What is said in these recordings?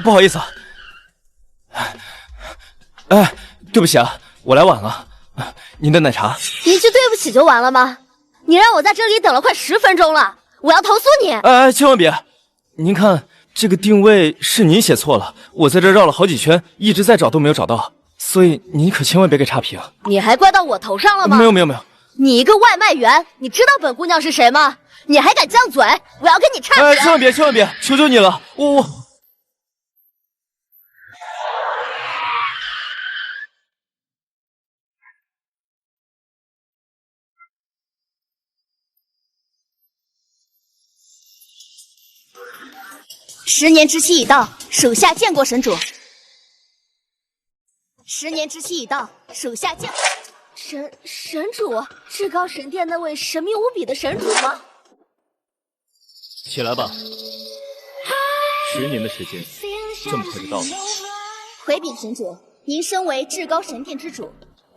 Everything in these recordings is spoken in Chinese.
不好意思啊。对不起啊，我来晚了。您的奶茶。一句对不起就完了吗？你让我在这里等了快10分钟了，我要投诉你！千万别！您看这个定位是您写错了，我在这绕了好几圈，一直在找都没有找到，所以您可千万别给差评。你还怪到我头上了吗？没有。你一个外卖员，你知道本姑娘是谁吗？你还敢犟嘴？我要跟你差评！千万别！求求你了，我。10年之期已到，属下见过神主。10年之期已到，属下见神主，至高神殿那位神秘无比的神主吗？起来吧，10年的时间，这么快就到了。回禀神主，您身为至高神殿之主，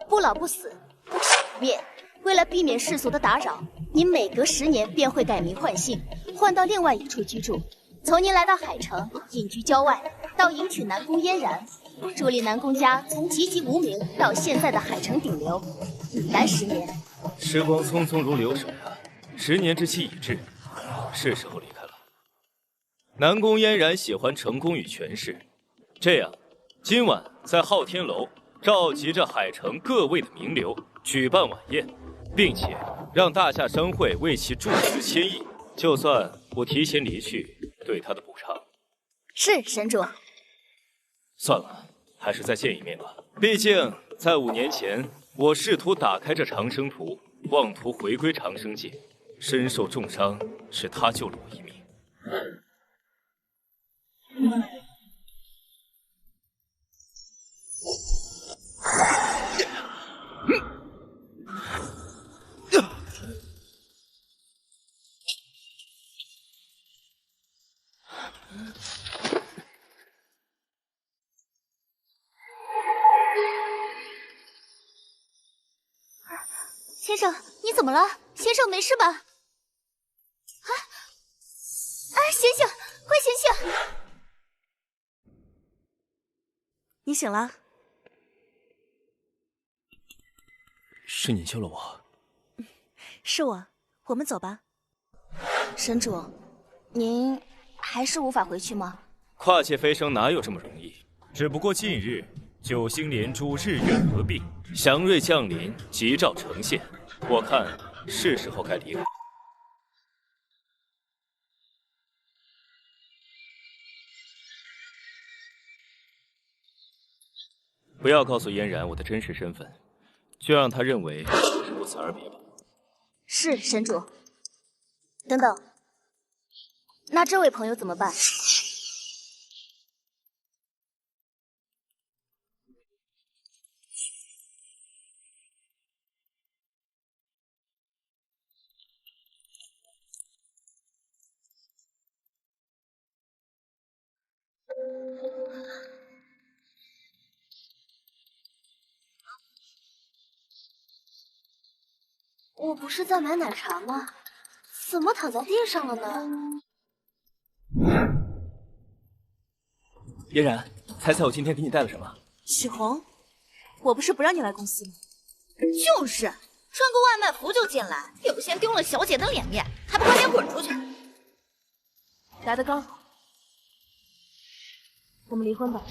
不老不死，不死不灭。为了避免世俗的打扰，您每隔10年便会改名换姓，换到另外一处居住。从您来到海城，隐居郊外，到迎娶南宫嫣然，助力南宫家从籍籍无名到现在的海城顶流，已然10年。时光匆匆如流水啊，10年之期已至，是时候离开了。南宫嫣然喜欢成功与权势，这样，今晚在昊天楼召集着海城各位的名流，举办晚宴，并且让大夏商会为其注资1000亿，就算我提前离去，对他的补偿。是神主。算了，还是再见一面吧。毕竟在5年前，我试图打开这长生图，妄图回归长生界，身受重伤，是他救了我一命。先生，你怎么了？先生没事吧？醒醒，快醒醒！你醒了？是你救了我。是我，我们走吧。神主，您还是无法回去吗？跨界飞升哪有这么容易？只不过近日9星连珠日月合并，祥瑞降临，吉兆呈现，我看是时候该离开。不要告诉嫣然我的真实身份，就让她认为是不辞而别吧。是神主。等等，那这位朋友怎么办？我不是在买奶茶吗？怎么躺在地上了呢？嫣然，猜猜我今天给你带了什么？许红，我不是不让你来公司吗？就是，穿个外卖服就进来，有先丢了小姐的脸面，还不快点滚出去！来得刚好，我们离婚吧。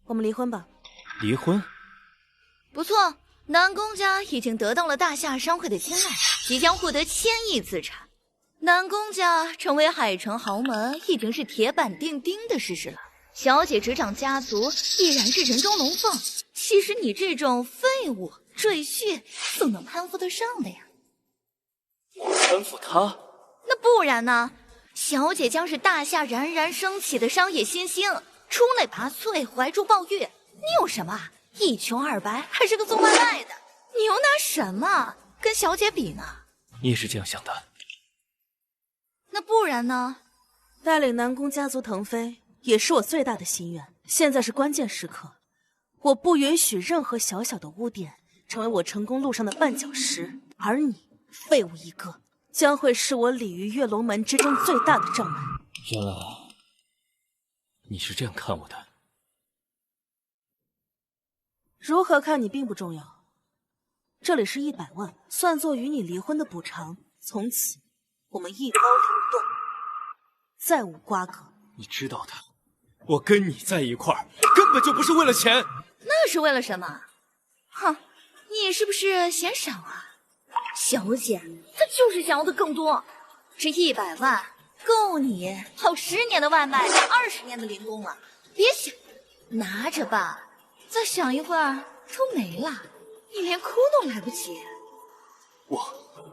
我们离婚吧。离婚？不错，南宫家已经得到了大夏商会的青睐，即将获得1000亿资产。南宫家成为海城豪门已经是铁板钉钉的事实了。小姐执掌家族，必然是人中龙凤。其实你这种废物赘婿，怎能攀附得上的呀？攀附他？那不然呢？小姐将是大夏冉冉升起的商业新星，出类拔萃，怀珠抱玉。你有什么？一穷二白，还是个送外卖的，你又拿什么跟小姐比呢？你也是这样想的？那不然呢？带领南宫家族腾飞，也是我最大的心愿。现在是关键时刻，我不允许任何小小的污点成为我成功路上的绊脚石。而你，废物一个，将会是我鲤鱼跃龙门之中最大的障碍。原来你是这样看我的。如何看你并不重要，这里是100万，算作与你离婚的补偿。从此，我们一刀两断，再无瓜葛。你知道的，我跟你在一块儿根本就不是为了钱。那是为了什么？哼，你是不是嫌少啊？小姐，她就是想要的更多。这100万够你跑10年的外卖，20年的零工了。别想，拿着吧。再想一会儿都没了，你连哭都来不及。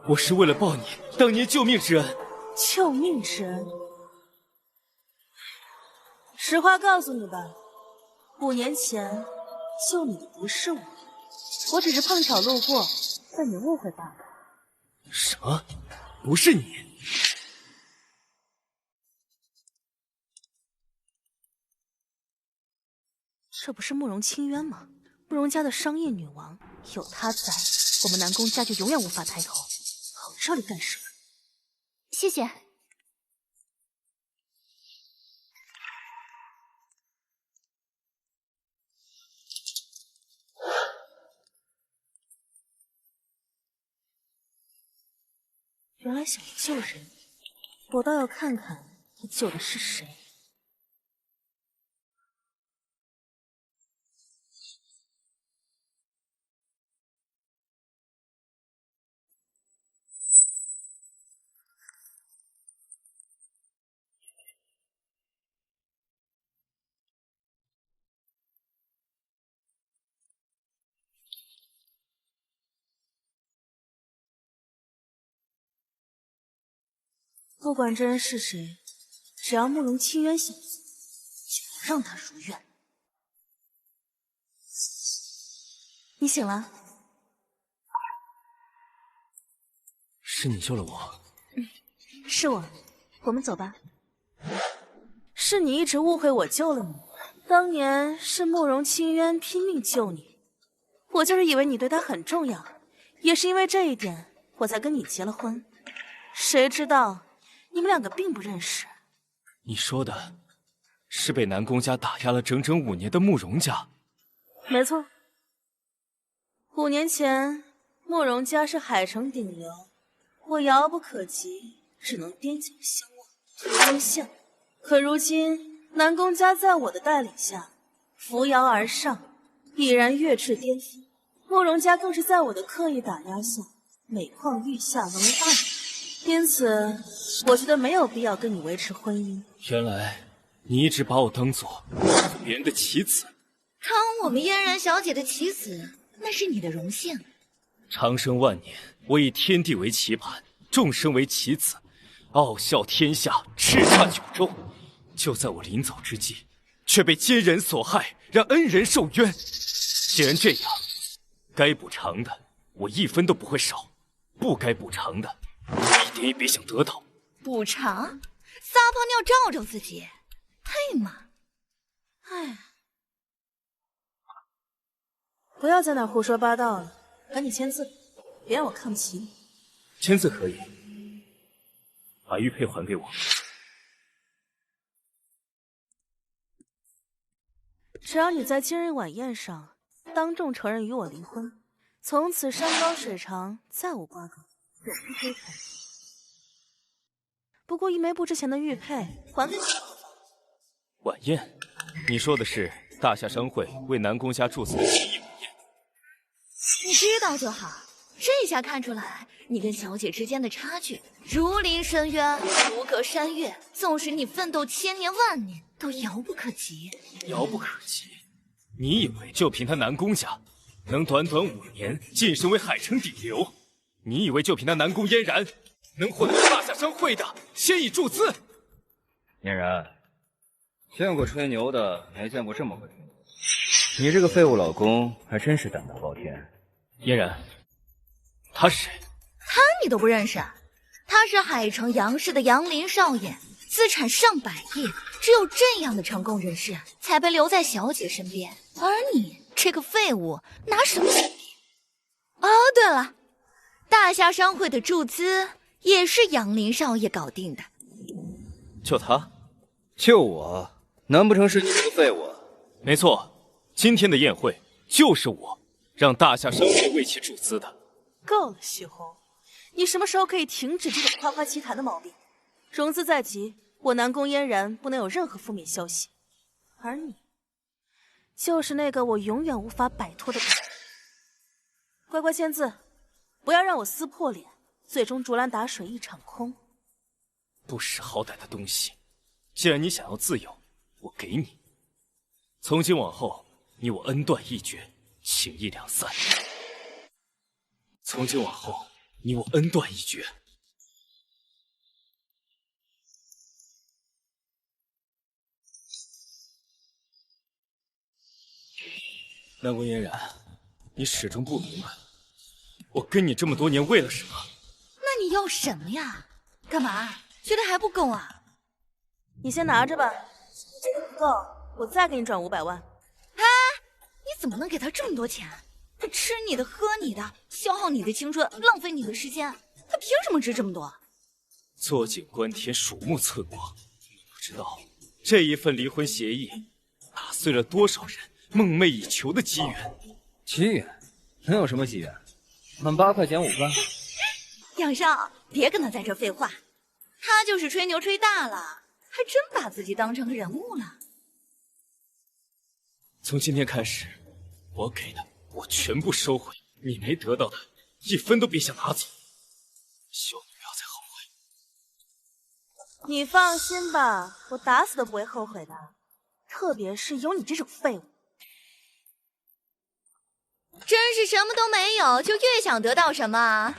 我是为了报你当年救命之恩。救命之恩？实话告诉你吧，5年前救你的不是我只是碰巧路过，被你误会罢了。什么？不是你？这不是慕容清渊吗？慕容家的商业女王，有她在，我们南宫家就永远无法抬头。跑这里干什么？谢谢。原来想救人，我倒要看看你救的是谁。不管这人是谁，只要慕容清渊想死，就让他如愿。你醒了？是你救了我。是我，我们走吧。是你一直误会我救了你，当年是慕容清渊拼命救你，我就是以为你对他很重要，也是因为这一点，我才跟你结了婚。谁知道你们两个并不认识。你说的是被南宫家打压了整整5年的慕容家？没错，5年前慕容家是海城顶流，我遥不可及，只能踮脚相望，推根线。可如今南宫家在我的带领下扶摇而上，已然跃至巅峰。慕容家更是在我的刻意打压下每况愈下，沦为二人。因此我觉得没有必要跟你维持婚姻。原来你一直把我当做别人的棋子。当我们嫣然小姐的棋子，那是你的荣幸。长生万年，我以天地为棋盘，众生为棋子，傲笑天下，叱咤九州。就在我临走之际，却被奸人所害，让恩人受冤。既然这样，该补偿的我1分都不会少，不该补偿的一点也别想得到。补偿？撒泡尿照照自己，配吗？哎，不要在那胡说八道了，赶紧签字，别让我看不起你。签字可以，把玉佩还给我。只要你在今日晚宴上当众承认与我离婚，从此山高水长，再无瓜葛，永不归头。不过玉梅不值钱的玉佩还给你。晚宴？你说的是大夏商会为南宫家注资的7亿晚宴？你知道就好。这下看出来你跟小姐之间的差距如临深渊，如隔山岳，纵使你奋斗1000年万年，都遥不可及。遥不可及？你以为就凭他南宫家能短短5年晋升为海城顶流？你以为就凭他南宫嫣然能获得大夏商会的先以注资？嫣然，见过吹牛的，没见过这么会吹牛。你这个废物老公还真是胆大包天。嫣然，他是谁？他你都不认识？他是海城杨氏的杨林少爷，资产上百亿，只有这样的成功人士才被留在小姐身边，而你这个废物拿什么相比？哦，对了，大夏商会的注资也是杨林少爷搞定的。就他？就我？难不成是你这个废物？没错，今天的宴会就是我让大夏商会为其注资的。够了，许红，你什么时候可以停止这种夸夸其谈的毛病？融资在即，我南宫嫣然不能有任何负面消息，而你，就是那个我永远无法摆脱的人。乖乖签字，不要让我撕破脸，最终竹篮打水一场空。不识好歹的东西！既然你想要自由，我给你。从今往后，你我恩断义绝，情义两散。从今往后，你我恩断义绝。南宫嫣然，你始终不明白，我跟你这么多年为了什么？那你要什么呀？干嘛？觉得还不够啊？你先拿着吧，觉得不够，我再给你转500万。哎，你怎么能给他这么多钱？他吃你的，喝你的，消耗你的青春，浪费你的时间，他凭什么值这么多？坐井观天，鼠目测光，你不知道这一份离婚协议打碎了多少人梦寐以求的机缘。机缘？能有什么机缘？满8块减5分。杨少，别跟他在这废话，他就是吹牛吹大了，还真把自己当成个人物了。从今天开始，我给的我全部收回，你没得到的1分都别想拿走。希望你不要再后悔。你放心吧，我打死都不会后悔的，特别是有你这种废物。真是什么都没有，就越想得到什么。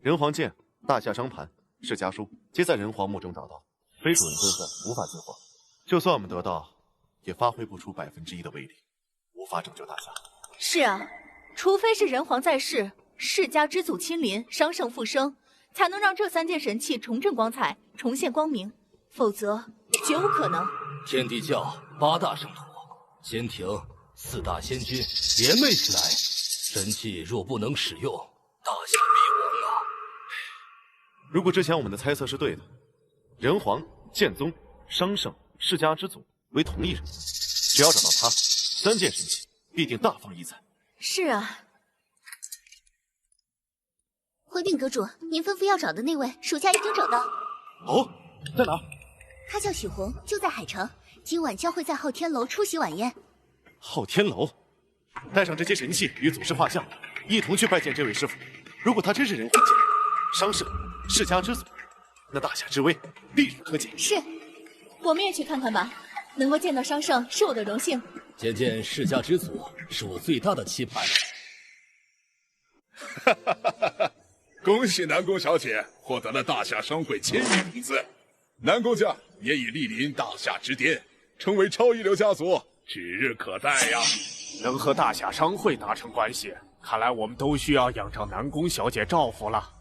人皇剑、大夏商盘、世家书，皆在人皇墓中找到，非主人分散，无法进货。就算我们得到，也发挥不出1%的威力，无法拯救大夏。是啊，除非是人皇在世，世家之祖亲临，商圣复生，才能让这3件神器重振光彩，重现光明，否则绝无可能。天地教8大圣土，仙庭4大仙君联袂起来，神器若不能使用，大夏灭亡啊！如果之前我们的猜测是对的，人皇、剑宗、商圣、世家之祖为同一人，只要找到他，3件神器必定大放异彩。是啊，回禀阁主，您吩咐要找的那位，属下已经找到。哦，在哪？他叫许红，就在海城，今晚将会在昊天楼出席晚宴。昊天楼，带上这些神器与祖师画像，一同去拜见这位师傅。如果他真是人皇剑、商圣、世家之祖，那大夏之威必然可解。是，我们也去看看吧。能够见到商圣是我的荣幸。见见世家之祖是我最大的期盼。恭喜南宫小姐获得了大夏商会千亿融资，南宫家也已莅临大夏之巅，成为超一流家族，指日可待呀！能和大夏商会达成关系，看来我们都需要仰仗南宫小姐照拂了。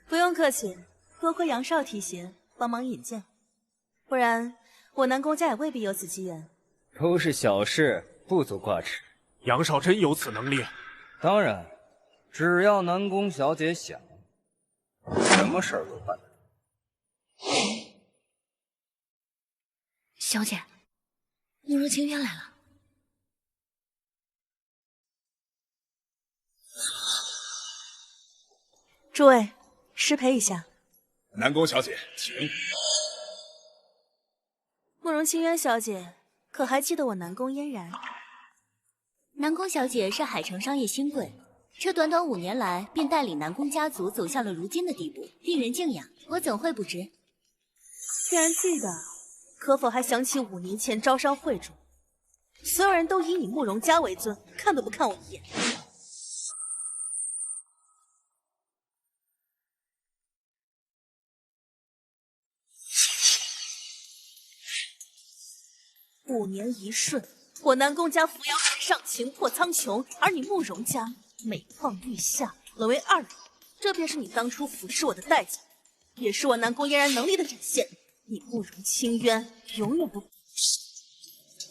不用客气，多亏杨少提携，帮忙引荐，不然我南宫家也未必有此机缘。都是小事，不足挂齿。杨少真有此能力？当然，只要南宫小姐想，什么事儿都办得到。小姐，慕容清渊来了。诸位，失陪一下。南宫小姐，请。慕容清渊小姐，可还记得我南宫嫣然？南宫小姐是海城商业新贵，这短短5年来便带领南宫家族走向了如今的地步，令人敬仰。我怎会不知？既然记得，可否还想起5年前招商会中，所有人都以你慕容家为尊，看都不看我一眼。5年一瞬，我南宫家扶摇直上，情破苍穹，而你慕容家每况愈下，沦为2流。这便是你当初俯视我的代价，也是我南宫嫣然能力的展现。你慕容清渊永远不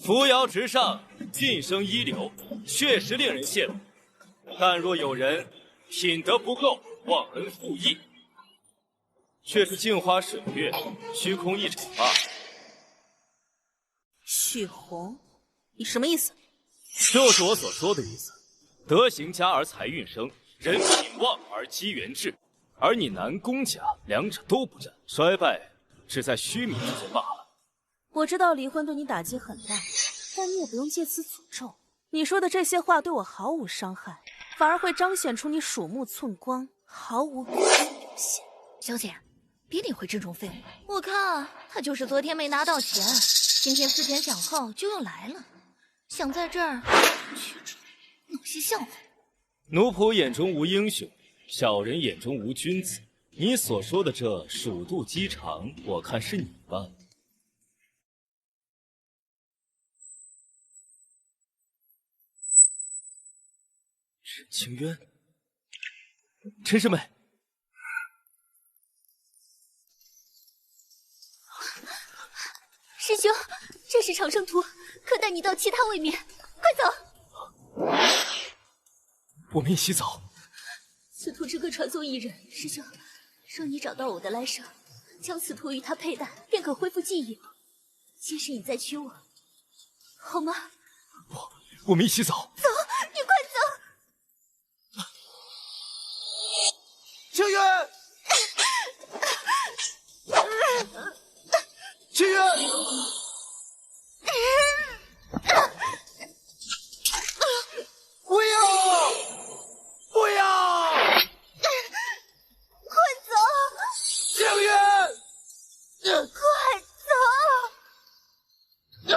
扶摇直上，晋升1流，确实令人羡慕。但若有人品德不够，忘恩负义，却是镜花水月，虚空一场罢了。许红，你什么意思？就是我所说的意思。德行佳而财运生，人品旺而机缘至。而你南宫家两者都不占，衰败只在虚名之间罢了。我知道离婚对你打击很大，但你也不用借此诅咒。你说的这些话对我毫无伤害，反而会彰显出你鼠目寸光、毫无根的表现。小姐，别理会这种废物。我看他就是昨天没拿到钱，今天思前想后就又来了，想在这儿闹些笑话。奴仆眼中无英雄，小人眼中无君子。你所说的这鼠肚鸡肠，我看是你吧。沈清渊，陈师妹，师兄，这是长生图，可带你到其他位面，快走！我们一起走。此图只可传送一人，师兄，若你找到我的来生，将此图与他佩戴，便可恢复记忆。届时你再娶我，好吗？我们一起走。走，你快走！清渊，清渊，不要，不要！快走！清渊，快走！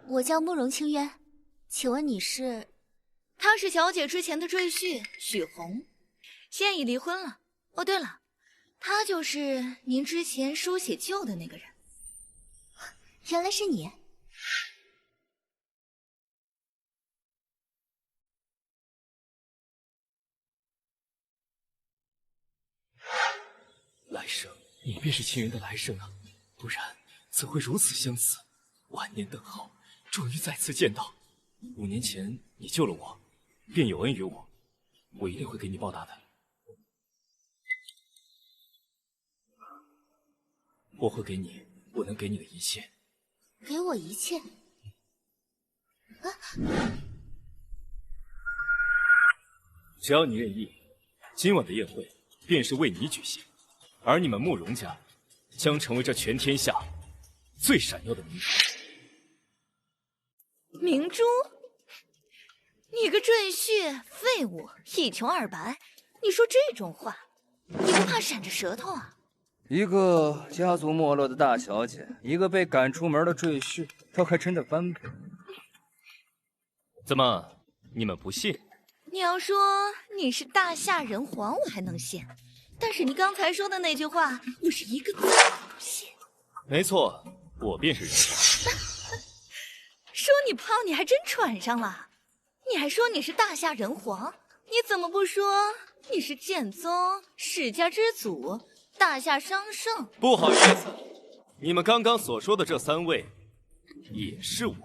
我叫慕容清渊，请问你是？他是小姐之前的赘婿许红，现已离婚了。哦，对了，他就是您之前书写救的那个人。原来是你。来生，你便是清渊的来生啊，不然怎会如此相似？万年等候，终于再次见到。5年前你救了我，便有恩于我，我一定会给你报答的。我会给你我能给你的一切。给我一切？啊！只要你愿意，今晚的宴会便是为你举行，而你们慕容家将成为这全天下最闪耀的明珠。明珠？你个赘婿，废物，一穷二白，你说这种话，你不怕闪着舌头啊？一个家族没落的大小姐，一个被赶出门的赘婿，倒还真的般配。怎么，你们不信？你要说你是大夏人皇，我还能信，但是你刚才说的那句话，我是一个字都不信。没错，我便是人皇。说你胖，你还真喘上了。你还说你是大夏人皇，你怎么不说你是剑宗世家之祖大夏商圣？不好意思，你们刚刚所说的这3位，也是我。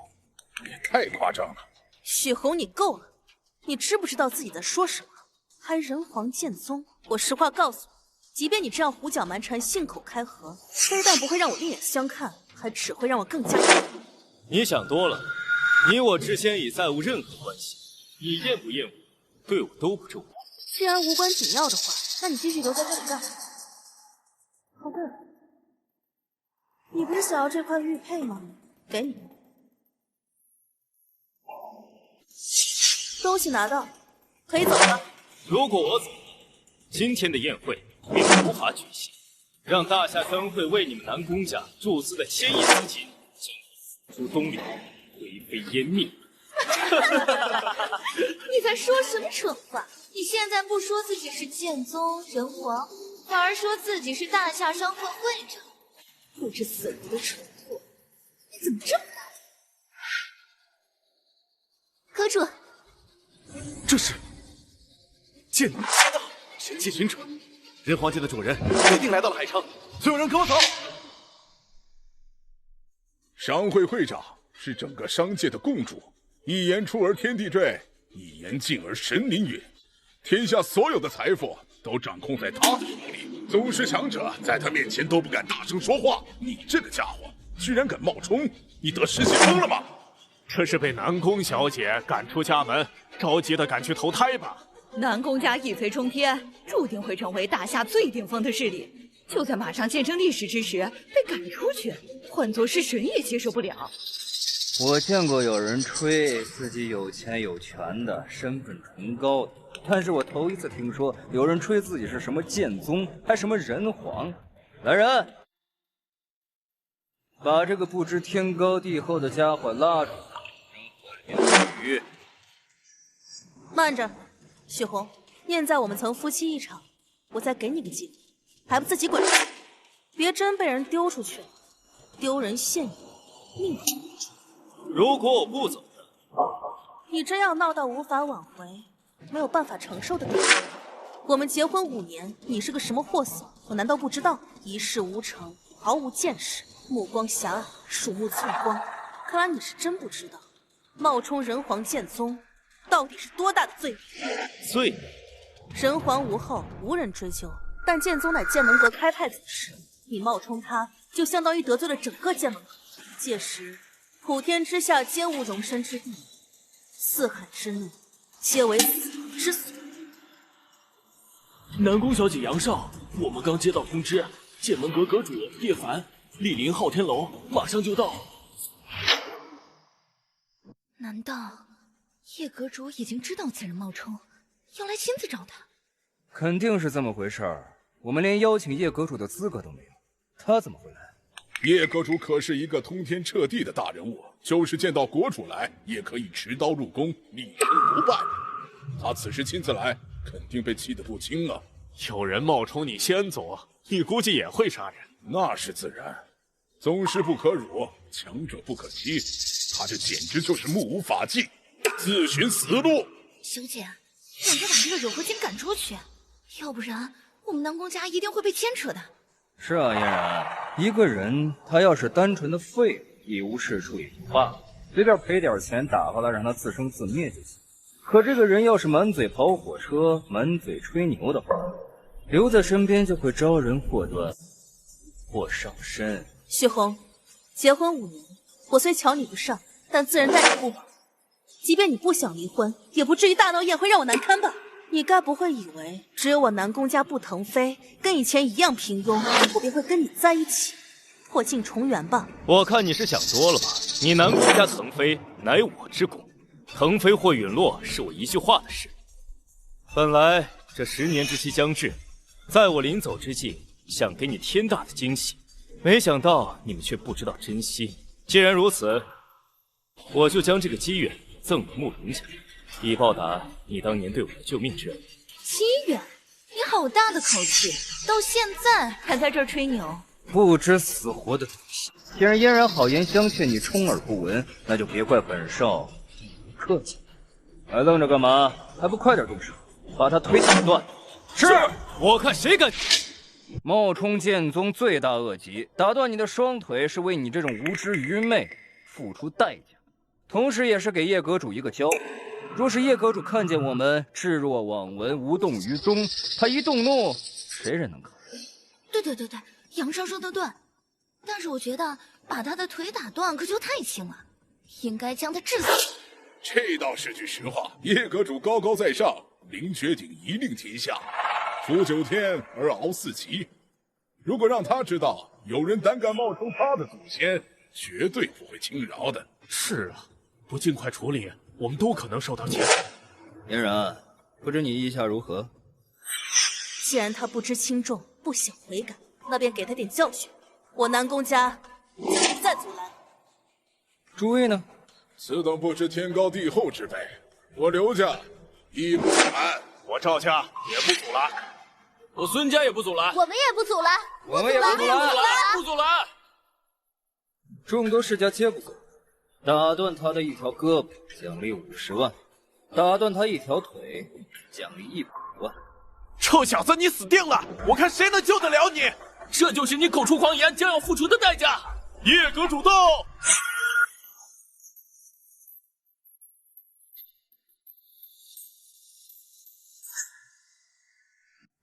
也太夸张了。许红，你够了！你知不知道自己在说什么？还人皇剑宗？我实话告诉你，即便你这样胡搅蛮缠、信口开河，非但不会让我另眼相看，还只会让我更加……你想多了，你我之间已再无任何关系，你厌不厌我，对我都不重要。既然无关紧要的话，那你继续留在这里干嘛？哦，对了，你不是想要这块玉佩吗？给你，东西拿到，可以走了。如果我走了，今天的宴会便无法举行，让大夏商会为你们南宫家注资的1000亿资金，将付诸东流，灰飞烟灭。你在说什么蠢话？你现在不说自己是剑宗人皇，反而说自己是大夏商会会长，不知死无的蠢货，你怎么这么大？阁主，这是剑道神界巡者，人皇界的主人一定来到了海城，所有人跟我走。商会会长是整个商界的共主，一言出而天地坠，一言尽而神灵允，天下所有的财富都掌控在他的手里，宗师强者在他面前都不敢大声说话。你这个家伙居然敢冒充，你得失心疯了吗？这是被南宫小姐赶出家门，着急的赶去投胎吧？南宫家一飞冲天，注定会成为大夏最顶峰的势力。就在马上见证历史之时被赶出去，换作是神也接受不了。我见过有人吹自己有钱有权的，身份崇高的，但是我头一次听说有人吹自己是什么剑宗，还什么人皇。来人，把这个不知天高地厚的家伙拉出来，人火言语。慢着，雪红，念在我们曾夫妻一场，我再给你个机会，还不自己滚出去！别真被人丢出去了，丢人现眼，命不长。如果我不走呢？你真要闹到无法挽回、没有办法承受的地步。我们结婚5年，你是个什么货色，我难道不知道？一事无成，毫无见识，目光狭隘，鼠目寸光。看来你是真不知道，冒充人皇剑宗到底是多大的罪名。罪名？人皇无后，无人追究，但剑宗乃剑门阁开太子的事，你冒充他，就相当于得罪了整个剑门阁。届时，普天之下皆无容身之地，四海之内皆为死亡之所。南宫小姐杨少，我们刚接到通知，剑门阁阁主叶凡莅临昊天楼，马上就到。难道叶阁主已经知道此人冒充，要来亲自找他？肯定是这么回事儿。我们连邀请叶阁主的资格都没有，他怎么会来？叶阁主可是一个通天彻地的大人物，就是见到国主来，也可以持刀入宫，立成不败。他此时亲自来，肯定被气得不轻啊！有人冒充你先祖，你估计也会杀人？那是自然。宗师不可辱，强者不可欺。他这简直就是目无法纪，自寻死路。小姐，让他把这个惹祸精赶出去，要不然我们南宫家一定会被牵扯的。是啊，嫣然，一个人他要是单纯的废物，一无是处也就罢了，随便赔点钱打发他，让他自生自灭就行。可这个人要是满嘴跑火车，满嘴吹牛的话，留在身边就会招人祸端，祸上身。雪红，结婚5年，我虽瞧你不上，但自然待你不薄。即便你不想离婚，也不至于大闹宴会让我难堪吧？你该不会以为只有我南宫家不腾飞，跟以前一样平庸，我便会跟你在一起，破镜重圆吧？我看你是想多了吧？你南宫家腾飞乃我之功，腾飞或陨落是我一句话的事。本来这10年之期将至，在我临走之际，想给你天大的惊喜，没想到你们却不知道珍惜。既然如此，我就将这个机缘赠给慕容家，以报答你当年对我的救命之恩。机缘？你好大的口气，到现在还在这儿吹牛，不知死活的东西！既然嫣然好言相劝你充耳不闻，那就别怪本少不客气。还愣着干嘛？还不快点动手，把他腿打断！是，我看谁敢！冒充剑宗罪大恶极，打断你的双腿是为你这种无知愚昧付出代价，同时也是给叶阁主一个交代。若是叶阁主看见我们置若罔闻，无动于衷，他一动怒，谁人能扛？对，杨少说的对，但是我觉得把他的腿打断可就太轻了，应该将他致死。这倒是句实话，叶阁主高高在上，临绝顶一令天下，抚9天而熬4极。如果让他知道有人胆敢冒充他的祖先，绝对不会轻饶的。是啊，不尽快处理，我们都可能受到牵连。嫣然，不知你意下如何？既然他不知轻重，不想悔改，那便给他点教训。我南宫家将不再阻拦。诸位呢？此等不知天高地厚之辈，我刘家义不阻拦，我赵家也不阻拦，我孙家也不阻拦，我们也不阻拦，我们也不阻拦，不阻拦。众多世家皆不阻拦，打断他的一条胳膊，奖励50万；打断他一条腿，奖励100万。臭小子，你死定了！我看谁能救得了你！这就是你口出狂言将要付出的代价。叶阁主到。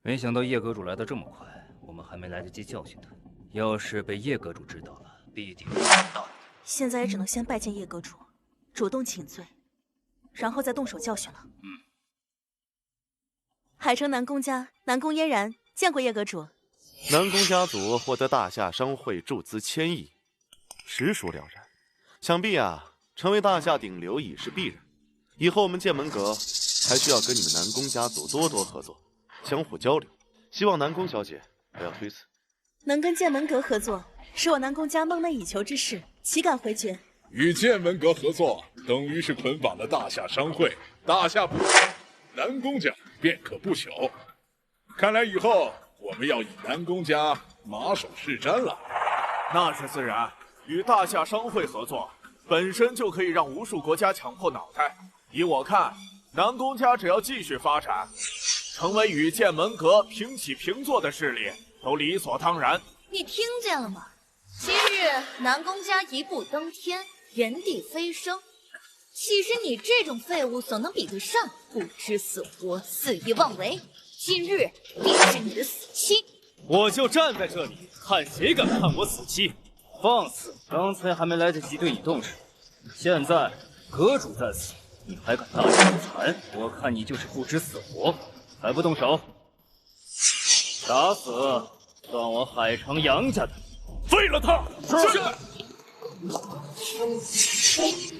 没想到叶阁主来得这么快，我们还没来得及教训他。要是被叶阁主知道了，必定大。现在也只能先拜见叶阁主，主动请罪，然后再动手教训了。海城南宫家南宫嫣然见过叶阁主。南宫家族获得大夏商会注资1000亿，实属了然。想必成为大夏顶流已是必然。以后我们剑门阁还需要跟你们南宫家族多多合作，相互交流。希望南宫小姐不要推辞。能跟剑门阁合作，是我南宫家梦寐以求之事，岂敢回绝？与剑门阁合作，等于是捆绑了大夏商会，大夏不灭，南宫家便可不朽。看来以后我们要以南宫家马首是瞻了。那是自然，与大夏商会合作，本身就可以让无数国家抢破脑袋。依我看，南宫家只要继续发展，成为与剑门阁平起平坐的势力，都理所当然。你听见了吗？今日南宫家一步登天，原地飞升，岂是你这种废物所能比得上？不知死活，肆意妄为，今日便是你的死期！我就站在这里，看谁敢判我死期！放肆！刚才还没来得及对你动手，现在阁主在此，你还敢大言不惭？我看你就是不知死活，还不动手！打死算我海城杨家的！废了他！是。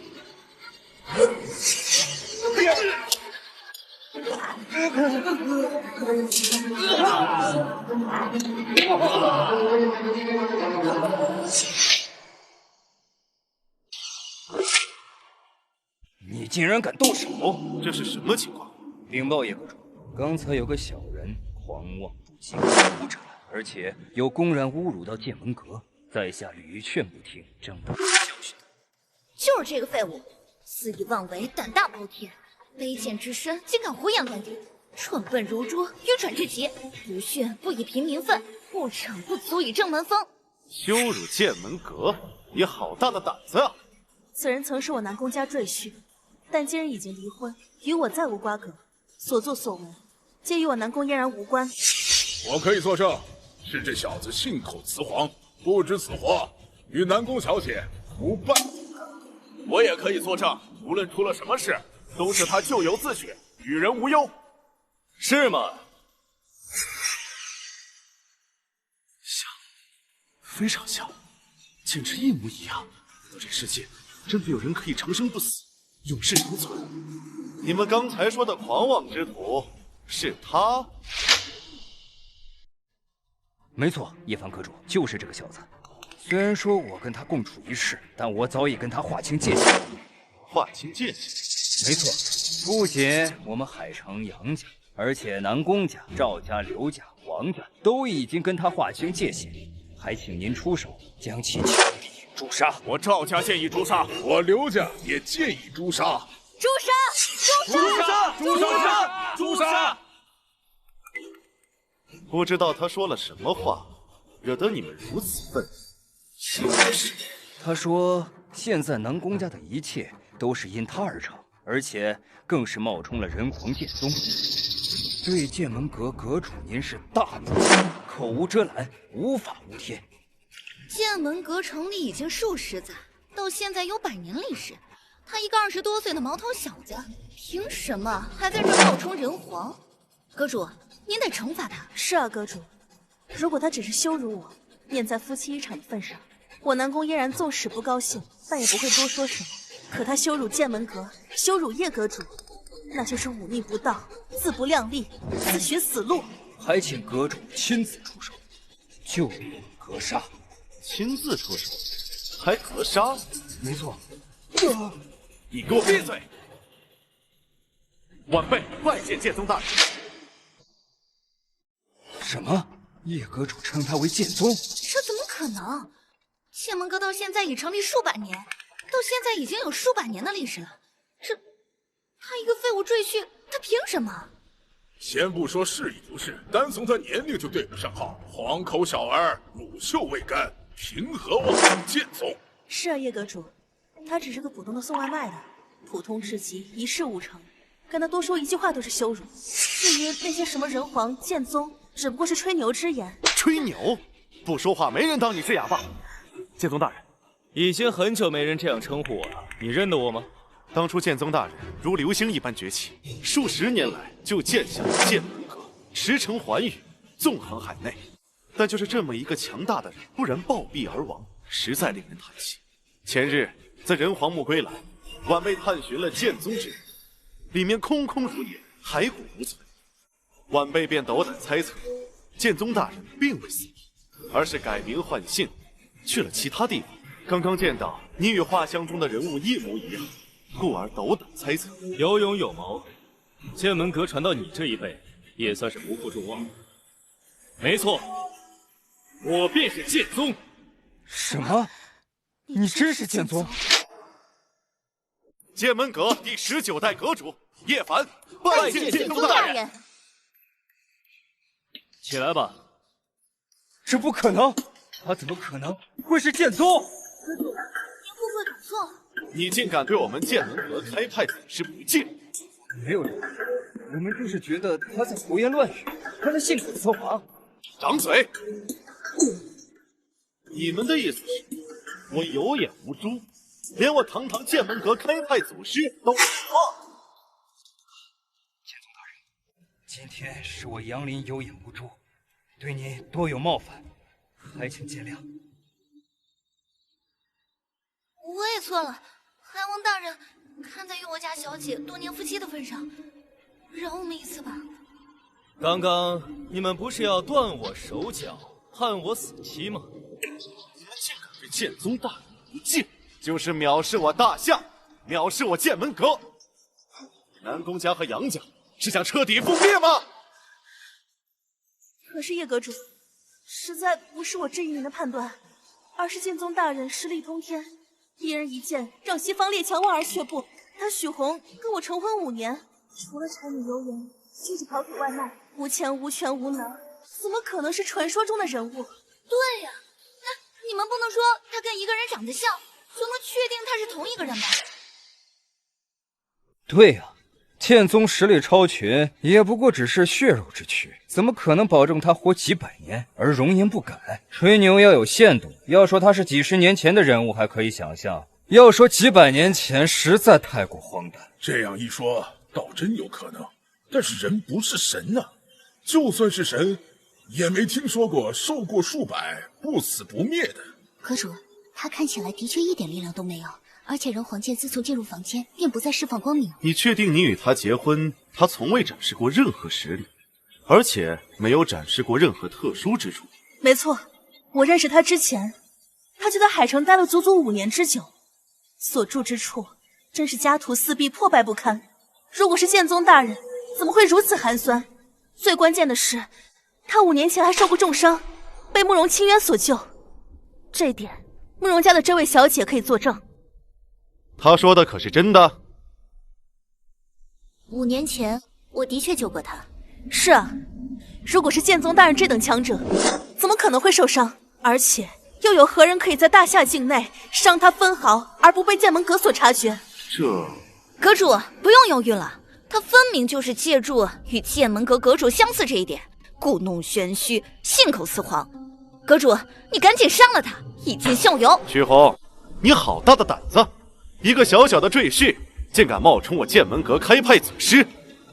你竟然敢动手！这是什么情况？禀报叶阁主，刚才有个小人狂妄不羁，无者，而且有公然侮辱到剑门阁，在下屡劝不听，正等教训他。就是这个废物，肆意妄为，胆大包天，卑贱之身，竟敢胡言乱语，蠢笨如猪，愚蠢至极，不训不以平民愤，不惩不足以正门风。羞辱剑门阁，你好大的胆子啊！此人曾是我南宫家赘婿，但今日已经离婚，与我再无瓜葛，所作所为皆与我南宫嫣然无关。我可以作证，是这小子信口雌黄，不知死活，与南宫小姐无半。我也可以作证，无论出了什么事，都是他咎由自取，与人无忧。是吗？像，非常像，简直一模一样。这世界真的有人可以长生不死，永世长存？你们刚才说的狂妄之徒是他？没错，叶凡阁主就是这个小子。虽然说我跟他共处一室，但我早已跟他划清界限。划清界限？没错，不仅我们海城杨家，而且南宫家、赵家、刘家、王家都已经跟他划清界限，还请您出手将其枪毙诛杀。我赵家建议诛杀，我刘家也建议诛杀。诛杀！诛杀！诛杀！诛杀！不知道他说了什么话，惹得你们如此愤怒。他说现在南宫家的一切都是因他而成，而且更是冒充了人皇剑宗，对剑门阁阁主您是大诛杀，口无遮拦，无法无天。剑门阁成立已经数十载，到现在有100年历史，他一个20多岁的毛头小子，凭什么还在这冒充人皇？阁主，您得惩罚他。是啊，阁主，如果他只是羞辱我，念在夫妻一场的份上，我南宫嫣然纵使不高兴，但也不会多说什么。可他羞辱剑门阁，羞辱叶阁主，那就是忤逆不道，自不量力，自寻死路。还请阁主亲自出手，就地格杀。亲自出手，还格杀？没错。你给我闭嘴！晚辈拜见剑宗大人。什么？叶阁主称他为剑宗？这怎么可能？剑门阁到现在已成立数百年，到现在已经有数百年的历史了。他一个废物赘婿，他凭什么？先不说是与不是，单从他年龄就对不上号，黄口小儿，乳臭未干，凭何妄称剑宗？是啊，叶阁主，他只是个普通的送外卖的，普通至极，一事无成，跟他多说一句话都是羞辱。至于那些什么人皇、剑宗，只不过是吹牛之言。吹牛？不说话，没人当你是哑巴。剑宗大人，已经很久没人这样称呼我了，你认得我吗？当初剑宗大人如流星一般崛起，数十年来就建下了剑门阁，驰骋寰宇，纵横海内。但就是这么一个强大的人，突然暴毙而亡，实在令人叹息。前日在人皇墓归来，晚辈探寻了剑宗之墓，里面空空如也，骸骨无存。晚辈便斗胆猜测，剑宗大人并未死矣，而是改名换姓，去了其他地方。刚刚见到你与画像中的人物一模一样，故而斗胆猜测。有勇有谋，剑门阁传到你这一辈，也算是不负众望。没错，我便是剑宗。什么？你真是剑宗？剑门阁第19代阁主叶凡拜见剑宗大人。起来吧。这不可能，他怎么可能会是剑宗？阁主，您会不会搞错？你竟敢对我们剑门阁开派祖师不敬！没有人，我们就是觉得他在胡言乱语，他在信口雌黄。掌嘴！你们的意思是，我有眼无珠，连我堂堂剑门阁开派祖师都不放？剑宗大人，今天是我杨林有眼无珠，对你多有冒犯，还请见谅。我也错了，海王大人，看在与我家小姐多年夫妻的份上，饶我们一次吧。刚刚你们不是要断我手脚，判我死期吗？你们竟敢对剑宗大人不敬，就是藐视我大夏，藐视我剑门阁。南宫家和杨家是想彻底覆灭吗？可是叶阁主，实在不是我质疑您的判断，而是剑宗大人实力通天，一人一剑让西方列强望而却步。他许红跟我成婚5年，除了柴米油盐，就是跑腿外卖，无钱无权无能，怎么可能是传说中的人物？对呀，那你们不能说他跟一个人长得像，怎么确定他是同一个人吧？对呀，剑宗实力超群，也不过只是血肉之躯，怎么可能保证他活几百年而容颜不改？吹牛要有限度，要说他是几十年前的人物还可以想象，要说几百年前实在太过荒诞。这样一说，倒真有可能。但是人不是神啊，就算是神，也没听说过受过数百不死不灭的。阁主，他看起来的确一点力量都没有，而且人皇剑自从进入房间便不再释放光明。你确定你与他结婚，他从未展示过任何实力，而且没有展示过任何特殊之处？没错，我认识他之前，他就在海城待了足足5年之久，所住之处真是家徒四壁，破败不堪。如果是剑宗大人，怎么会如此寒酸？最关键的是，他5年前还受过重伤，被慕容清渊所救。这点，慕容家的这位小姐可以作证。他说的可是真的？5年前，我的确救过他。是啊，如果是剑宗大人这等强者，怎么可能会受伤？而且又有何人可以在大夏境内伤他分毫而不被剑门阁所察觉？这阁主不用犹豫了，他分明就是借助与剑门阁阁主相似这一点，故弄玄虚，信口雌黄。阁主，你赶紧杀了他，以儆效尤。徐红，你好大的胆子！一个小小的赘婿，竟敢冒充我剑门阁开派祖师，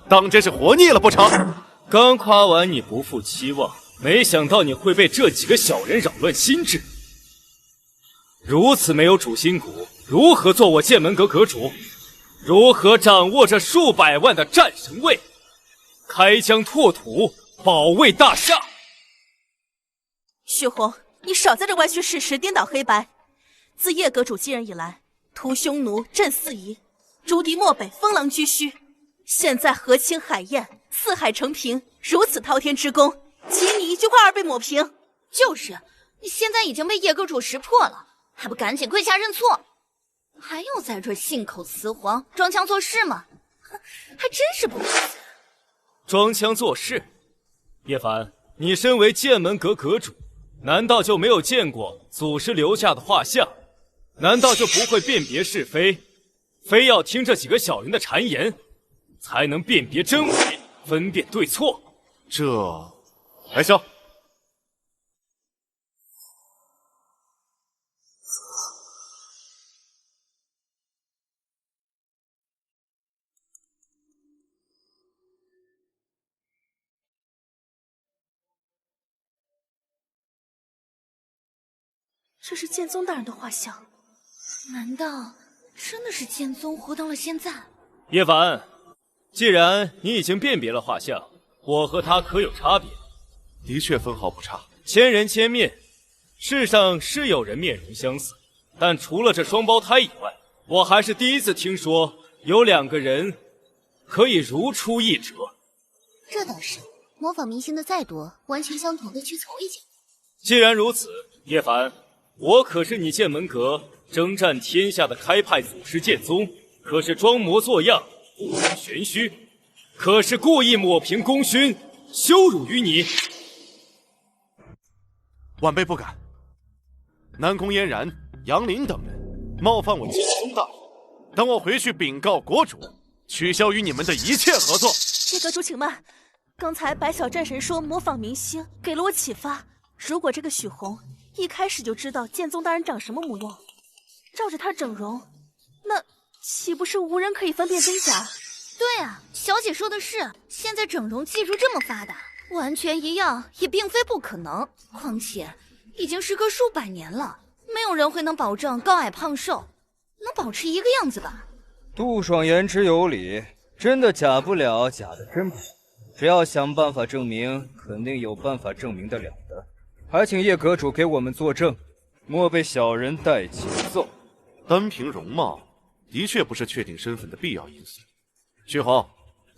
当真是活腻了不成？刚夸完你不负期望，没想到你会被这几个小人扰乱心智。如此没有主心骨，如何做我剑门阁阁主？如何掌握着数百万的战神位，开疆拓土，保卫大夏？血红，你少在这歪曲事实，颠倒黑白。自叶阁主继任以来，屠匈奴，镇四夷，逐敌漠北，封狼居胥。现在河清海晏，四海成平，如此滔天之功，仅你一句话而被抹平。就是，你现在已经被叶阁主识破了，还不赶紧跪下认错？还有在这信口雌黄、装腔作势吗？还真是不好。装腔作势？叶凡，你身为剑门阁阁主，难道就没有见过祖师留下的画像？难道就不会辨别是非？非要听这几个小人的谗言？才能辨别真伪，分辨对错。来萧，这是剑宗大人的画像，难道真的是剑宗活到了现在？叶凡，既然你已经辨别了画像，我和他可有差别？的确分毫不差。千人千面，世上是有人面容相似，但除了这双胞胎以外，我还是第一次听说有2个人可以如出一辙。这倒是，模仿明星的再多，完全相同的却从未见过。既然如此，叶凡，我可是你剑门阁征战天下的开派祖师剑宗，可是装模作样，不懂玄虚，可是故意抹平功勋，羞辱于你。晚辈不敢。南宫嫣然、杨林等人冒犯我剑宗大人，等我回去禀告国主，取消与你们的一切合作。叶阁主请慢，刚才白小战神说模仿明星，给了我启发。如果这个许红一开始就知道剑宗大人长什么模样，照着他整容，那岂不是无人可以分辨真假？对啊，小姐说的是，现在整容技术这么发达，完全一样也并非不可能。况且已经时隔数百年了，没有人会能保证高矮胖瘦能保持一个样子吧？杜爽言之有理，真的假不了，假的真不了。只要想办法证明，肯定有办法证明得了的。还请叶阁主给我们作证，莫被小人带节奏。单凭容貌，的确不是确定身份的必要因素。徐红，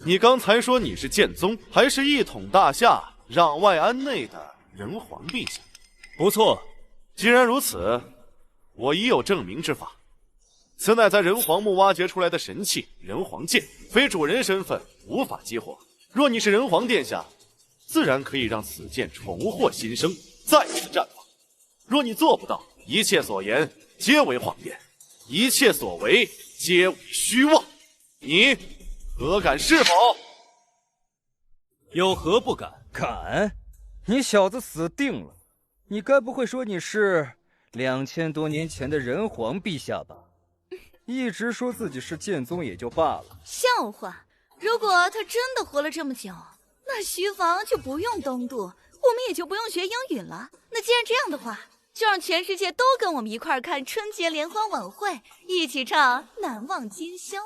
你刚才说你是剑宗，还是一统大夏、攘外安内的人皇陛下？不错。既然如此，我已有证明之法。此乃在人皇墓挖掘出来的神器人皇剑，非主人身份无法激活。若你是人皇殿下，自然可以让此剑重获新生，再次绽放。若你做不到，一切所言皆为谎言，一切所为皆为虚妄。你何敢是否？有何不敢？敢？你小子死定了！你该不会说你是2000多年前的人皇陛下吧？一直说自己是剑宗也就罢了。笑话！如果他真的活了这么久，那徐房就不用东渡，我们也就不用学英语了。那既然这样的话，就让全世界都跟我们一块儿看春节联欢晚会，一起唱《难忘今宵》。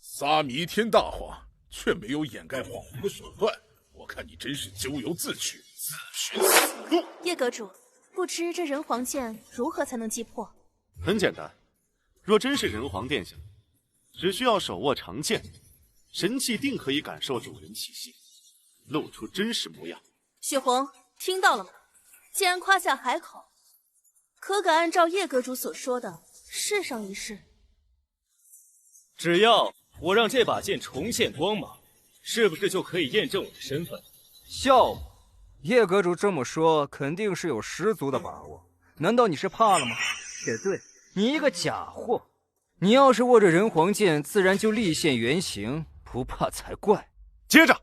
撒弥天大谎，却没有掩盖谎言的手段，我看你真是咎由自取，自寻死路。叶阁主，不知这人皇剑如何才能击破？很简单，若真是人皇殿下，只需要手握长剑，神器定可以感受主人气息，露出真实模样。雪红，听到了吗？既然夸下海口，可敢按照叶阁主所说的试上一试？只要我让这把剑重现光芒，是不是就可以验证我的身份？笑话！叶阁主这么说，肯定是有十足的把握。难道你是怕了吗？也对，你一个假货！你要是握着人皇剑，自然就立现原形，不怕才怪。接着，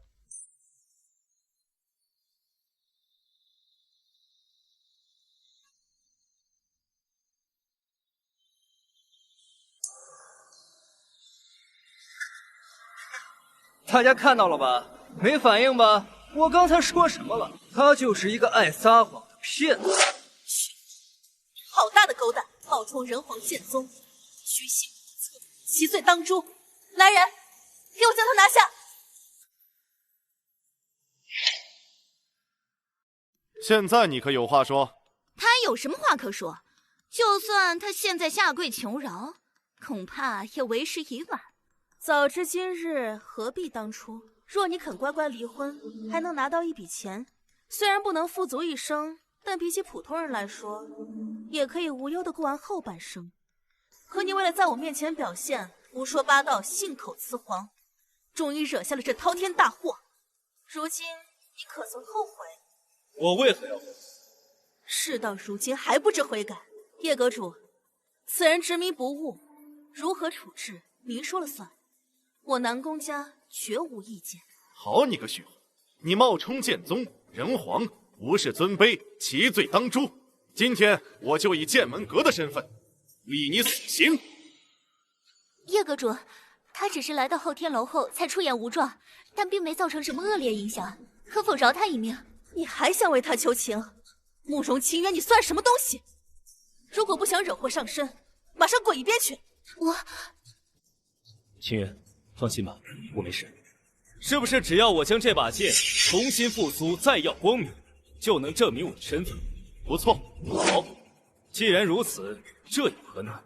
大家看到了吧？没反应吧？我刚才说什么了？他就是一个爱撒谎的骗子。好大的狗胆，冒充人皇剑宗，居心叵测，其罪当诛！来人，给我将他拿下！现在你可有话说？他还有什么话可说？就算他现在下跪求饶，恐怕也为时已晚。早知今日，何必当初？若你肯乖乖离婚，还能拿到一笔钱，虽然不能富足一生，但比起普通人来说，也可以无忧的过完后半生。可你为了在我面前表现，胡说八道，信口雌黄，终于惹下了这滔天大祸。如今你可曾后悔？我为何要后悔？事到如今还不知悔改，叶阁主，此人执迷不悟，如何处置，您说了算。我南宫家绝无意见。好你个许洪，你冒充剑宗人皇，无视尊卑，其罪当诛。今天我就以剑门阁的身份，立你死刑。叶阁主，他只是来到后天楼后才出演无状，但并没造成什么恶劣影响，可否饶他一命？你还想为他求情？慕容清渊，你算什么东西？如果不想惹祸上身，马上滚一边去！我，清渊，放心吧，我没事。是不是只要我将这把剑重新复苏，再耀光明，就能证明我的身份？不错，好，既然如此，这有何难？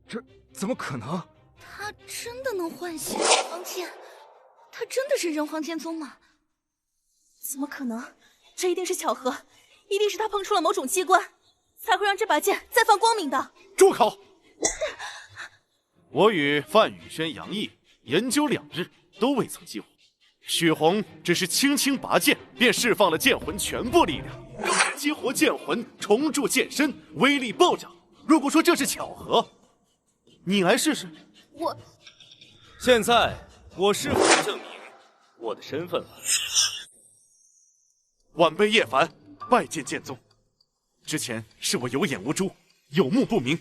这怎么可能？他真的能唤醒王剑？他真的是人皇剑宗吗？怎么可能？这一定是巧合，一定是他碰触了某种机关，才会让这把剑再放光明的。住口！我与范雨轩、杨毅研究2日，都未曾激活。许洪只是轻轻拔剑，便释放了剑魂全部力量，更是激活剑魂，重铸剑身，威力暴涨。如果说这是巧合，你来试试。我现在我是否证明我的身份了？晚辈叶凡拜见剑宗。之前是我有眼无珠，有目不明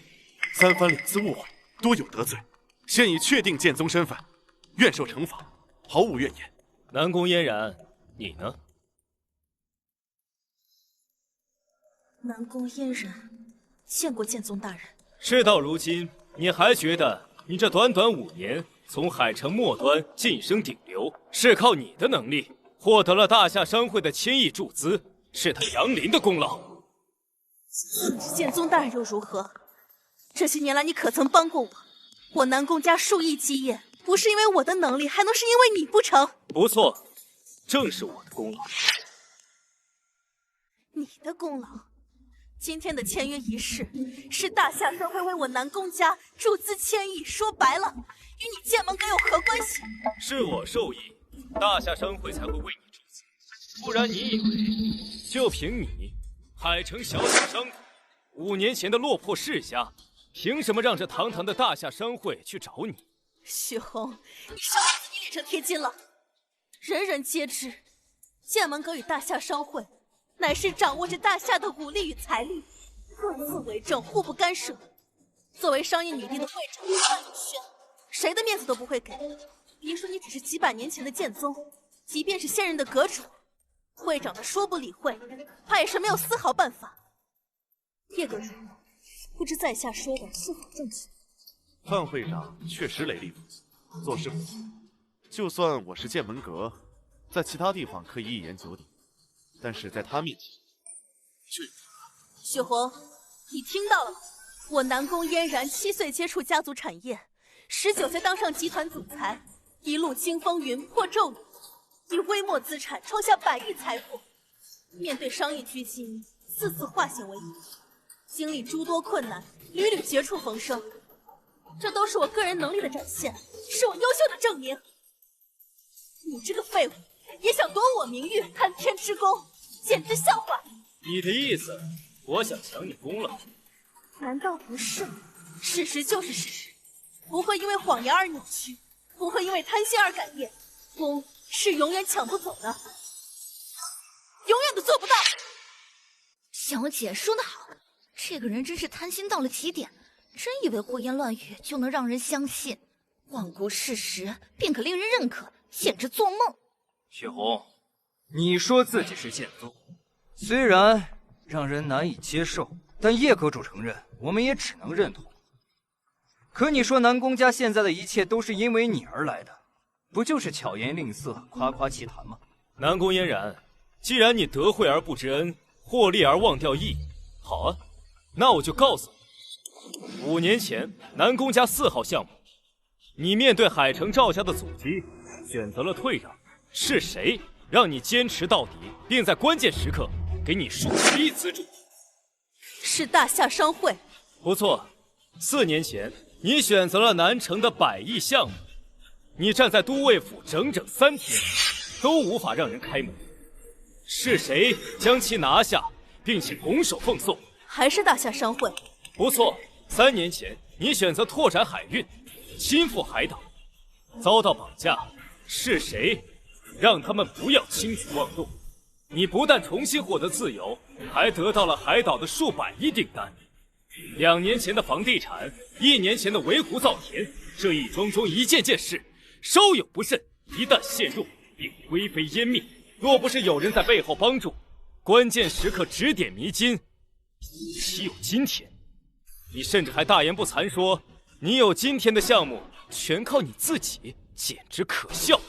，3番2次误会，多有得罪。现已确定剑宗身份，愿受惩罚，毫无怨言。南宫嫣然，你呢？南宫嫣然见过剑宗大人。事到如今，你还觉得你这短短5年从海城末端晋升顶流，是靠你的能力获得了大夏商会的1000亿注资，是他杨林的功劳？剑宗大人又如何？这些年来你可曾帮过我？我南宫家数亿基业，不是因为我的能力，还能是因为你不成？不错，正是我的功劳。你的功劳？今天的签约仪式是大夏商会为我南宫家注资1000亿，说白了，与你剑门阁有何关系？是我授意，大夏商会才会为你注资，不然你以为就凭你海城小小商会5年前的落魄世家，凭什么让这堂堂的大夏商会去找你？许洪，你伤把自己脸上贴金了。人人皆知，剑门阁与大夏商会乃是掌握着大夏的武力与财力，各自为政，互不干涉。作为商业女帝的会长范雨轩，谁的面子都不会给。别说你只是几百年前的剑宗，即便是现任的阁主，会长的说不理会，怕也是没有丝毫办法。叶阁主，不知在下说的是否正确？范会长确实雷厉风行，做事不错。就算我是剑门阁，在其他地方可以一言九鼎，但是在他面前，却……许洪，你听到了吗？我南宫嫣然7岁接触家族产业，19岁当上集团总裁，一路经风云破骤雨，以微末资产创下100亿财富。面对商业巨鲸，4次化险为夷，经历诸多困难，屡屡绝处逢生。这都是我个人能力的展现，是我优秀的证明。你这个废物，也想夺我名誉，贪天之功，简直笑话！你的意思，我想抢你功劳？难道不是？事实就是事实，不会因为谎言而扭曲，不会因为贪心而改变。功是永远抢不走的，永远都做不到。小姐说得好，这个人真是贪心到了极点，真以为胡言乱语就能让人相信，罔顾事实便可令人认可，简直做梦。雪红，你说自己是剑宗，虽然让人难以接受，但叶阁主承认，我们也只能认同。可你说南宫家现在的一切都是因为你而来的，不就是巧言令色、夸夸其谈吗？南宫嫣然，既然你得惠而不知恩，获利而忘掉义，好啊，那我就告诉你， 5年前，南宫家4号项目，你面对海城赵家的阻击，选择了退让。是谁让你坚持到底，并在关键时刻给你数10亿资助？是大夏商会。不错，4年前你选择了南城的100亿项目，你站在都尉府整整3天，都无法让人开门。是谁将其拿下，并且拱手奉送？还是大夏商会。不错，3年前你选择拓展海运，亲赴海岛，遭到绑架。是谁让他们不要轻举妄动？你不但重新获得自由，还得到了海岛的数百亿订单。2年前的房地产，1年前的围湖造田，这一桩桩一件件事，稍有不慎，一旦陷入，便灰飞烟灭。若不是有人在背后帮助，关键时刻指点迷津，岂有今天？你甚至还大言不惭说，你有今天的项目全靠你自己，简直可笑。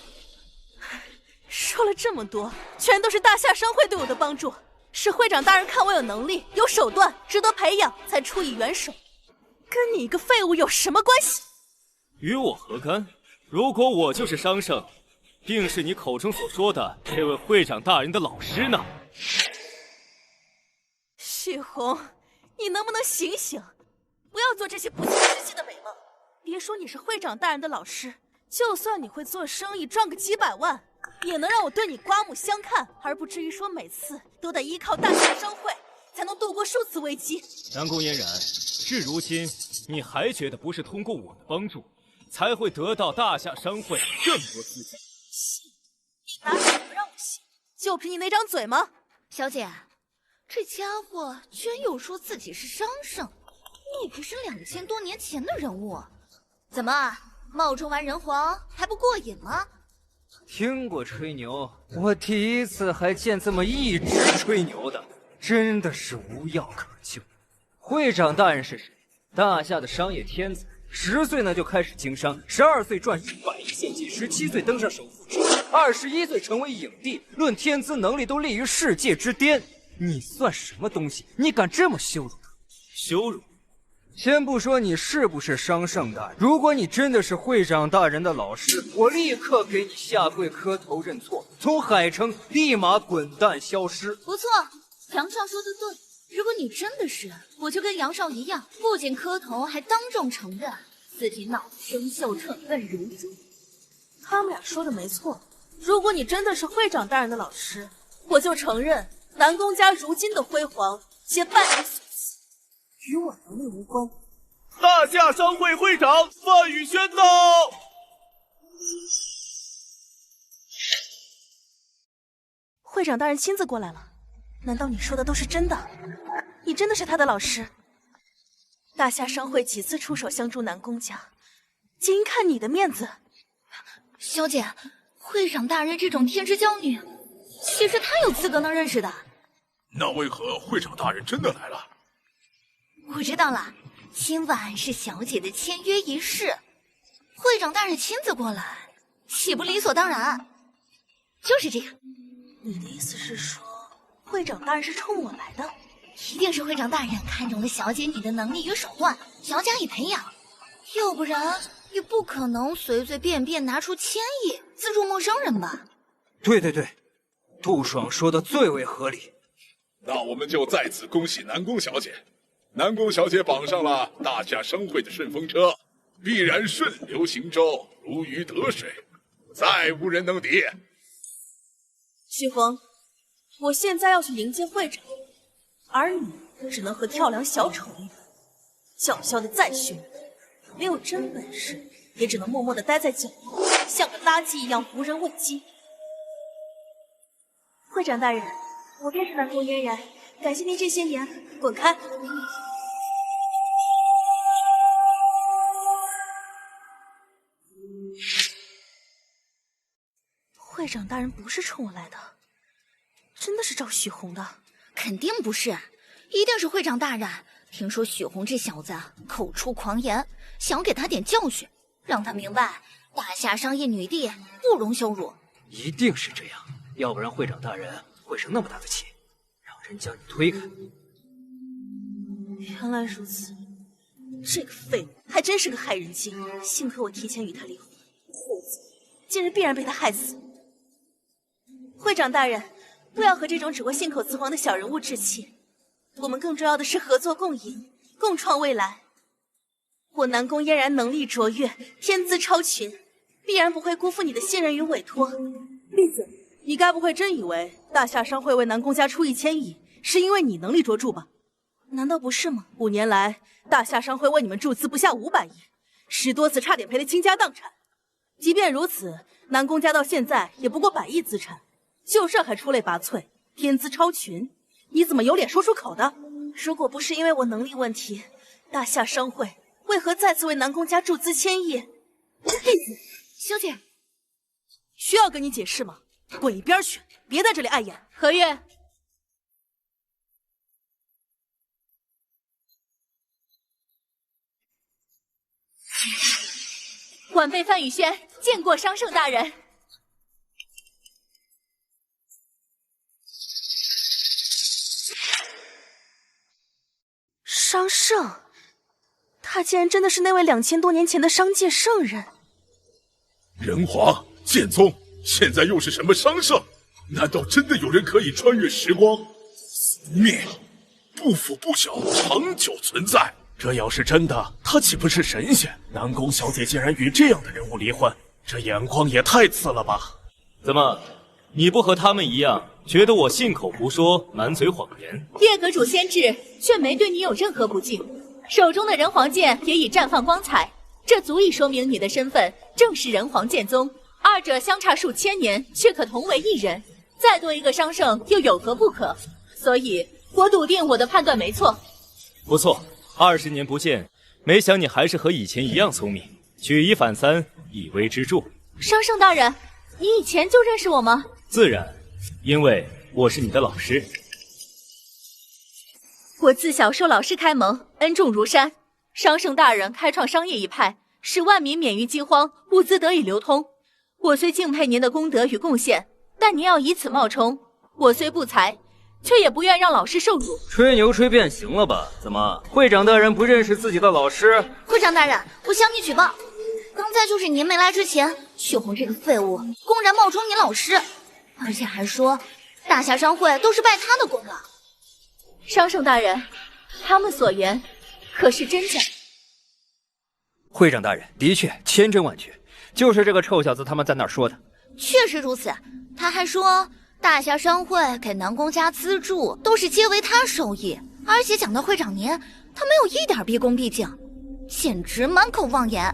说了这么多，全都是大夏商会对我的帮助，是会长大人看我有能力、有手段，值得培养，才出以援手，跟你一个废物有什么关系？与我何干？如果我就是商盛，定是你口中所说的这位会长大人的老师呢？许红，你能不能醒醒，不要做这些不切实际的美梦。别说你是会长大人的老师，就算你会做生意赚个几百万，也能让我对你刮目相看，而不至于说每次都得依靠大夏商会才能度过数次危机。南宫嫣然，至如今你还觉得不是通过我的帮助，才会得到大夏商会这么多资金？你拿什么让我信？就凭你那张嘴吗？小姐，这家伙居然又说自己是商盛，你不是2000多年前的人物，怎么冒充完人皇还不过瘾吗？听过吹牛，我第一次还见这么一直吹牛的，真的是无药可救。会长大人是谁？大夏的商业天才，10岁呢就开始经商，12岁赚100亿现金，17岁登上首富之位，21岁成为影帝，论天资能力都立于世界之巅。你算什么东西？你敢这么羞辱他？羞辱？先不说你是不是商盛大人，如果你真的是会长大人的老师，我立刻给你下跪磕头认错，从海城立马滚蛋消失。不错，杨少说的对，如果你真的是，我就跟杨少一样，不仅磕头，还当众承认自己脑子生锈、蠢笨如猪。他们俩说的没错，如果你真的是会长大人的老师，我就承认南宫家如今的辉煌皆拜你所赐，与我能力无关。大夏商会会长范宇轩到。会长大人亲自过来了，难道你说的都是真的？你真的是他的老师？大夏商会几次出手相助南宫家，仅因看你的面子。小姐，会长大人这种天之骄女，其实他有资格能认识的。那为何会长大人真的来了？我知道了，今晚是小姐的签约仪式，会长大人亲自过来，岂不理所当然？就是这个。你的意思是说，会长大人是冲我来的？一定是会长大人看中了小姐你的能力与手段，想要加以培养，要不然也不可能随随便便拿出1000亿资助陌生人吧？对对对，杜爽说的最为合理。那我们就在此恭喜南宫小姐，南宫小姐绑上了大夏商会的顺风车，必然顺流行舟，如鱼得水，再无人能敌。许红，我现在要去迎接会长，而你只能和跳梁小丑一般，叫嚣的再凶，没有真本事，也只能默默的待在角落，像个垃圾一样无人问津。会长大人，我便是南宫嫣然，感谢您这些年。滚开！会长大人不是冲我来的，真的是找许红的？肯定不是，一定是会长大人。听说许红这小子口出狂言，想要给他点教训，让他明白大夏商业女帝不容羞辱。一定是这样，要不然会长大人会生那么大的气，让人将你推开。原来如此，这个废物还真是个害人精，幸亏我提前与他离婚，否则今日必然被他害死。会长大人，不要和这种只会信口雌黄的小人物置气，我们更重要的是合作共赢，共创未来。我南宫嫣然能力卓越，天资超群，必然不会辜负你的信任与委托。栗子，你该不会真以为大夏商会为南宫家出1000亿，是因为你能力卓著吧？难道不是吗？5年来，大夏商会为你们注资不下500亿，10多次差点赔得倾家荡产。即便如此，南宫家到现在也不过100亿资产，就这还出类拔萃，天资超群，你怎么有脸说出口的？如果不是因为我能力问题，大夏商会为何再次为南宫家注资1000亿？小姐，需要跟你解释吗？滚一边去，别在这里碍眼。何月，晚辈范雨轩见过商圣大人。商圣，他竟然真的是那位2000多年前的商界圣人。人皇、剑宗，现在又是什么商圣？难道真的有人可以穿越时光，死不灭，不腐不朽，长久存在？这要是真的，他岂不是神仙？南宫小姐竟然与这样的人物离婚，这眼光也太次了吧！怎么，你不和他们一样，觉得我信口胡说，满嘴谎言？叶阁主先至却没对你有任何不敬，手中的人皇剑也已绽放光彩，这足以说明你的身份正是人皇剑宗。二者相差数千年，却可同为一人，再多一个商圣又有何不可？所以，我笃定我的判断没错。不错，20年不见，没想你还是和以前一样聪明，举一反三，以为之助。商圣大人，你以前就认识我吗？自然，因为我是你的老师。我自小受老师开蒙，恩重如山。商圣大人开创商业一派，使万民免于饥荒，物资得以流通。我虽敬佩您的功德与贡献，但您要以此冒充，我虽不才，却也不愿让老师受辱。吹牛吹变行了吧？怎么，会长大人不认识自己的老师？会长大人，我向你举报，刚才就是您没来之前，血红这个废物公然冒充您老师，而且还说大夏商会都是拜他的功劳。商圣大人，他们所言可是真假？会长大人，的确千真万确，就是这个臭小子他们在那儿说的。确实如此，他还说大夏商会给南宫家资助都是皆为他授意，而且讲到会长您，他没有一点毕恭毕敬，简直满口妄言。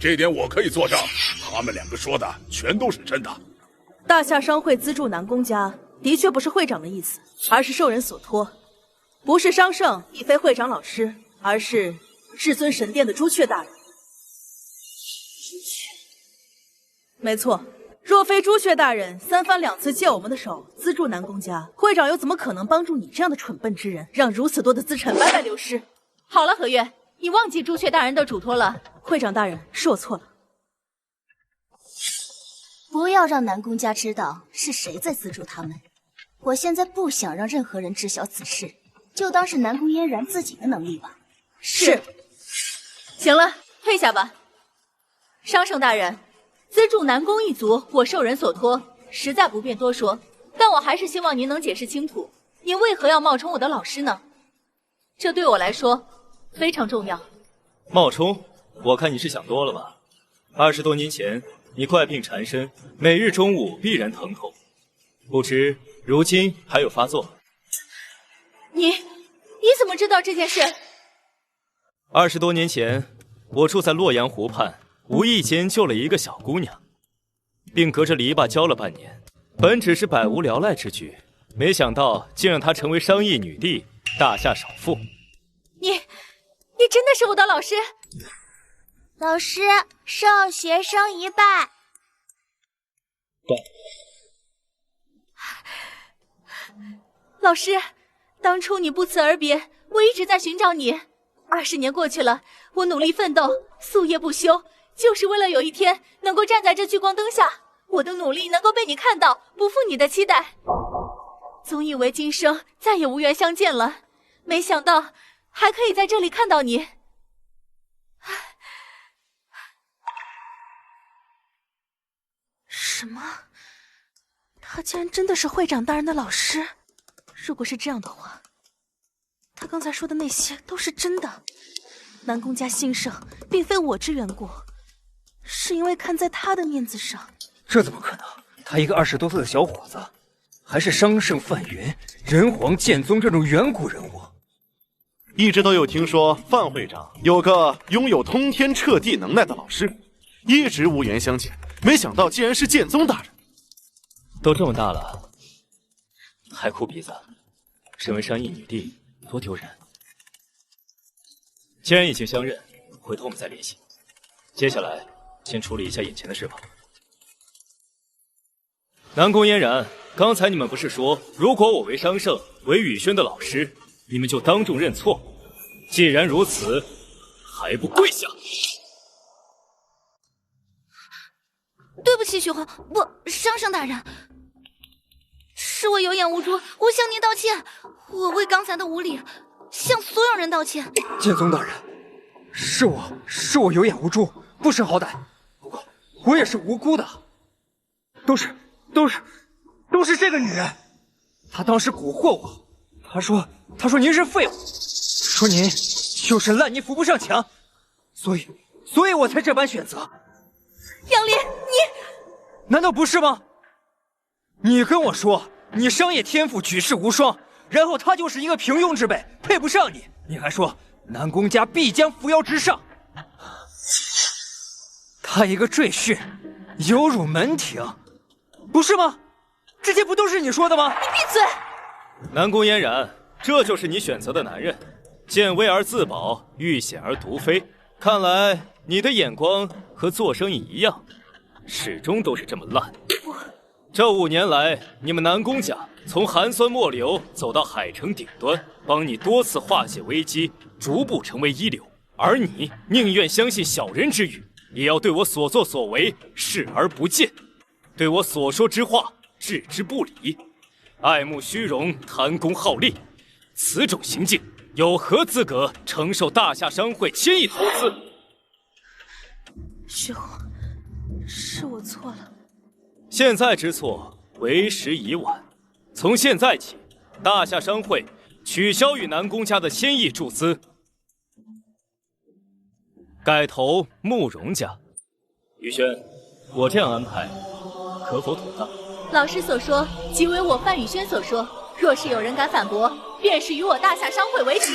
这点我可以作证，他们2个说的全都是真的。大夏商会资助南宫家，的确不是会长的意思，而是受人所托。不是商圣，亦非会长老师，而是至尊神殿的朱雀大人。朱雀，没错，若非朱雀大人3番2次借我们的手资助南宫家，会长又怎么可能帮助你这样的蠢笨之人，让如此多的资产白白流失？好了，何月，你忘记朱雀大人的嘱托了。会长大人，是我错了。不要让南宫家知道是谁在资助他们。我现在不想让任何人知晓此事，就当是南宫嫣然自己的能力吧。是。行了，退下吧。商圣大人，资助南宫一族，我受人所托，实在不便多说。但我还是希望您能解释清楚，您为何要冒充我的老师呢？这对我来说非常重要。冒充？我看你是想多了吧。20多年前，你怪病缠身，每日中午必然疼痛，不知如今还有发作？你怎么知道这件事？20多年前，我住在洛阳湖畔，无意间救了一个小姑娘，并隔着篱笆教了半年。本只是百无聊赖之举，没想到竟让她成为商业女帝，大夏首富。你真的是我的老师？老师，受学生一拜。老师，当初你不辞而别，我一直在寻找你。20年过去了，我努力奋斗，夙夜不休，就是为了有一天能够站在这聚光灯下，我的努力能够被你看到，不负你的期待。总以为今生再也无缘相见了，没想到还可以在这里看到你。什么？他竟然真的是会长大人的老师？如果是这样的话，他刚才说的那些都是真的。南宫家兴盛，并非我之缘故，是因为看在他的面子上。这怎么可能？他一个20多岁的小伙子，还是商圣范云、人皇剑宗这种远古人物。一直都有听说范会长有个拥有通天彻地能耐的老师，一直无缘相见，没想到竟然是剑宗大人。都这么大了，还哭鼻子，身为商议女帝，多丢人。既然已经相认，回头我们再联系。接下来先处理一下眼前的事吧。南宫嫣然，刚才你们不是说，如果我为商圣，为雨轩的老师，你们就当众认错。既然如此，还不跪下？对不起，雪皇，不，商圣大人，是我有眼无珠，我向您道歉。我为刚才的无礼向所有人道歉。剑宗大人，是我有眼无珠，不识好歹。不过我也是无辜的，都是这个女人。她当时蛊惑我，她说您是废物，说您就是烂泥扶不上墙，所以我才这般选择。杨林，你难道不是吗？你跟我说你商业天赋举世无双，然后他就是一个平庸之辈，配不上你。你还说南宫家必将扶摇直上，他一个赘婿，有辱门庭，不是吗？这些不都是你说的吗？你闭嘴！南宫嫣然，这就是你选择的男人，见危而自保，遇险而独飞。看来你的眼光和做生意一样，始终都是这么烂。这5年来，你们南宫家从寒酸末流走到海城顶端，帮你多次化解危机，逐步成为一流。而你宁愿相信小人之语，也要对我所作所为视而不见，对我所说之话置之不理，爱慕虚荣，贪功好利，此种行径有何资格承受大夏商会1000亿投资？雪皇，是我错了。现在知错，为时已晚。从现在起，大夏商会取消与南宫家的1000亿注资，改投慕容家。雨轩，我这样安排可否妥当？老师所说，即为我范雨轩所说。若是有人敢反驳，便是与我大夏商会为敌。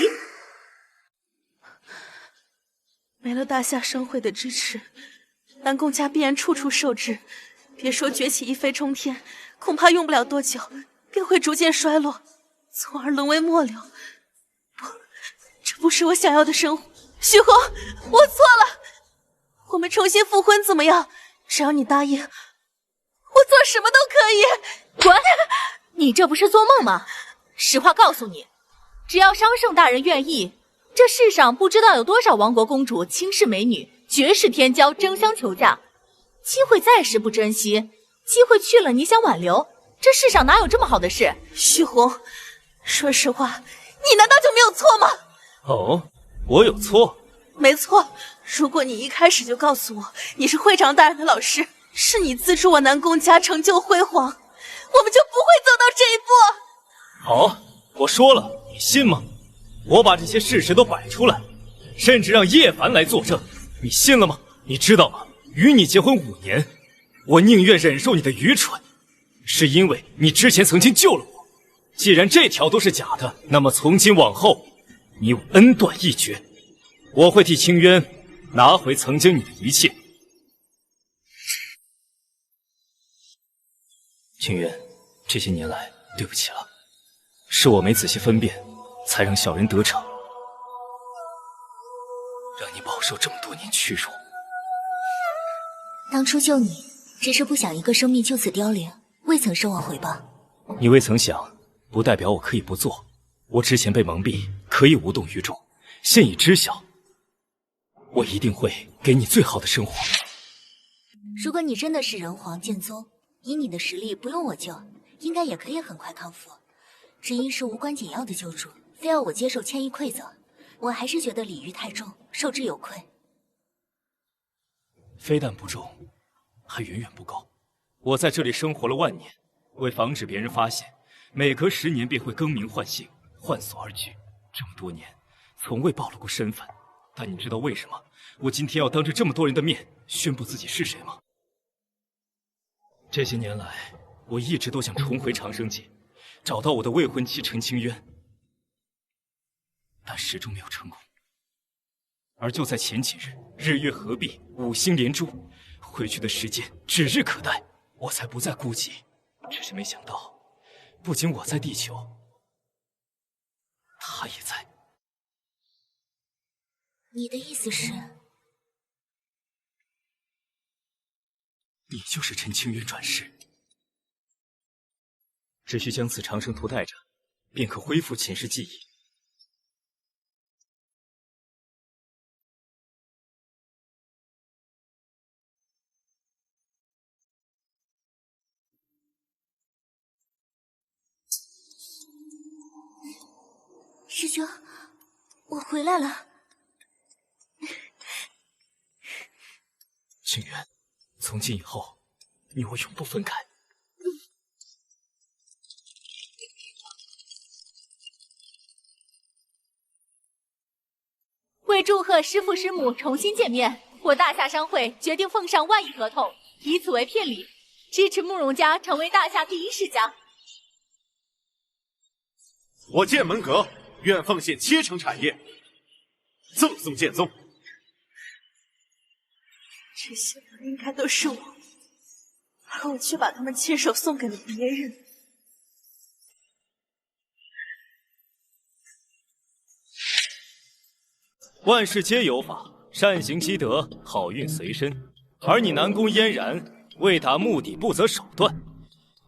没了大夏商会的支持，南宫家必然处处受制。别说崛起一飞冲天，恐怕用不了多久，便会逐渐衰落，从而沦为末流。不，这不是我想要的生活。许红，我错了，我们重新复婚怎么样？只要你答应，我做什么都可以。滚！你这不是做梦吗？实话告诉你，只要商圣大人愿意，这世上不知道有多少亡国公主、倾世美女、绝世天骄争相求嫁。机会在时不珍惜，机会去了你想挽留，这世上哪有这么好的事？许红，说实话，你难道就没有错吗？哦，我有错？没错，如果你一开始就告诉我你是会长大人的老师，是你资助我南宫家成就辉煌，我们就不会走到这一步。好，我说了，你信吗？我把这些事实都摆出来，甚至让叶凡来作证，你信了吗？你知道吗？与你结婚5年，我宁愿忍受你的愚蠢，是因为你之前曾经救了我。既然这条都是假的，那么从今往后，你我恩断义绝。我会替清渊拿回曾经你的一切。清渊，这些年来对不起了，是我没仔细分辨，才让小人得逞，让你饱受这么多年屈辱。当初救你，只是不想一个生命就此凋零，未曾奢望回报。你未曾想，不代表我可以不做。我之前被蒙蔽，可以无动于衷，现已知晓，我一定会给你最好的生活。如果你真的是人皇剑宗，以你的实力，不用我救，应该也可以很快康复。只因是无关紧要的救助，非要我接受1000亿馈赠，我还是觉得礼遇太重，受之有愧。非但不重，还远远不够。我在这里生活了万年，为防止别人发现，每隔10年便会更名换姓，换所而居。这么多年，从未暴露过身份。但你知道为什么我今天要当着这么多人的面宣布自己是谁吗？这些年来，我一直都想重回长生界，找到我的未婚妻陈清渊，但始终没有成功。而就在前几日，日月合璧，五星连珠，回去的时间指日可待，我才不再顾忌。只是没想到，不仅我在地球，他也在。你的意思是？你就是陈清渊转世，只需将此长生图带着，便可恢复前世记忆。师兄，我回来了。清渊，从今以后，你我永不分开。为祝贺师父师母重新见面，我大夏商会决定奉上万亿合同，以此为聘礼，支持慕容家成为大夏第一世家。我剑门阁愿奉献70%产业，赠送剑宗。这些本应该都是我，而我却把他们亲手送给了别人。万事皆有法，善行积德，好运随身。而你南宫嫣然，为达目的不择手段，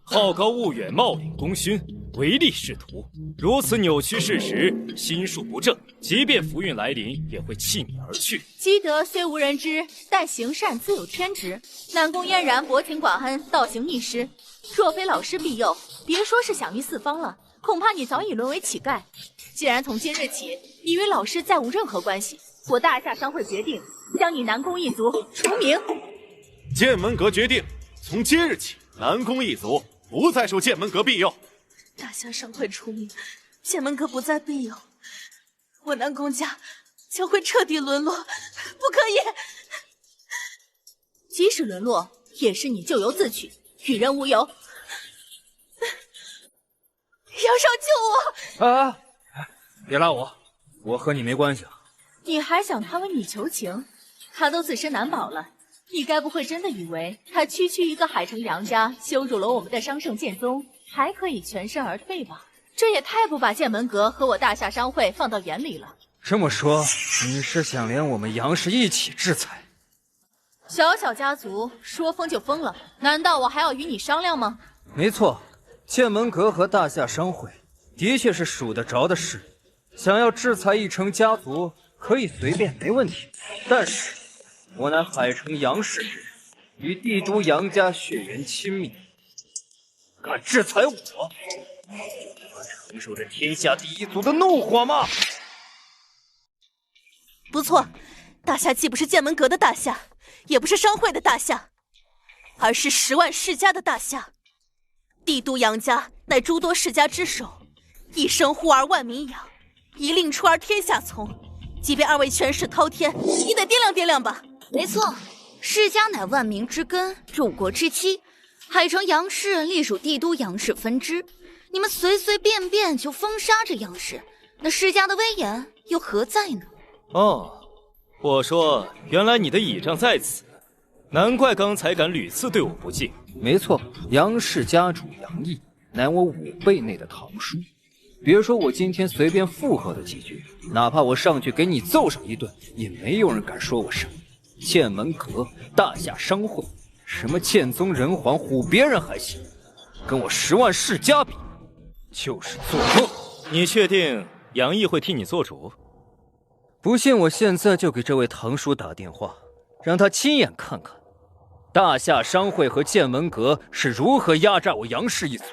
好高骛远，冒领功勋，唯利是图，如此扭曲事实，心术不正，即便福运来临，也会弃你而去。积德虽无人知，但行善自有天职。南宫嫣然薄情寡恩，倒行逆施，若非老师庇佑，别说是享誉四方了，恐怕你早已沦为乞丐。既然从今日起，你与老师再无任何关系，我大夏商会决定将你南宫一族除名。剑门阁决定，从今日起，南宫一族不再受剑门阁庇佑。大夏商会除名，剑门阁不再庇佑，我南宫家将会彻底沦落，不可以！即使沦落，也是你咎由自取，与人无尤。姚少救我！啊！别拉我，我和你没关系。你还想他为你求情？他都自身难保了，你该不会真的以为他区区一个海城杨家羞辱了我们的商圣剑宗，还可以全身而退吧？这也太不把剑门阁和我大夏商会放到眼里了。这么说，你是想连我们杨氏一起制裁？小小家族说封就封了，难道我还要与你商量吗？没错，剑门阁和大夏商会的确是数得着的势，想要制裁一城家族可以随便，没问题。但是我乃海城杨氏之人，与帝都杨家血缘亲密，敢制裁我，承受着天下第一族的怒火吗？不错，大夏既不是剑门阁的大夏，也不是商会的大夏，而是10万世家的大夏。帝都杨家乃诸多世家之首，一生呼而万民仰，一令出而天下从。即便二位权势滔天，也得掂量掂量吧。没错，世家乃万民之根，入国之基。海城杨氏隶属帝都杨氏分支，你们随随便便就封杀这杨氏，那世家的威严又何在呢？哦，我说，原来你的倚仗在此，难怪刚才敢屡次对我不敬。没错，杨氏家主杨毅乃我5辈内的堂叔。别说我今天随便附和了几句，哪怕我上去给你揍上一顿，也没有人敢说我什么。剑门阁、大夏商会，什么剑宗、人皇、唬别人还行，跟我10万世家比，就是做梦。你确定杨毅会替你做主？不信，我现在就给这位堂叔打电话，让他亲眼看看大夏商会和剑门阁是如何压榨我杨氏一族。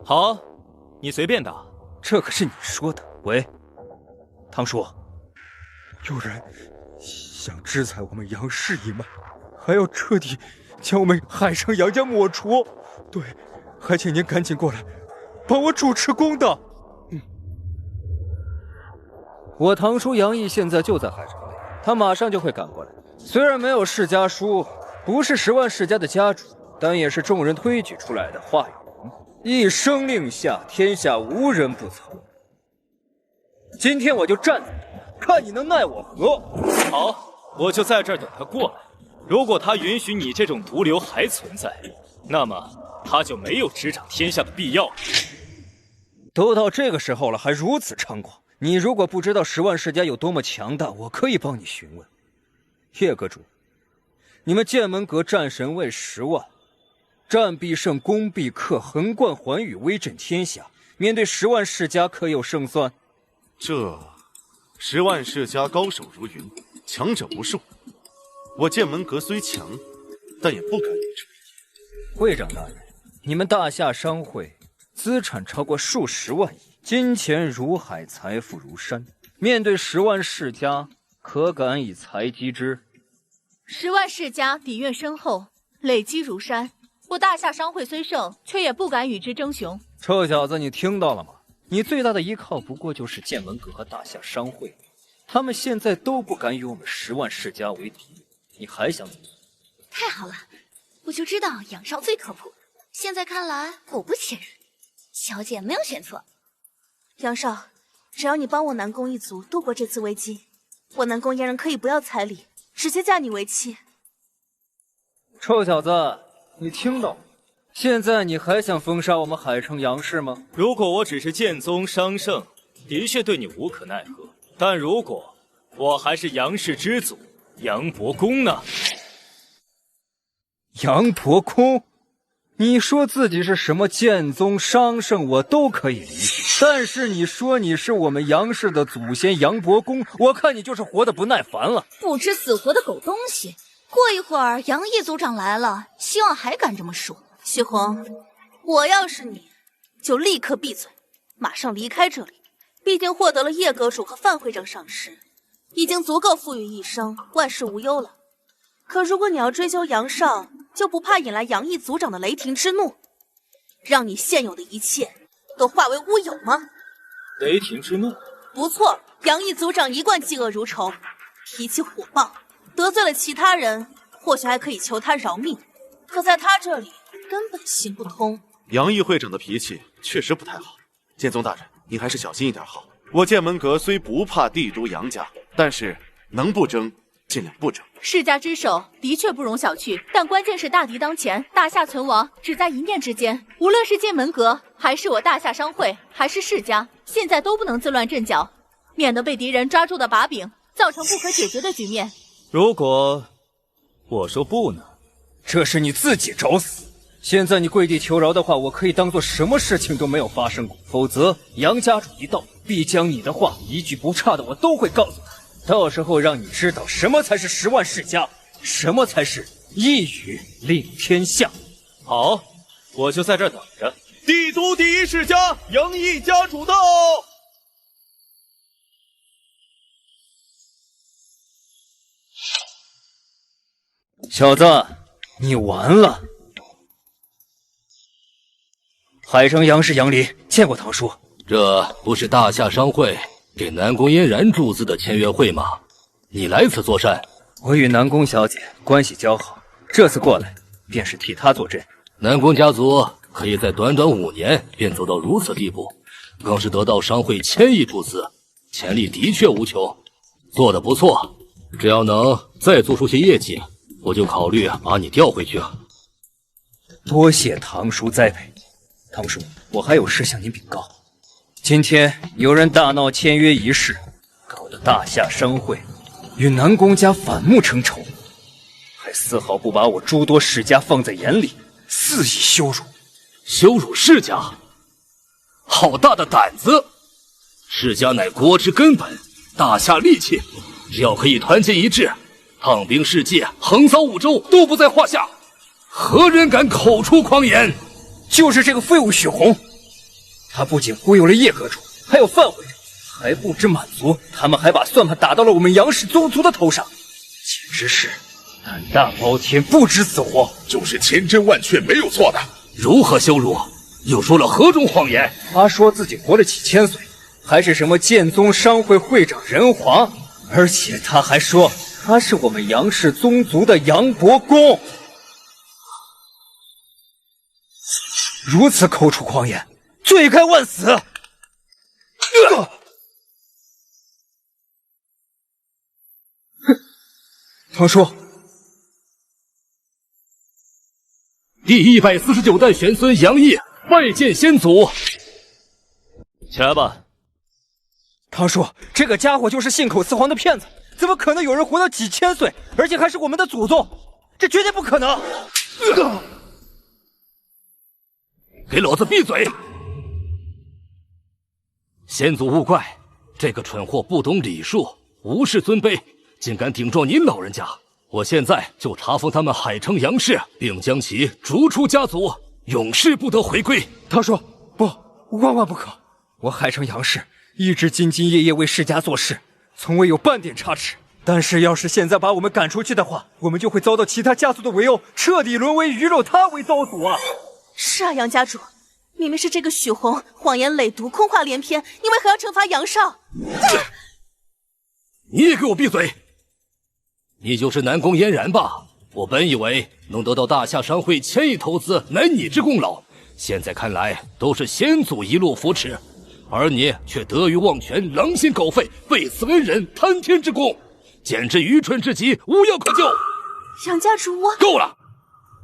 好，你随便打。这可是你说的。喂，堂叔，有人想制裁我们杨氏一脉，还要彻底将我们海城杨家抹除。对，还请您赶紧过来，帮我主持公道。我堂叔杨毅现在就在海城内，他马上就会赶过来。虽然没有世家书，不是10万世家的家主，但也是众人推举出来的话语人，一声令下，天下无人不从。今天我就站在这，看你能奈我何。好，我就在这儿等他过来。如果他允许你这种毒瘤还存在，那么他就没有执掌天下的必要了。都到这个时候了，还如此猖狂！你如果不知道10万世家有多么强大，我可以帮你询问。叶阁主，你们剑门阁战神位10万，战必胜，攻必克，横贯寰宇，威震天下。面对10万世家，可有胜算？这10万世家高手如云，强者无数。我剑门阁虽强，但也不敢力出。会长大人，你们大夏商会资产超过数10万亿，金钱如海，财富如山。面对10万世家，可敢以财击之？10万世家底蕴深厚，累积如山。我大夏商会虽胜，却也不敢与之争雄。臭小子，你听到了吗？你最大的依靠不过就是剑门阁和大夏商会，他们现在都不敢与我们10万世家为敌，你还想怎么样？太好了，我就知道杨少最靠谱。现在看来，果不其然，小姐没有选错。杨少，只要你帮我南宫一族度过这次危机，我南宫嫣然可以不要彩礼，直接嫁你为妻。臭小子，你听到了？现在你还想封杀我们海城杨氏吗？如果我只是剑宗商圣，的确对你无可奈何。但如果我还是杨氏之祖杨伯公呢？杨伯公？你说自己是什么剑宗商圣，我都可以理解。但是你说你是我们杨氏的祖先杨伯公，我看你就是活得不耐烦了。不知死活的狗东西！过一会儿杨毅族长来了，希望还敢这么说。徐红，我要是你，就立刻闭嘴，马上离开这里。毕竟获得了叶阁主和范会长赏识，已经足够富裕一生，万事无忧了。可如果你要追究杨少，就不怕引来杨毅族长的雷霆之怒，让你现有的一切都化为乌有吗？雷霆之怒？不错，杨毅族长一贯嫉恶如仇，脾气火爆，得罪了其他人，或许还可以求他饶命，可在他这里根本行不通。杨毅会长的脾气确实不太好，剑宗大人，您还是小心一点好。我剑门阁虽不怕帝都杨家，但是能不争尽量不争。世家之首的确不容小觑，但关键是大敌当前，大夏存亡只在一念之间。无论是剑门阁，还是我大夏商会，还是世家，现在都不能自乱阵脚，免得被敌人抓住的把柄，造成不可解决的局面。如果我说不呢？这是你自己找死。现在你跪地求饶的话，我可以当做什么事情都没有发生过。否则，杨家主一到，必将你的话一句不差的我都会告诉他。到时候让你知道什么才是10万世家，什么才是一语令天下。好，我就在这儿等着。帝都第一世家杨毅家主到。小子，你完了！海城杨氏杨离见过堂叔。这不是大夏商会给南宫嫣然注资的签约会吗？你来此作甚？我与南宫小姐关系交好，这次过来便是替她坐镇。南宫家族可以在短短5年便走到如此地步，更是得到商会1000亿注资，潜力的确无穷，做得不错。只要能再做出些业绩，我就考虑把你调回去。多谢堂叔栽培。堂叔，我还有事向您禀告。今天有人大闹签约仪式，搞得大夏商会与南宫家反目成仇，还丝毫不把我诸多世家放在眼里，肆意羞辱。羞辱世家？好大的胆子！世家乃国之根本，大夏利器，只要可以团结一致，抗兵世界，横扫5州都不在话下。何人敢口出狂言？就是这个废物许红，他不仅忽悠了叶阁主，还有范会长，还不知满足，他们还把算盘打到了我们杨氏宗族的头上，简直是胆大包天，不知死活。就是千真万确，没有错的。如何羞辱？又说了何种谎言？他说自己活了几千岁，还是什么剑宗商会会长人皇，而且他还说他是我们杨氏宗族的杨伯公。如此口出狂言，罪该万死。唐叔，第149代玄孙杨毅拜见先祖。起来吧。唐叔，这个家伙就是信口雌黄的骗子，怎么可能有人活到几千岁，而且还是我们的祖宗？这绝对不可能！给老子闭嘴！先祖勿怪，这个蠢货不懂礼数，无视尊卑，竟敢顶撞您老人家！我现在就查封他们海城杨氏，并将其逐出家族，永世不得回归。唐叔，不，万万不可！我海城杨氏一直兢兢业业为世家做事，从未有半点差池。但是要是现在把我们赶出去的话，我们就会遭到其他家族的围殴，彻底沦为鱼肉汤为刀俎啊！是啊，杨家主，明明是这个许洪谎言累牍，空话连篇，你为何要惩罚杨少？你也给我闭嘴！你就是南宫嫣然吧？我本以为能得到大夏商会千亿投资乃你之功劳，现在看来都是先祖一路扶持，而你却得意忘权，狼心狗肺，背刺恩人，贪天之功，简直愚蠢至极，无药可救。杨家主，我够了！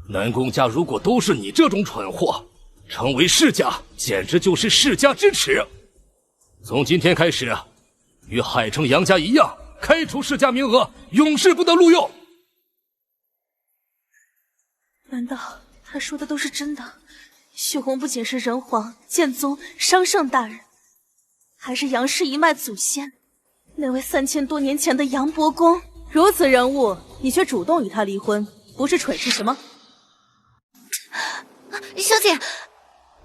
南宫家如果都是你这种蠢货，成为世家简直就是世家之耻。从今天开始，与海城杨家一样，开除世家名额，永世不得录用。难道他说的都是真的？许洪不仅是人皇、剑宗、商圣大人，还是杨氏一脉祖先，那位3000多年前的杨伯公。如此人物，你却主动与他离婚，不是蠢是什么？小姐，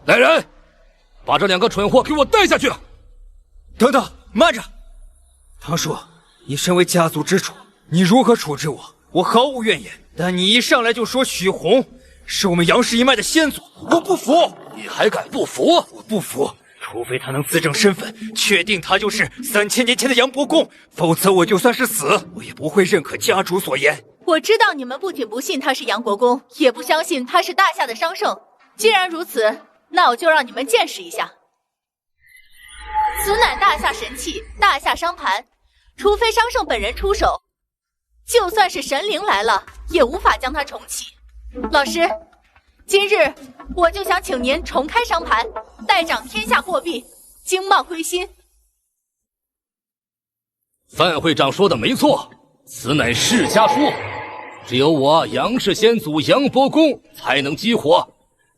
来人，把这2个蠢货给我带下去！等等，慢着！唐叔，你身为家族之主，你如何处置我，我毫无怨言。但你一上来就说许洪是我们杨氏一脉的先祖，我不服！你还敢不服？我不服！除非他能自证身份，确定他就是3000年前的杨伯公，否则我就算是死，我也不会认可家主所言。我知道你们不仅不信他是杨国公，也不相信他是大夏的商圣。既然如此，那我就让你们见识一下。此乃大夏神器，大夏商盘，除非商圣本人出手，就算是神灵来了，也无法将它重启。老师，今日我就想请您重开商盘，代掌天下货币，经贸归心。范会长说的没错，此乃世家书，只有我杨氏先祖杨伯公才能激活，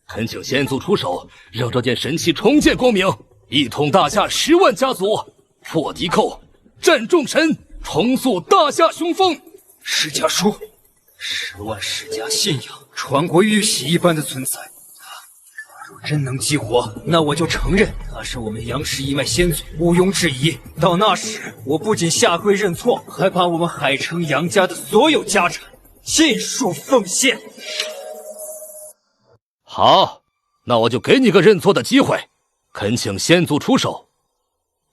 恳请先祖出手，让这件神器重见光明，一统大夏10万家族，破敌寇，战众神，重塑大夏雄风。世家书，10万世家信仰，传国玉玺一般的存在。若真能激活，那我就承认他是我们杨氏一脉先祖，毋庸置疑。到那时，我不仅下跪认错，还把我们海城杨家的所有家产尽数奉献。好，那我就给你个认错的机会，恳请先祖出手。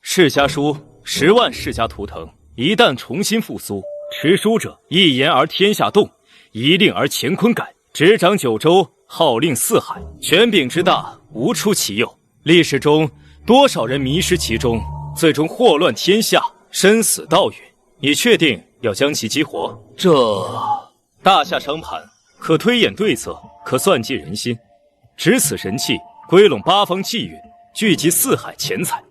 世家书10万世家图腾，一旦重新复苏，持书者一言而天下动，一令而乾坤改，执掌9州，号令4海，权柄之大，无出其右。历史中多少人迷失其中，最终祸乱天下，生死道远。你确定要将其激活？这大夏商盘可推演对策，可算计人心。执此神器，归拢8方气运，聚集4海钱财。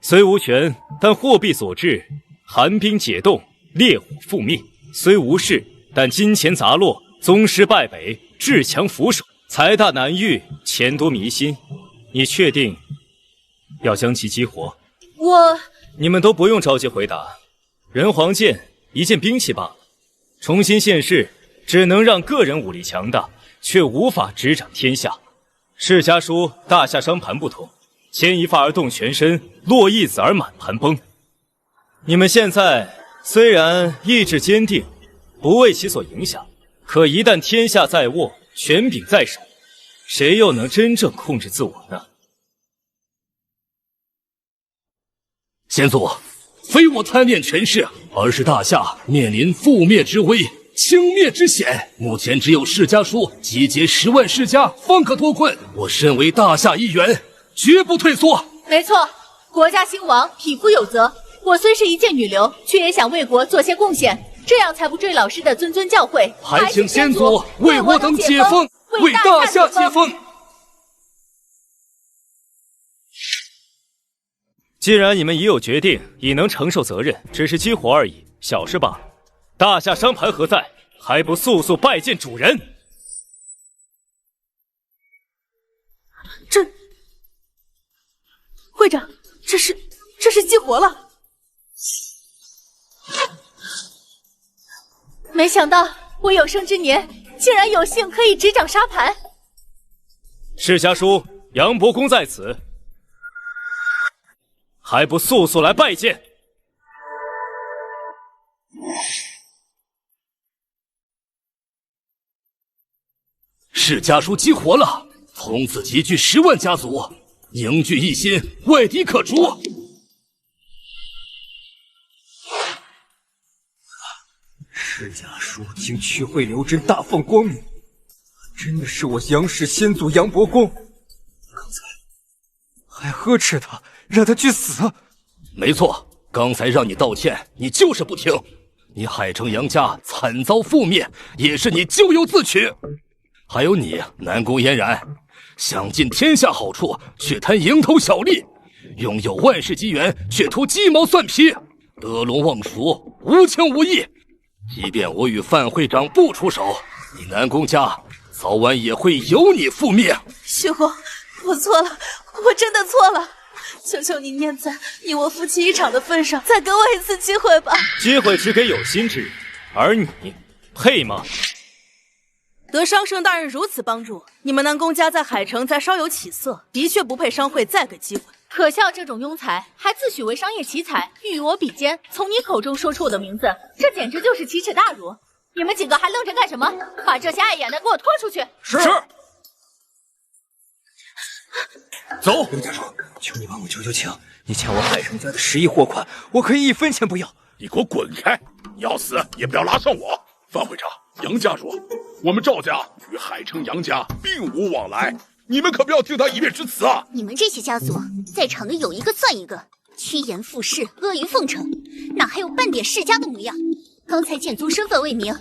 虽无权，但货币所致，寒冰解冻，烈火覆灭。虽无事，但金钱杂落，宗师败北，至强俯首，财大难遇，钱多迷心。你确定要将其激活？你们都不用着急回答。人皇剑一件兵器罢了，重新现世，只能让个人武力强大，却无法执掌天下。世家书大夏商盘不同，牵一发而动全身，落一子而满盘崩。你们现在虽然意志坚定，不为其所影响，可一旦天下在握，权柄在手，谁又能真正控制自我呢？先祖，非我贪恋权势，而是大夏面临覆灭之危、倾灭之险。目前只有世家书集结10万世家，方可脱困。我身为大夏一员，绝不退缩。没错，国家兴亡，匹夫有责。我虽是一介女流，却也想为国做些贡献，这样才不坠老师的谆谆教诲。还请先祖为我等解封，为大夏解封。既然你们已有决定，已能承受责任，只是激活而已，小事罢了。大夏商盘何在？还不速速拜见主人！会长，这是激活了。没想到我有生之年竟然有幸可以执掌沙盘。世家叔，杨伯公在此，还不速速来拜见！世家书激活了，从此集聚10万家族，凝聚一心，外敌可逐。世家书经曲汇流真，大放光明，真的是我杨氏先祖杨伯公。刚才还呵斥他，让他去死。没错，刚才让你道歉，你就是不听。你海城杨家惨遭覆灭，也是你咎由自取。还有你南宫嫣然，想尽天下好处，却贪蝇头小利，拥有万世机缘，却图鸡毛蒜皮，得陇望蜀，无情无义。即便我与范会长不出手，你南宫家早晚也会由你覆灭。徐公，我错了，我真的错了，求求你念在你我夫妻一场的份上，再给我一次机会吧。机会只给有心之人，而你配吗？得商圣大人如此帮助，你们南宫家在海城才稍有起色，的确不配商会再给机会。可笑这种庸才，还自诩为商业奇才，欲与我比肩。从你口中说出我的名字，这简直就是奇耻大辱！你们几个还愣着干什么？把这些碍眼的给我拖出去！是。走，刘家叔，求你帮我求情，你欠我海城家的10亿货款，我可以1分钱不要。你给我滚开！要死也不要拉上我！范会长，杨家说，我们赵家与海城杨家并无往来。你们可不要听他一面之词啊！你们这些家族，在场的有一个算一个，趋炎附势，阿谀奉承，哪还有半点世家的模样？刚才剑族身份未明，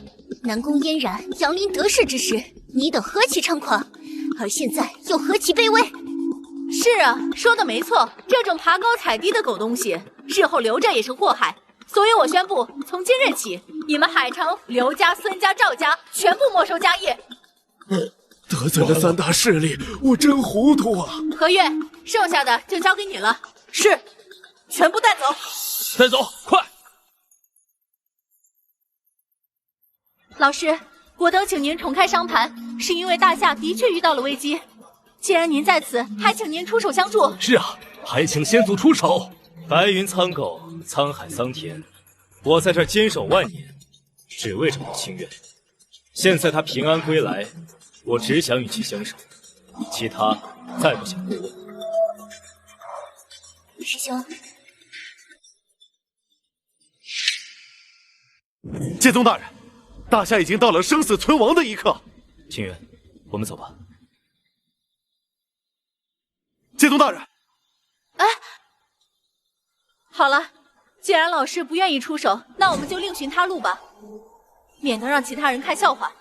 南宫嫣然、杨林得势之时，你等何其猖狂，而现在又何其卑微！是啊，说的没错，这种爬高踩低的狗东西，日后留着也是祸害。所以我宣布，从今日起，你们海城刘家、孙家、赵家全部没收家业。得罪了3大势力，我真糊涂啊！何月，剩下的就交给你了。是，全部带走。带走，快！老师，我等请您重开商盘，是因为大夏的确遇到了危机。既然您在此，还请您出手相助。是啊，还请先祖出手。白云苍狗，沧海桑田，我在这儿坚守万年，只为这门心愿。现在他平安归来，我只想与其相守，其他再不想过问。师兄，剑宗大人，大夏已经到了生死存亡的一刻。清源，我们走吧。剑宗大人，哎，好了，既然老师不愿意出手，那我们就另寻他路吧，免得让其他人看笑话。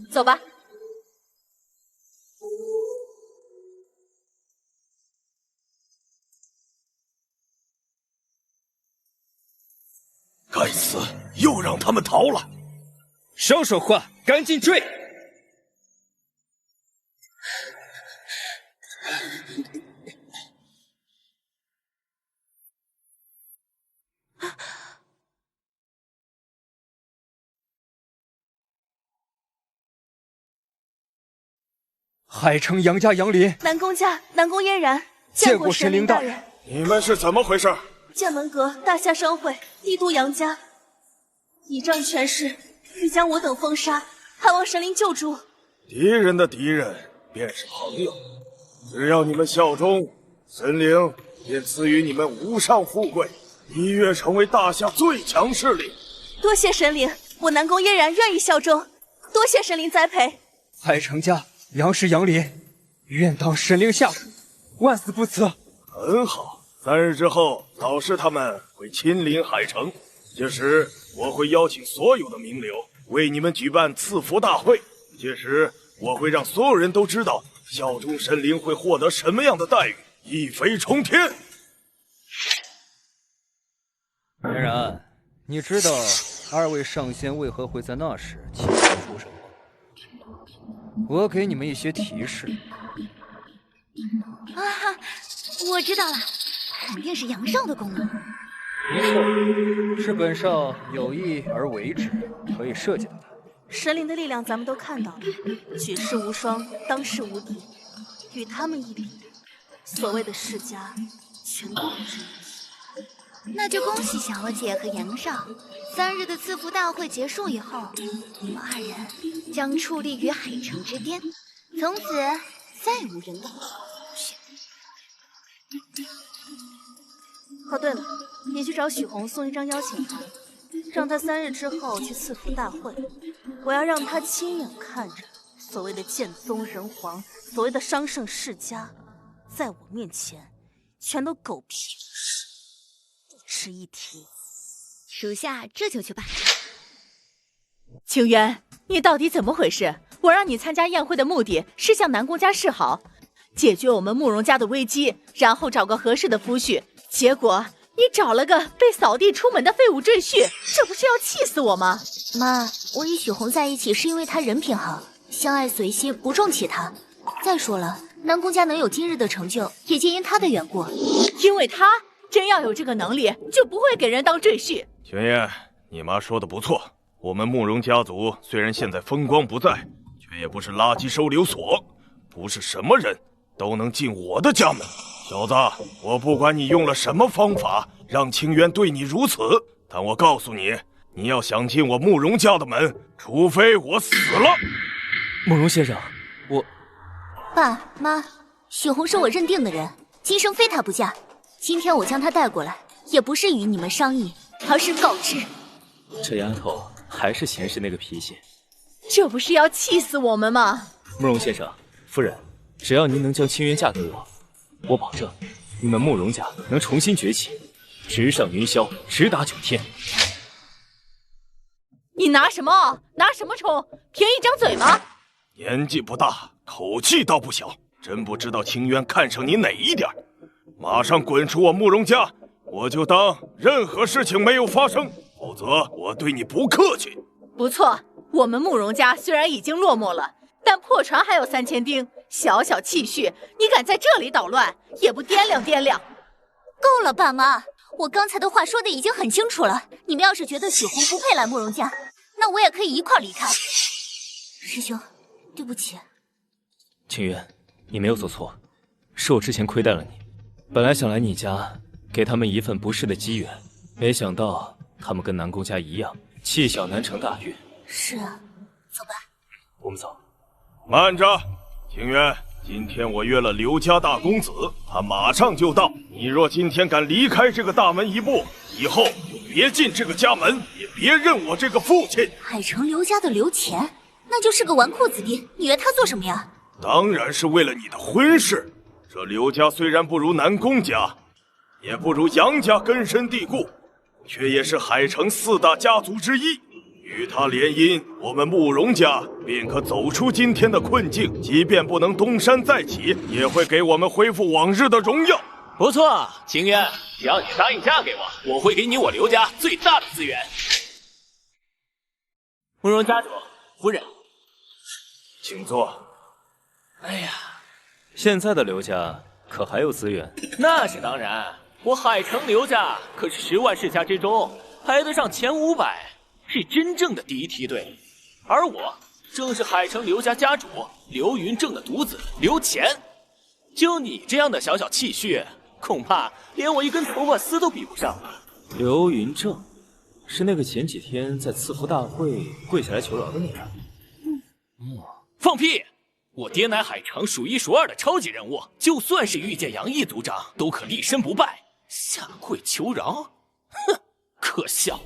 走吧。该死，又让他们逃了！少说话，赶紧追！海城杨家杨林，南宫家南宫嫣然，见过神灵大人。你们是怎么回事？剑门阁大夏商会帝都杨家倚仗权势，欲将我等封杀，还望神灵救助。敌人的敌人便是朋友，只要你们效忠，神灵便赐予你们无上富贵，一跃成为大夏最强势力。多谢神灵，我南宫嫣然愿意效忠，多谢神灵栽培。海城家杨氏杨林，愿当神灵下属，万死不辞。很好，3日之后，导师他们会亲临海城，届时我会邀请所有的名流为你们举办赐福大会。届时我会让所有人都知道效忠神灵会获得什么样的待遇，一飞冲天。嫣然，你知道2位上仙为何会在那时亲自出手吗？我给你们一些提示。啊，我知道了，肯定是杨少的功劳。没错，是本少有意而为之，可以设计到他。神灵的力量咱们都看到了，举世无双，当世无敌。与他们一比，所谓的世家全都不值一提。那就恭喜小娥姐和杨少，3日的赐福大会结束以后，你们2人将矗立于海城之巅，从此再无人敢出现。哦，对了，你去找许红送一张邀请函，让他3日之后去赐福大会。我要让他亲眼看着所谓的剑宗人皇，所谓的商圣世家，在我面前全都狗屁不值一提。属下这就去办。清渊，你到底怎么回事？我让你参加宴会的目的是向南宫家示好，解决我们慕容家的危机，然后找个合适的夫婿。结果你找了个被扫地出门的废物赘婿，这不是要气死我吗？妈，我与许红在一起是因为她人品好，相爱随心，不重其他。再说了，南宫家能有今日的成就，也皆因她的缘故。因为她真要有这个能力，就不会给人当赘婿。玄烨，你妈说的不错，我们慕容家族虽然现在风光不再，却也不是垃圾收留所，不是什么人都能进我的家门。小子，我不管你用了什么方法让清渊对你如此，但我告诉你，你要想进我慕容家的门，除非我死了。慕容先生，爸妈，许红是我认定的人，今生非她不嫁。今天我将她带过来，也不是与你们商议，而是告知。这丫头还是前世那个脾气，这不是要气死我们吗？慕容先生，夫人，只要您能将清渊嫁给我，我保证你们慕容家能重新崛起，直上云霄，直达9天。你拿什么冲？凭一张嘴吗？年纪不大，口气倒不小，真不知道清渊看上你哪一点。马上滚出我慕容家，我就当任何事情没有发生，否则我对你不客气。不错，我们慕容家虽然已经落寞了，但破船还有3000钉，小小气序，你敢在这里捣乱，也不掂量掂量。够了，爸妈，我刚才的话说的已经很清楚了。你们要是觉得许红不配来慕容家，那我也可以一块离开。师兄，对不起。清渊，你没有做错，是我之前亏待了你。本来想来你家给他们一份不世的机缘，没想到他们跟南宫家一样，气小难成大运。是啊，走吧。我们走。慢着，清渊，今天我约了刘家大公子，他马上就到。你若今天敢离开这个大门一步，以后就别进这个家门，也别认我这个父亲。海城刘家的刘乾，那就是个纨绔子弟，你约他做什么呀？当然是为了你的婚事。这刘家虽然不如南宫家，也不如杨家根深蒂固，却也是海城4大家族之一。与他联姻，我们慕容家便可走出今天的困境，即便不能东山再起，也会给我们恢复往日的荣耀。不错，清渊，只要你答应嫁给我，我会给你我刘家最大的资源。慕容家主，夫人，请坐。哎呀，现在的刘家可还有资源？那是当然，我海城刘家可是10万世家之中排得上前500，是真正的第一梯队。而我正是海城刘家家主刘云正的独子刘乾。就你这样的小小气血，恐怕连我一根头发丝都比不上。刘云正，是那个前几天在赐福大会跪下来求饶的那个。放屁！我爹乃海城数一数二的超级人物，就算是遇见杨毅族长，都可立身不败。下跪求饶，哼，可笑！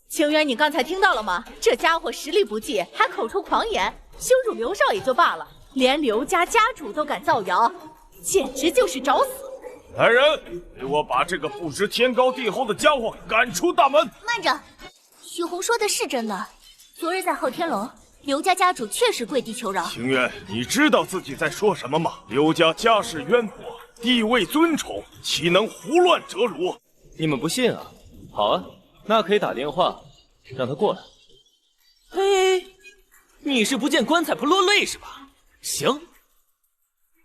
清渊，你刚才听到了吗？这家伙实力不济，还口出狂言，羞辱刘少也就罢了，连刘家家主都敢造谣，简直就是找死！来人，给我把这个不知天高地厚的家伙赶出大门！慢着，许红说的是真的。昨日在昊天楼，刘家家主确实跪地求饶。清渊，你知道自己在说什么吗？刘家家世渊博，地位尊崇，岂能胡乱折辱？你们不信啊？好啊，那可以打电话让他过来。嘿，你是不见棺材不落泪是吧？行，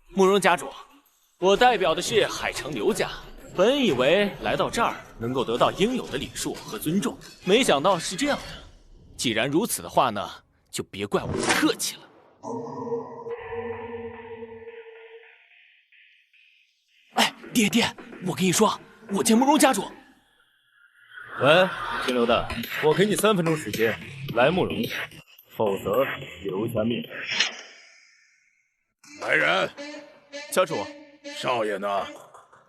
慕容家主，我代表的是海城刘家。本以为来到这儿能够得到应有的礼数和尊重，没想到是这样的。既然如此的话呢，就别怪我不客气了。哎，爹，我跟你说，我见慕容家主。喂，金流的，我给你3分钟时间来慕容家，否则留下灭。来人，家主，少爷呢？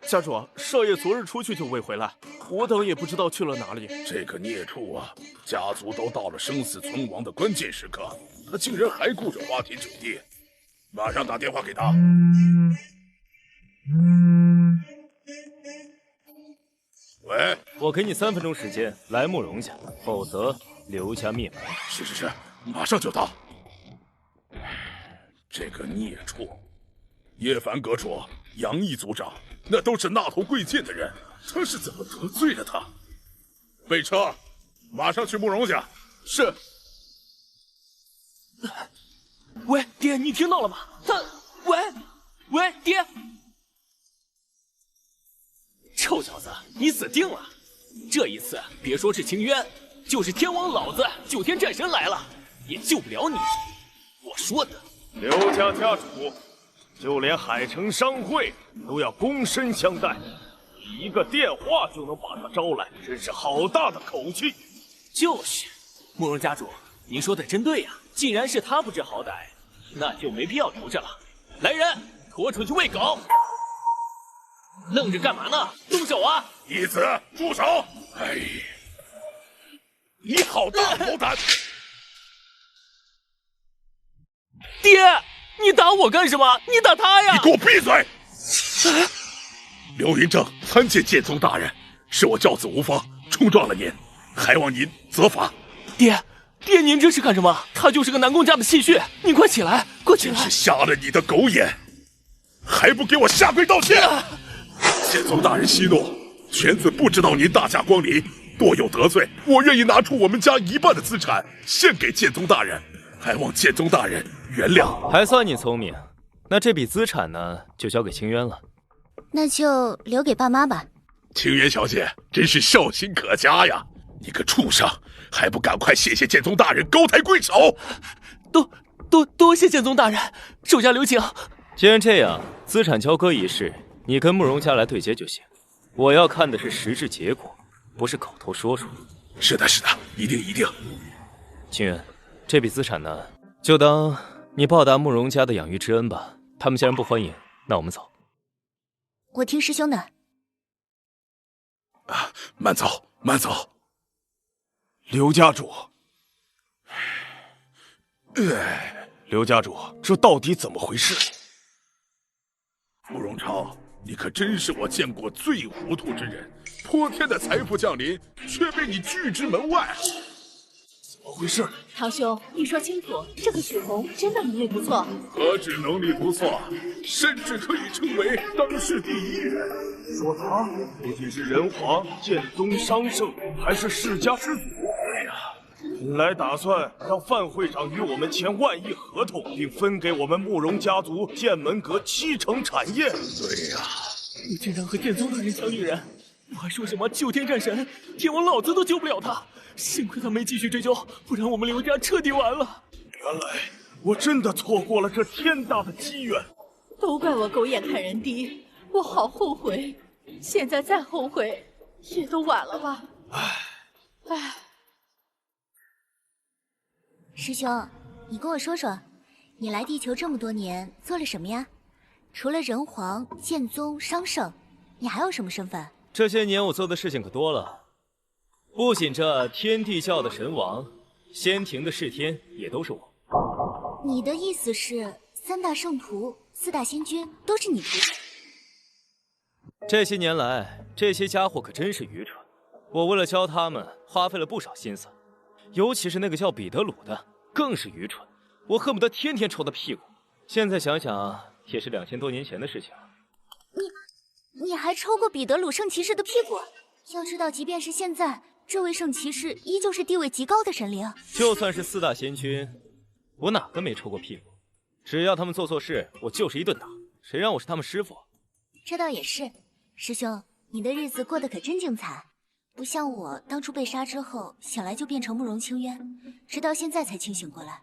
家主，少爷昨日出去就未回来，我等也不知道去了哪里。这个孽畜啊，家族都到了生死存亡的关键时刻，他竟然还顾着花天酒地，马上打电话给他。喂，我给你3分钟时间来慕容家，否则留下灭门。是，马上就到。这个孽畜，叶凡阁主、杨毅族长，那都是那头贵贱的人，他是怎么得罪了他？备车，马上去慕容家。是。喂，爹，你听到了吗？他，喂，爹！臭小子，你死定了！这一次，别说是清渊，就是天王老子九天战神来了，也救不了你。我说的。刘家家主，就连海城商会都要躬身相待，一个电话就能把他招来，真是好大的口气。就是，慕容家主，您说的真对呀。既然是他不知好歹，那就没必要留着了。来人，拖出去喂狗！愣着干嘛呢？动手啊！义子，住手！哎，你好大的好胆！爹，你打我干什么？你打他呀！你给我闭嘴！刘云正参见剑宗大人，是我教子无方，冲撞了您，还望您责罚。爹，您这是干什么？他就是个南宫家的气血，你快起来，快起来！真是瞎了你的狗眼，还不给我下跪道歉！剑宗大人息怒，犬子不知道您大驾光临，多有得罪，我愿意拿出我们家1半的资产献给剑宗大人，还望剑宗大人原谅。还算你聪明，那这笔资产呢，就交给清渊了。那就留给爸妈吧。清渊小姐真是孝心可嘉呀！你个畜生，还不赶快谢谢剑宗大人高抬贵手！多谢剑宗大人，手下留情。既然这样，资产交割一事，你跟慕容家来对接就行。我要看的是实质结果，不是口头说说。是的，一定。清渊，这笔资产呢，就当你报答慕容家的养育之恩吧。他们既然不欢迎，那我们走。我听师兄的。慢走。刘家主，刘家主，这到底怎么回事？慕容超，你可真是我见过最糊涂之人，泼天的财富降临，却被你拒之门外。怎么回事？堂兄，你说清楚，这个许红真的能力不错？何止能力不错，甚至可以称为当世第1人。说他不仅是人皇、剑宗、商圣，还是世家之祖。哎呀，本来打算让范会长与我们签万亿合同，并分给我们慕容家族剑门阁70%产业。对呀，你竟然和剑宗大人抢女人！我还说什么9天战神，天王老子都救不了他。幸亏他没继续追究，不然我们刘家彻底完了。原来我真的错过了这天大的机缘。都怪我狗眼看人低，我好后悔。现在再后悔，也都晚了吧？唉。师兄，你跟我说说，你来地球这么多年做了什么呀？除了人皇、剑宗、商圣，你还有什么身份？这些年我做的事情可多了，不仅这天地教的神王，仙庭的弑天也都是我。你的意思是3大圣徒、4大仙君都是你徒弟？这些年来，这些家伙可真是愚蠢。我为了教他们，花费了不少心思，尤其是那个叫彼得鲁的，更是愚蠢。我恨不得天天抽他屁股。现在想想，也是2000多年前的事情了。你还抽过彼得鲁圣骑士的屁股？要知道，即便是现在，这位圣骑士依旧是地位极高的神灵。就算是4大仙君，我哪个没抽过屁股？只要他们做错事，我就是一顿打。谁让我是他们师傅？这倒也是，师兄，你的日子过得可真精彩，不像我当初被杀之后醒来就变成慕容清渊，直到现在才清醒过来。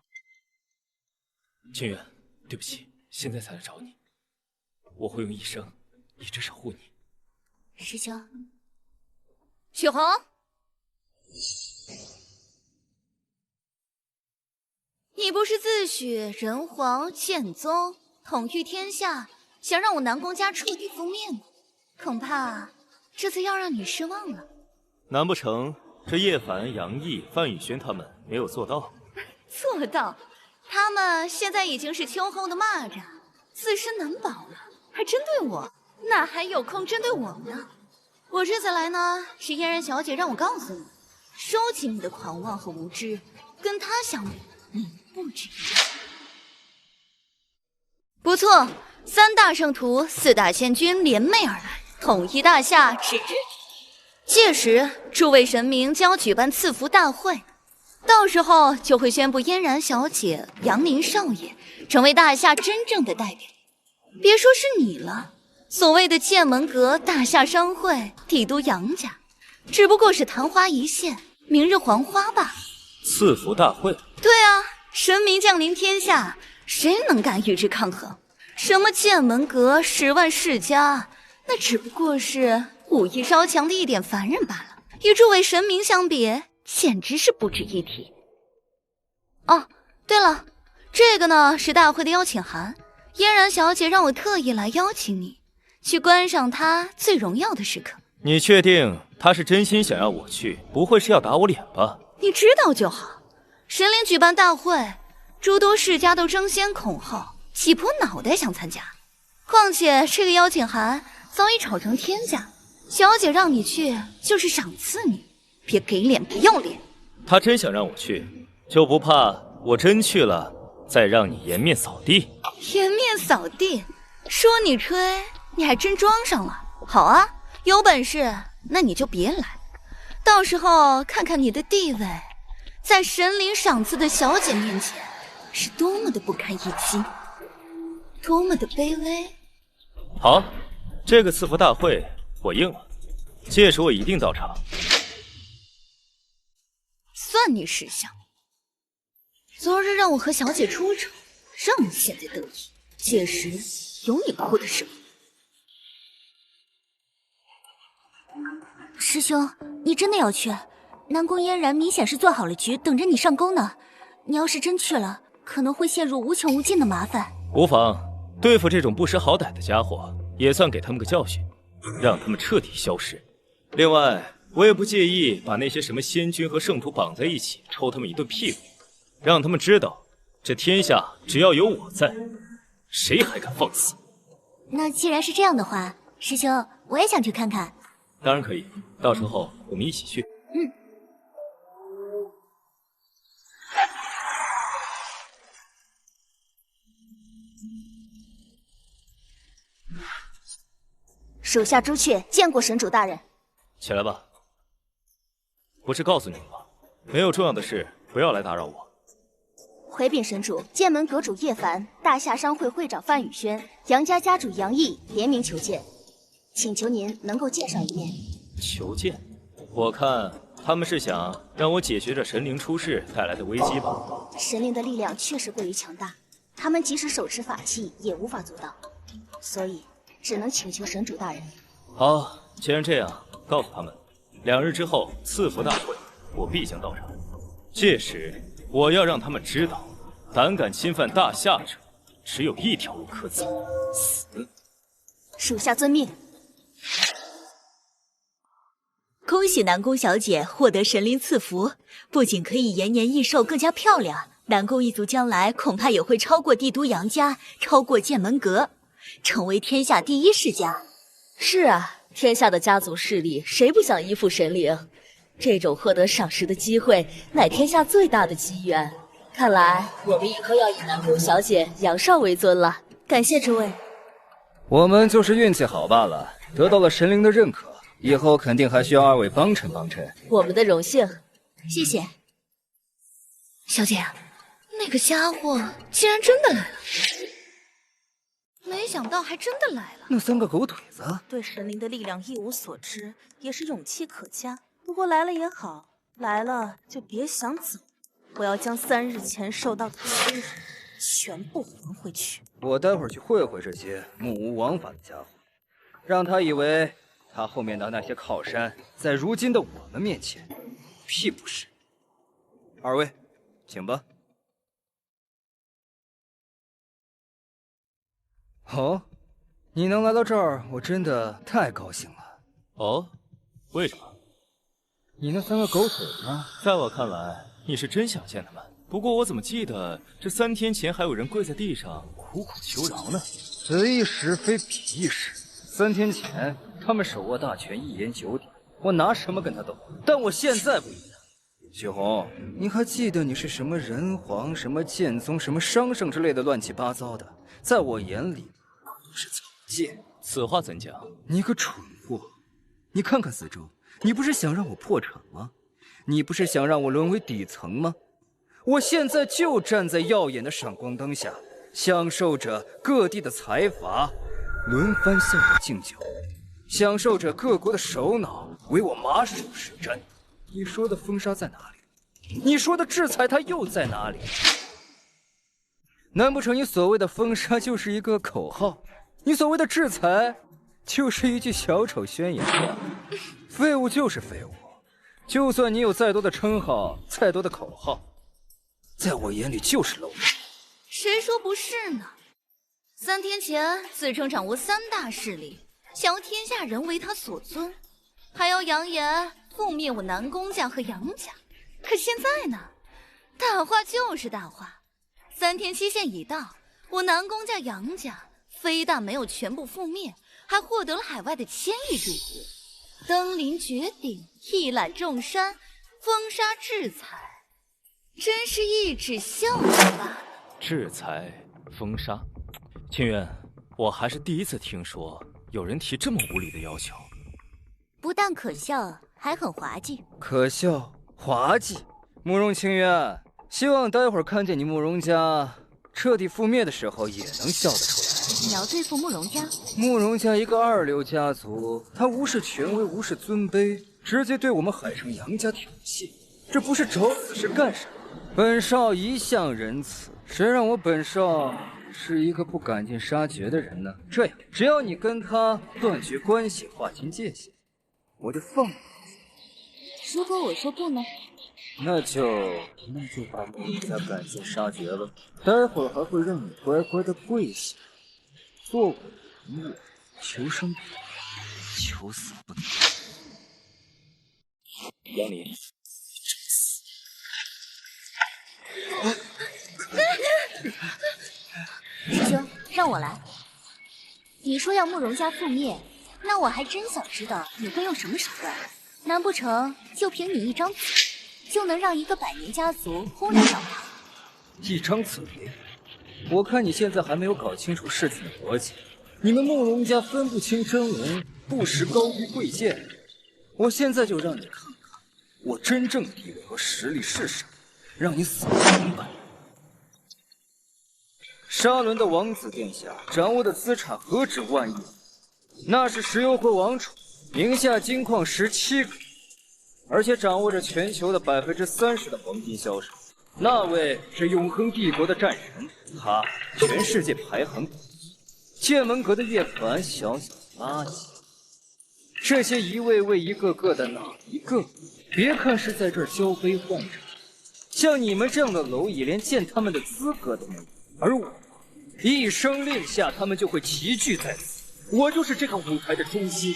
清渊，对不起，现在才来找你，我会用一生一直守护你。师兄，许红，你不是自诩人皇剑宗统御天下，想让我南宫家彻底覆灭吗？恐怕这次要让你失望了。难不成这叶凡、杨毅、范宇轩他们没有做到？做到，他们现在已经是秋后的蚂蚱，自身难保了，还针对我，哪还有空针对我呢？我这次来呢，是嫣然小姐让我告诉你，收起你的狂妄和无知，跟她相比，你不值一提。不错，3大圣徒、4大仙君联袂而来，统一大夏，指日可待。届时，诸位神明将举办赐福大会，到时候就会宣布嫣然小姐、杨林少爷成为大夏真正的代表。别说是你了，所谓的剑门阁、大夏商会、帝都杨家，只不过是昙花一现，明日黄花罢了。赐福大会？对啊，神明降临天下，谁能敢与之抗衡？什么剑门阁、10万世家，那只不过是武艺稍强的一点凡人罢了，与诸位神明相比，简直是不值一提。哦，对了，这个呢是大会的邀请函，嫣然小姐让我特意来邀请你，去观赏她最荣耀的时刻。你确定她是真心想要我去，不会是要打我脸吧？你知道就好。神灵举办大会，诸多世家都争先恐后，挤破脑袋想参加。况且这个邀请函早已炒成天价，小姐让你去就是赏赐你，别给脸不要脸。她真想让我去，就不怕我真去了再让你颜面扫地？颜面扫地？说你吹，你还真装上了。好啊，有本事那你就别来，到时候看看你的地位，在神灵赏赐的小姐面前是多么的不堪一击，多么的卑微。好，这个赐福大会我应了，届时我一定到场。算你识相。昨日让我和小姐出丑，让你现在得意，届时有你哭的时候。师兄，你真的要去？南宫嫣然明显是做好了局，等着你上钩呢。你要是真去了，可能会陷入无穷无尽的麻烦。无妨，对付这种不识好歹的家伙，也算给他们个教训，让他们彻底消失。另外，我也不介意把那些什么仙君和圣徒绑在一起，抽他们一顿屁股，让他们知道，这天下只要有我在，谁还敢放肆？那既然是这样的话，师兄，我也想去看看。当然可以，到时候我们一起去。属下朱雀见过神主大人。起来吧。不是告诉你了吗？没有重要的事，不要来打扰我。回禀神主，剑门阁主叶凡、大夏商会会长范宇轩、杨家家主杨毅联名求见，请求您能够见上一面。求见？我看他们是想让我解决这神灵出世带来的危机吧。神灵的力量确实过于强大，他们即使手持法器也无法做到。所以只能请求神主大人。好，既然这样，告诉他们，2日之后赐福大会，我必将到场。届时，我要让他们知道，胆敢侵犯大夏者，只有一条路可走，死。属下遵命。恭喜南宫小姐获得神灵赐福，不仅可以延年益寿，更加漂亮。南宫一族将来恐怕也会超过帝都杨家，超过剑门阁，成为天下第一世家。是啊，天下的家族势力，谁不想依附神灵？这种获得赏识的机会，乃天下最大的机缘。看来我们以后要以南宫小姐、杨少为尊了。感谢诸位。我们就是运气好罢了，得到了神灵的认可，以后肯定还需要2位帮衬帮衬。我们的荣幸。谢谢。小姐，那个家伙竟然真的来了，没想到还真的来了。那3个狗腿子对神灵的力量一无所知，也是勇气可嘉。不过来了也好，来了就别想走。我要将3日前受到的屈辱全部还回去。我待会儿去会会这些目无王法的家伙，让他以为他后面的那些靠山，在如今的我们面前屁不是。2位，请吧。哦，你能来到这儿，我真的太高兴了。哦，为什么？你那3个狗腿呢？在我看来，你是真想见他们。不过我怎么记得这3天前还有人跪在地上苦苦求饶呢？此一时非彼一时。3天前，他们手握大权，一言九鼎，我拿什么跟他斗？但我现在不一样。许红，你还记得你是什么人皇、什么剑宗、什么商圣之类的乱七八糟的？在我眼里，是草芥。此话怎讲？你个蠢货！你看看四周，你不是想让我破产吗？你不是想让我沦为底层吗？我现在就站在耀眼的闪光灯下，享受着各地的财阀轮番向我敬酒，享受着各国的首脑为我马首是瞻。你说的封杀在哪里？你说的制裁它又在哪里？难不成你所谓的封杀就是一个口号？你所谓的制裁就是一句小丑宣言吗？废物就是废物，就算你有再多的称号，再多的口号，在我眼里就是 low。谁说不是呢？3天前自称掌握3大势力，想要天下人为他所尊，还要扬言覆灭我南宫家和杨家。可现在呢，大话就是大话。3天期限已到，我南宫家、杨家非但没有全部覆灭，还获得了海外的千亿入股，登临绝顶，一览众山，封杀制裁，真是一纸笑话罢了。制裁、封杀，清渊，我还是第一次听说有人提这么无理的要求。不但可笑，还很滑稽。可笑、滑稽。慕容清渊，希望待会儿看见你慕容家彻底覆灭的时候，也能笑得出来。你要对付慕容家？慕容家一个2流家族，他无视权威，无视尊卑，直接对我们海城杨家挑衅，这不是找死是干什么？本少一向仁慈，谁让我本少是一个不赶尽杀绝的人呢？这样，只要你跟他断绝关系，划清界限，我就放你。如果我说不呢？那就把慕容家赶尽杀绝了。待会儿还会让你乖乖的跪下，做我的人物，求生不得，求死不得。杨林，师兄，让我来。你说要慕容家覆灭，那我还真想知道你会用什么手段。难不成就凭你一张嘴，就能让一个100年家族轰然倒塌？一张嘴，我看你现在还没有搞清楚事情的逻辑。你们慕容家分不清真伪，不识高低贵贱。我现在就让你看看我真正的地位和实力是什么，让你死不明白。沙伦的王子殿下掌握的资产何止万亿，那是石油和王储，名下金矿17个，而且掌握着全球的30%的黄金销售。那位是永恒帝国的战神，他全世界排行第1。剑门阁的叶凡小小的垃圾，这些一位位一个个的哪一个？别看是在这儿交杯换茶，像你们这样的蝼蚁连见他们的资格都没有。而我，一声令下，他们就会齐聚在此。我就是这个舞台的中心，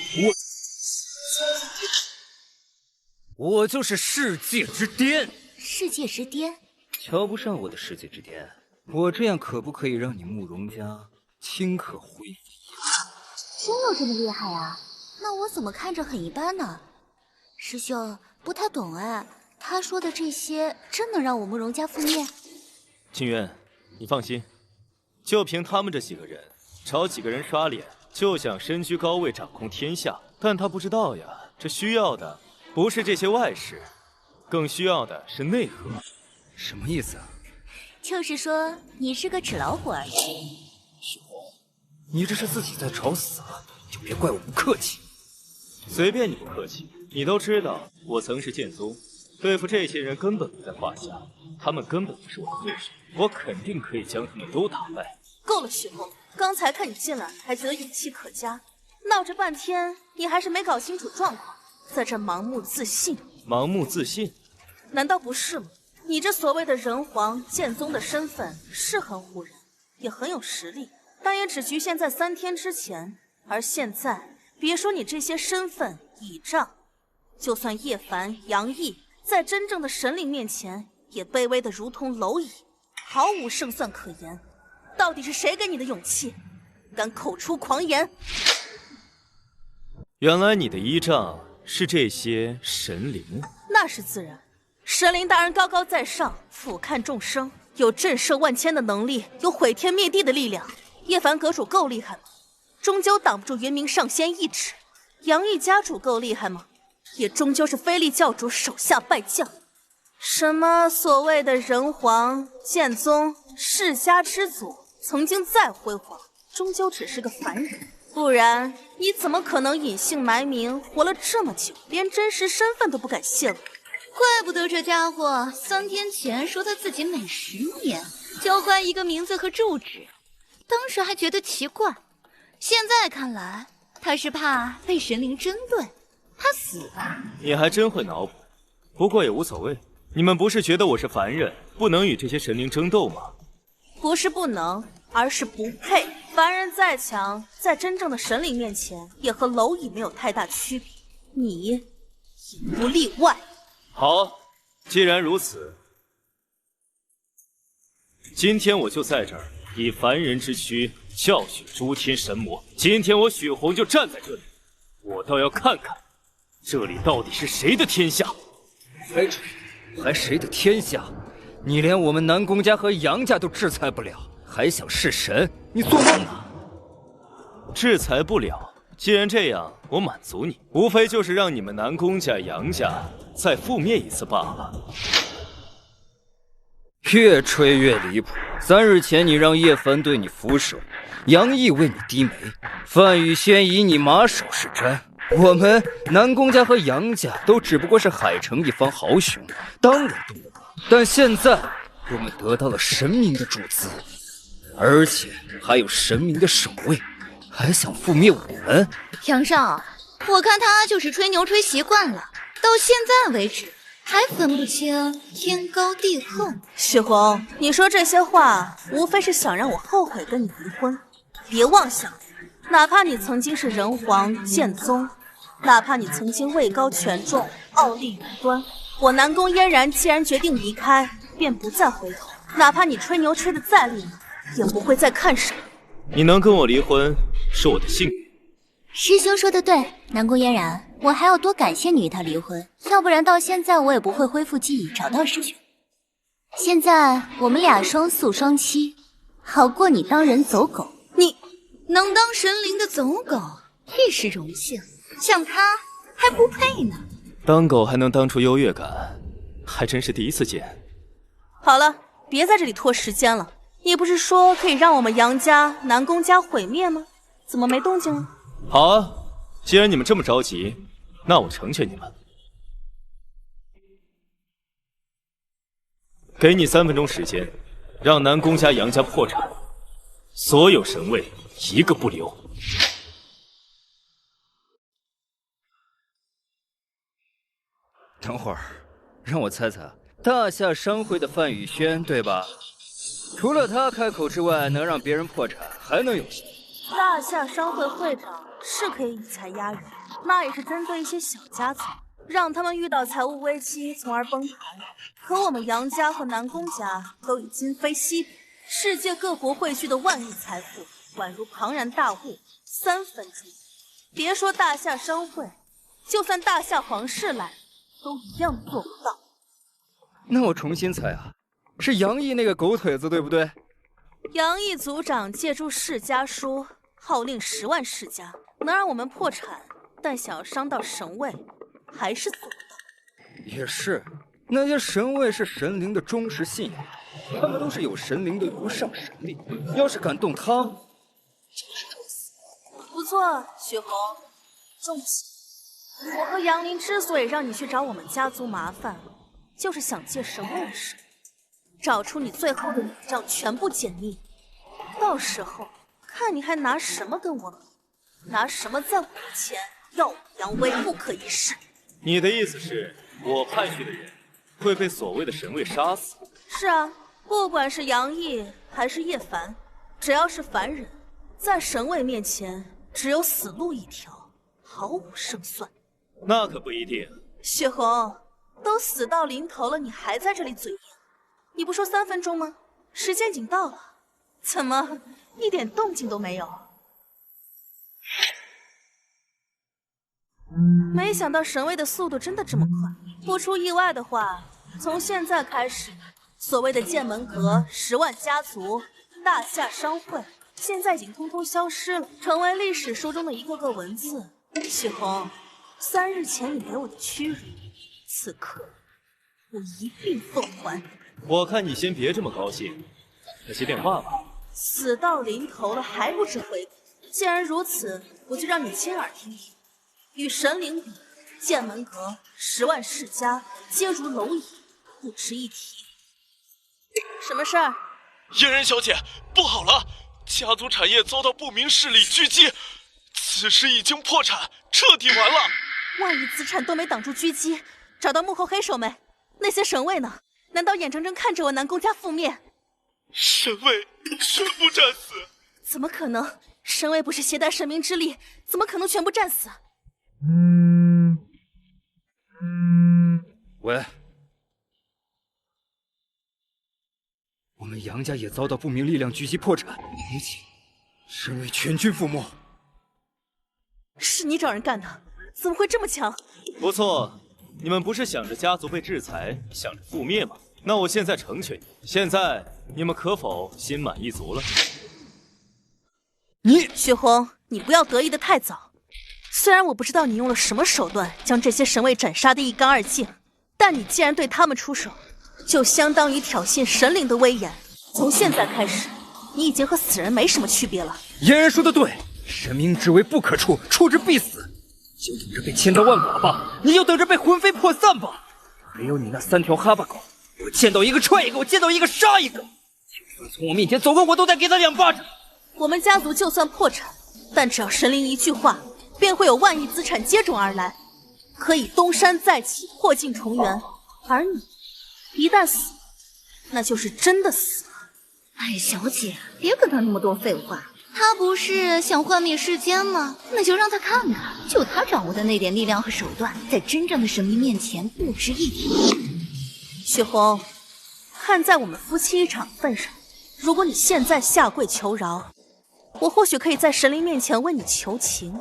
我就是世界之巅。世界之巅？瞧不上我的世界之巅？我这样可不可以让你慕容家顷刻灰飞？真有这么厉害啊？那我怎么看着很一般呢？师兄，不太懂哎，他说的这些真能让我慕容家覆灭？清渊，你放心，就凭他们这几个人，找几个人刷脸，就想身居高位掌控天下。但他不知道呀，这需要的不是这些外事，更需要的是内核。什么意思啊？就是说你是个纸老虎而已。许红，你这是自己在找死啊，就别怪我不客气。随便你不客气，你都知道我曾是剑宗，对付这些人根本不在话下，他们根本不是我的对手，我肯定可以将他们都打败。够了，许红，刚才看你进来还觉得勇气可嘉，闹着半天你还是没搞清楚状况，在这盲目自信。盲目自信？难道不是吗？你这所谓的人皇剑宗的身份是很唬人，也很有实力，但也只局限在3天之前。而现在，别说你这些身份倚仗，就算叶凡、杨毅在真正的神灵面前，也卑微的如同蝼蚁，毫无胜算可言。到底是谁给你的勇气，敢口出狂言？原来你的依仗是这些神灵？那是自然。神灵大人高高在上，俯瞰众生，有震慑万千的能力，有毁天灭地的力量。叶凡阁主够厉害吗？终究挡不住云冥上仙一指。杨毅家主够厉害吗？也终究是菲利教主手下败将。什么所谓的人皇、剑宗、世家之祖，曾经再辉煌，终究只是个凡人。不然你怎么可能隐姓埋名，活了这么久，连真实身份都不敢泄露？怪不得这家伙3天前说他自己每10年交换一个名字和住址，当时还觉得奇怪，现在看来他是怕被神灵针对，怕死吧？你还真会脑补，不过也无所谓。你们不是觉得我是凡人，不能与这些神灵争斗吗？不是不能，而是不配。凡人再强，在真正的神灵面前，也和蝼蚁没有太大区别，你也不例外。好，既然如此，今天我就在这儿以凡人之躯教训诸天神魔。今天我许红就站在这里，我倒要看看这里到底是谁的天下。还谁的天下？你连我们南宫家和杨家都制裁不了，还想弑神？你做梦呢！制裁不了，既然这样，我满足你，无非就是让你们南宫家、杨家再覆灭一次罢了。越吹越离谱。3日前你让叶凡对你俯首，杨毅为你低眉，范雨轩以你马首是瞻。我们南宫家和杨家都只不过是海城一方豪雄，当然动得过。但现在我们得到了神明的主资，而且还有神明的守卫，还想覆灭我们？杨少，我看他就是吹牛吹习惯了，到现在为止还分不清天高地厚。许红，你说这些话，无非是想让我后悔跟你离婚。别妄想，哪怕你曾经是人皇剑宗，哪怕你曾经位高权重、傲立云端，我南宫嫣然既然决定离开，便不再回头。哪怕你吹牛吹得再厉害，也不会再看上。你能跟我离婚，是我的幸运。师兄说的对，南宫嫣然，我还要多感谢你与他离婚，要不然到现在我也不会恢复记忆，找到师兄。现在我们俩双宿双栖，好过你当人走狗。你能当神灵的走狗亦是荣幸，像他还不配呢。当狗还能当出优越感，还真是第一次见。好了，别在这里拖时间了。你不是说可以让我们杨家、南宫家毁灭吗？怎么没动静了？好啊，既然你们这么着急，那我成全你们。给你3分钟时间，让南宫家、杨家破产，所有神位一个不留。等会儿，让我猜猜，大夏商会的范宇轩对吧？除了他开口之外，能让别人破产还能有谁？大夏商会会长是可以以财压人，那也是针对一些小家族，让他们遇到财务危机，从而崩盘。可我们杨家和南宫家都已今非昔比，世界各国汇聚的万亿财富，宛如庞然大物，3分钟。别说大夏商会，就算大夏皇室来，都一样做不到。那我重新猜啊，是杨毅那个狗腿子对不对？杨毅族长借助世家书，号令10万世家，能让我们破产，但想要伤到神位，还是做不到。也是，那些神位是神灵的忠实信仰，他们都是有神灵的无上神力，要是敢动他们，就是找死。不错，雪红，重气。我和杨林之所以让你去找我们家族麻烦，就是想借神位的事，找出你最后的伪账，全部解密。到时候看你还拿什么跟我比，拿什么在我面前耀武扬威，不可一世。你的意思是，我派去的人会被所谓的神位杀死？是啊，不管是杨毅还是叶凡，只要是凡人，在神位面前只有死路一条，毫无胜算。那可不一定。雪红，都死到临头了，你还在这里嘴硬？你不说3分钟吗？时间已经到了，怎么一点动静都没有？没想到神位的速度真的这么快。不出意外的话，从现在开始，所谓的剑门阁、10万家族、大夏商会，现在已经通通消失了，成为历史书中的一个个文字。雪红，3日前你给我的屈辱，此刻我一并奉还。我看你先别这么高兴，再接电话吧。死到临头了还不知悔改，既然如此，我就让你亲耳听听。与神灵比，剑门阁、10万世家皆如蝼蚁，不值一提。什么事儿？嫣然小姐，不好了！家族产业遭到不明势力狙击，此时已经破产，彻底完了。万亿资产都没挡住狙击，找到幕后黑手没？那些神位呢？难道眼睁睁看着我南宫家覆灭？神位全部战死？怎么可能？神位不是携带神明之力，怎么可能全部战死？喂，我们杨家也遭到不明力量狙击破产，而且神位全军覆没。是你找人干的？怎么会这么强？不错，你们不是想着家族被制裁，想着覆灭吗？那我现在成全你。现在你们可否心满意足了？你雪红，你不要得意的太早。虽然我不知道你用了什么手段将这些神位斩杀的一干二净，但你既然对他们出手，就相当于挑衅神灵的威严。从现在开始，你已经和死人没什么区别了。嫣然说的对，神明之位不可触，触之必死。就等着被千刀万剐吧，你就等着被魂飞魄散吧。没有你那3条哈巴狗，我见到一个踹一个，我见到一个杀一个。就算从我面前走过，我都得给他2巴掌。我们家族就算破产，但只要神灵一句话，便会有万亿资产接踵而来，可以东山再起，破镜重圆。而你一旦死，那就是真的死了。哎，小姐，别跟他那么多废话。他不是想幻灭世间吗？那就让他看看，就他掌握的那点力量和手段，在真正的神明面前不值一提。雪红，看在我们夫妻一场份上，如果你现在下跪求饶，我或许可以在神灵面前为你求情，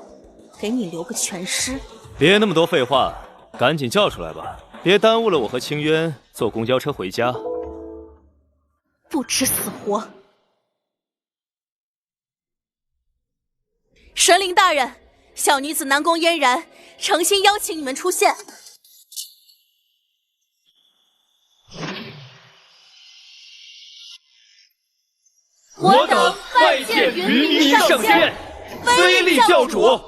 给你留个全尸。别那么多废话，赶紧叫出来吧，别耽误了我和清渊坐公交车回家。不知死活！神灵大人，小女子南宫嫣然诚心邀请你们出现。我等拜见云霓上仙，威力教主。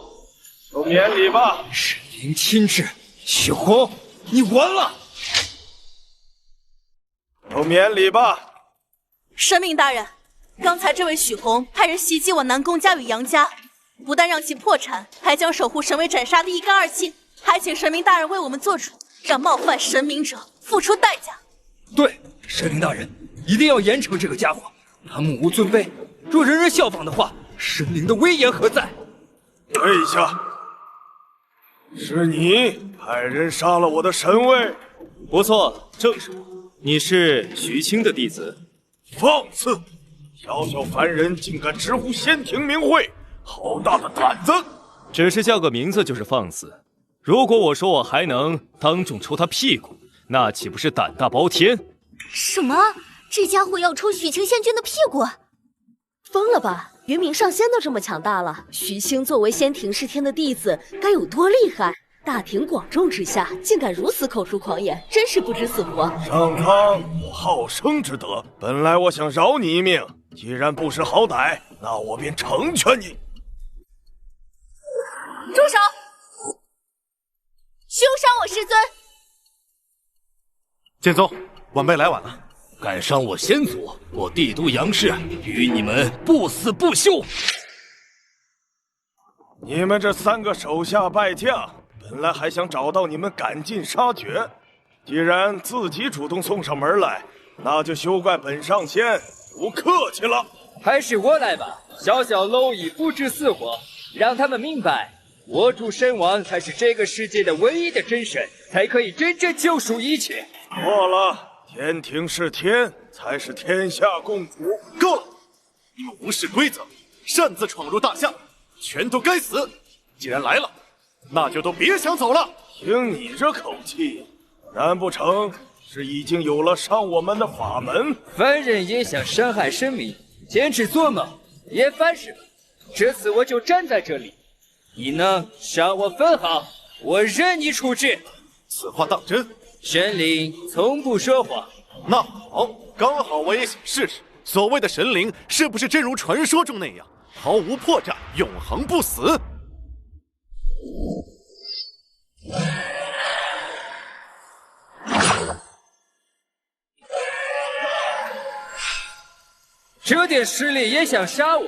都免礼吧。神灵亲至，雪红，你完了。都免礼吧。神明大人，刚才这位许红派人袭击我南宫家与杨家，不但让其破产，还将守护神位斩杀得一干二净，还请神明大人为我们做主，让冒犯神明者付出代价。对，神灵大人一定要严惩这个家伙，他目无尊卑，若人人效仿的话，神灵的威严何在？跪下！是你派人杀了我的神位？不错，正是我。你是徐清的弟子？放肆！小小凡人竟敢直呼仙庭名讳，好大的胆子！只是叫个名字就是放肆。如果我说我还能当众抽他屁股，那岂不是胆大包天？什么？这家伙要抽许清仙君的屁股？疯了吧？云冥上仙都这么强大了，徐清作为仙庭世天的弟子，该有多厉害？大庭广众之下，竟敢如此口出狂言，真是不知死活！上苍，我好生之德，本来我想饶你一命，既然不识好歹，那我便成全你。住手！休伤我师尊！剑宗，晚辈来晚了。敢伤我先祖，我帝都杨氏与你们不死不休！你们这3个手下败将，本来还想找到你们赶尽杀绝，既然自己主动送上门来，那就休怪本上仙不客气了。还是我来吧，小小蝼蚁不知死活，让他们明白，我主神王才是这个世界的唯一的真神，才可以真正救赎一切。错了，天庭是天，才是天下共主。够了！你们无视规则，擅自闯入大夏，全都该死！既然来了，那就都别想走了。听你这口气，难不成是已经有了伤我们的法门？凡人也想伤害神明，坚持做梦也凡事吧。这次我就站在这里，你能伤我分毫，我任你处置。此话当真？神灵从不说谎。那好，刚好我也想试试，所谓的神灵是不是真如传说中那样，毫无破绽，永恒不死？这点实力也想杀我，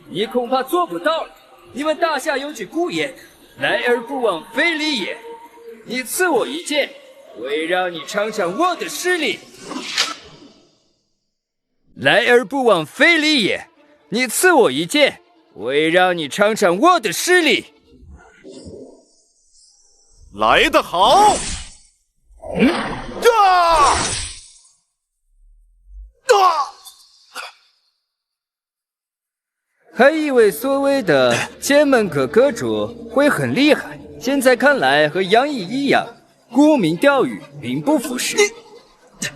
你恐怕做不到了。你们大夏有句古言，来而不往非礼也。你赐我一剑，我也让你尝尝我的实力。来而不往非礼也。你赐我一剑，我也让你尝尝我的实力。来得好！还以为所谓的剑门阁阁主会很厉害，现在看来和杨毅一样，沽名钓誉，名不副实。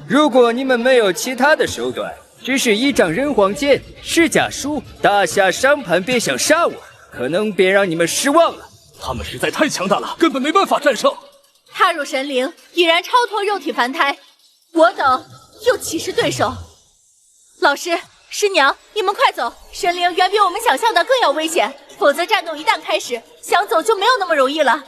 如果你们没有其他的手段，只是一张人皇剑、释迦书、大夏商盘便想杀我，可能便让你们失望了。他们实在太强大了，根本没办法战胜。踏入神灵，已然超脱肉体凡胎，我等又岂是对手？老师、师娘，你们快走！神灵远比我们想象的更要危险，否则战斗一旦开始，想走就没有那么容易了。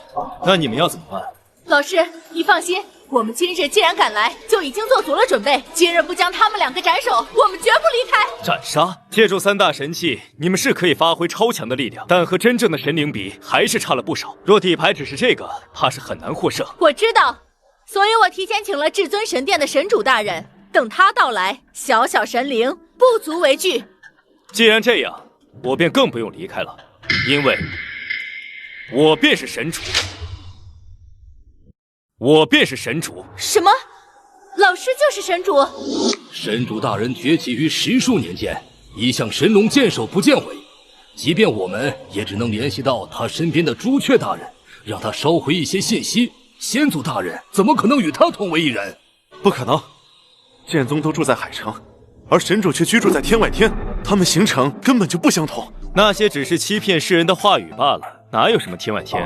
那你们要怎么办？老师，你放心，我们今日既然赶来，就已经做足了准备。今日不将他们2个斩首，我们绝不离开。斩杀？借助3大神器，你们是可以发挥超强的力量，但和真正的神灵比，还是差了不少。若底牌只是这个，怕是很难获胜。我知道，所以我提前请了至尊神殿的神主大人，等他到来，小小神灵不足为惧。既然这样，我便更不用离开了，因为我便是神主。我便是神主。什么？老师就是神主？神主大人崛起于10数年间，一向神龙见首不见尾，即便我们也只能联系到他身边的朱雀大人，让他捎回一些信息。先祖大人怎么可能与他同为一人？不可能，剑宗都住在海城，而神主却居住在天外天，他们行程根本就不相同。那些只是欺骗世人的话语罢了，哪有什么天外天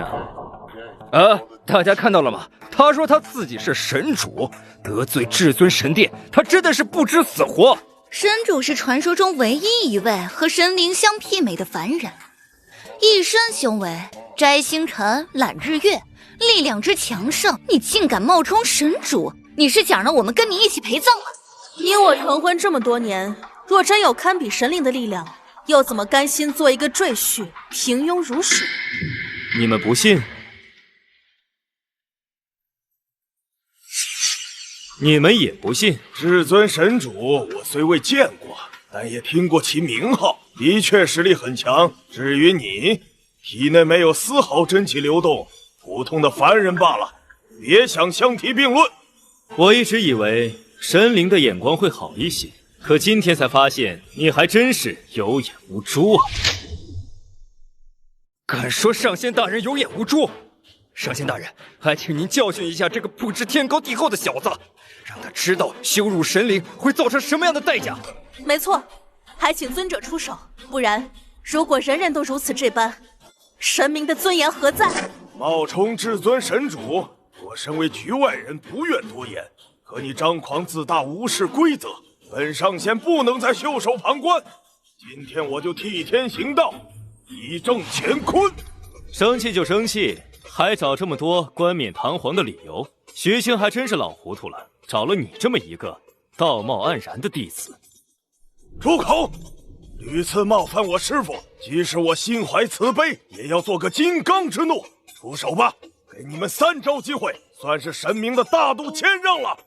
啊？大家看到了吗？他说他自己是神主，得罪至尊神殿，他真的是不知死活。神主是传说中唯一一位和神灵相媲美的凡人，一身修为，摘星辰，揽日月，力量之强盛，你竟敢冒充神主？你是想让我们跟你一起陪葬吗？你我成婚这么多年，若真有堪比神灵的力量，又怎么甘心做一个赘婿，平庸如水？你们不信？你们也不信？至尊神主，我虽未见过，但也听过其名号，的确实力很强。至于你，体内没有丝毫真气流动，普通的凡人罢了，别想相提并论。我一直以为神灵的眼光会好一些，可今天才发现，你还真是有眼无珠啊！敢说上仙大人有眼无珠？上仙大人，还请您教训一下这个不知天高地厚的小子，让他知道羞辱神灵会造成什么样的代价。没错，还请尊者出手，不然如果人人都如此这般，神明的尊严何在？冒充至尊神主，我身为局外人，不愿多言。可你张狂自大，无视规则，本上仙不能再袖手旁观。今天我就替天行道，以正乾坤。生气就生气，还找这么多冠冕堂皇的理由，徐星还真是老糊涂了，找了你这么一个道貌岸然的弟子。住口！屡次冒犯我师父，即使我心怀慈悲，也要做个金刚之怒。出手吧，给你们3招机会，算是神明的大度谦让了。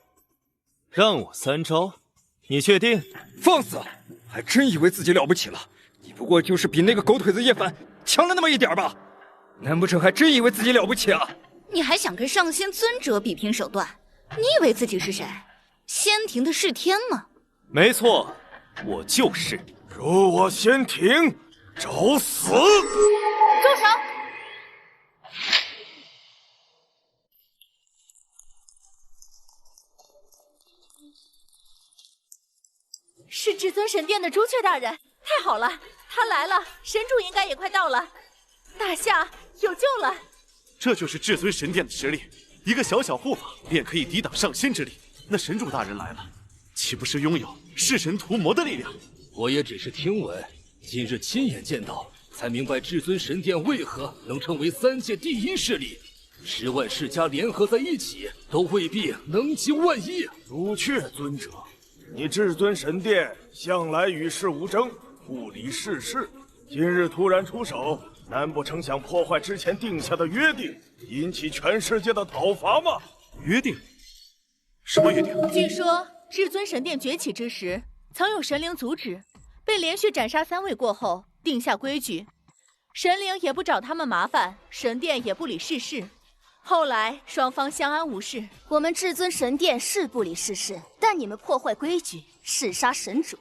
让我3招？你确定？放肆！还真以为自己了不起了？你不过就是比那个狗腿子叶凡强了那么一点吧？难不成还真以为自己了不起啊？你还想跟上仙尊者比拼手段？你以为自己是谁？仙庭的世天吗？没错，我就是。辱我仙庭，找死！住手！是至尊神殿的朱雀大人，太好了，他来了，神主应该也快到了，大夏有救了。这就是至尊神殿的实力，一个小小护法便可以抵挡上仙之力。那神主大人来了，岂不是拥有弑神屠魔的力量？我也只是听闻，今日亲眼见到，才明白至尊神殿为何能成为3界第一势力。10万世家联合在一起，都未必能及万一。朱雀尊者，你至尊神殿向来与世无争，不理世事，今日突然出手，难不成想破坏之前定下的约定，引起全世界的讨伐吗？约定？什么约定？据说至尊神殿崛起之时，曾有神灵阻止，被连续斩杀3位过后，定下规矩，神灵也不找他们麻烦，神殿也不理世事。后来双方相安无事。我们至尊神殿是不理世事，但你们破坏规矩，弑杀神主，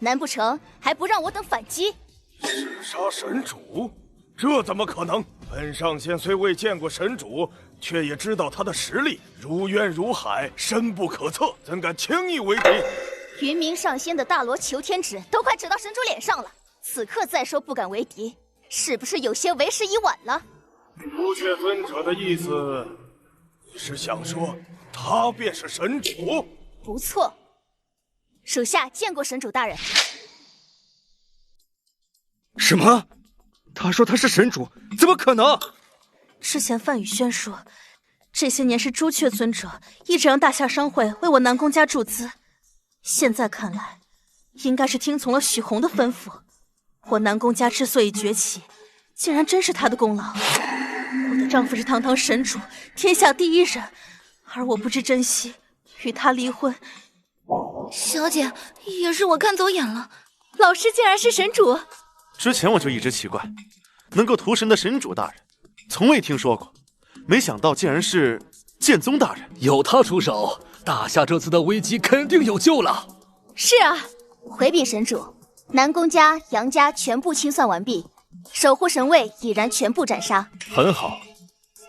难不成还不让我等反击？弑杀神主？这怎么可能？本上仙虽未见过神主，却也知道他的实力如渊如海，深不可测，怎敢轻易为敌？云冥上仙的大罗求天旨都快指到神主脸上了，此刻再说不敢为敌，是不是有些为时已晚了？朱雀尊者的意思，你是想说他便是神主？不错，属下见过神主大人。什么？他说他是神主，怎么可能？之前范宇轩说，这些年是朱雀尊者一直让大夏商会为我南宫家注资，现在看来，应该是听从了许红的吩咐。我南宫家之所以崛起，竟然真是他的功劳。我的丈夫是堂堂神主，天下第一人，而我不知珍惜，与他离婚。小姐，也是我看走眼了，老师竟然是神主。之前我就一直奇怪，能够屠神的神主大人，从未听说过，没想到竟然是剑宗大人。有他出手，大夏这次的危机肯定有救了。是啊，回禀神主，南宫家、杨家全部清算完毕，守护神位已然全部斩杀。很好，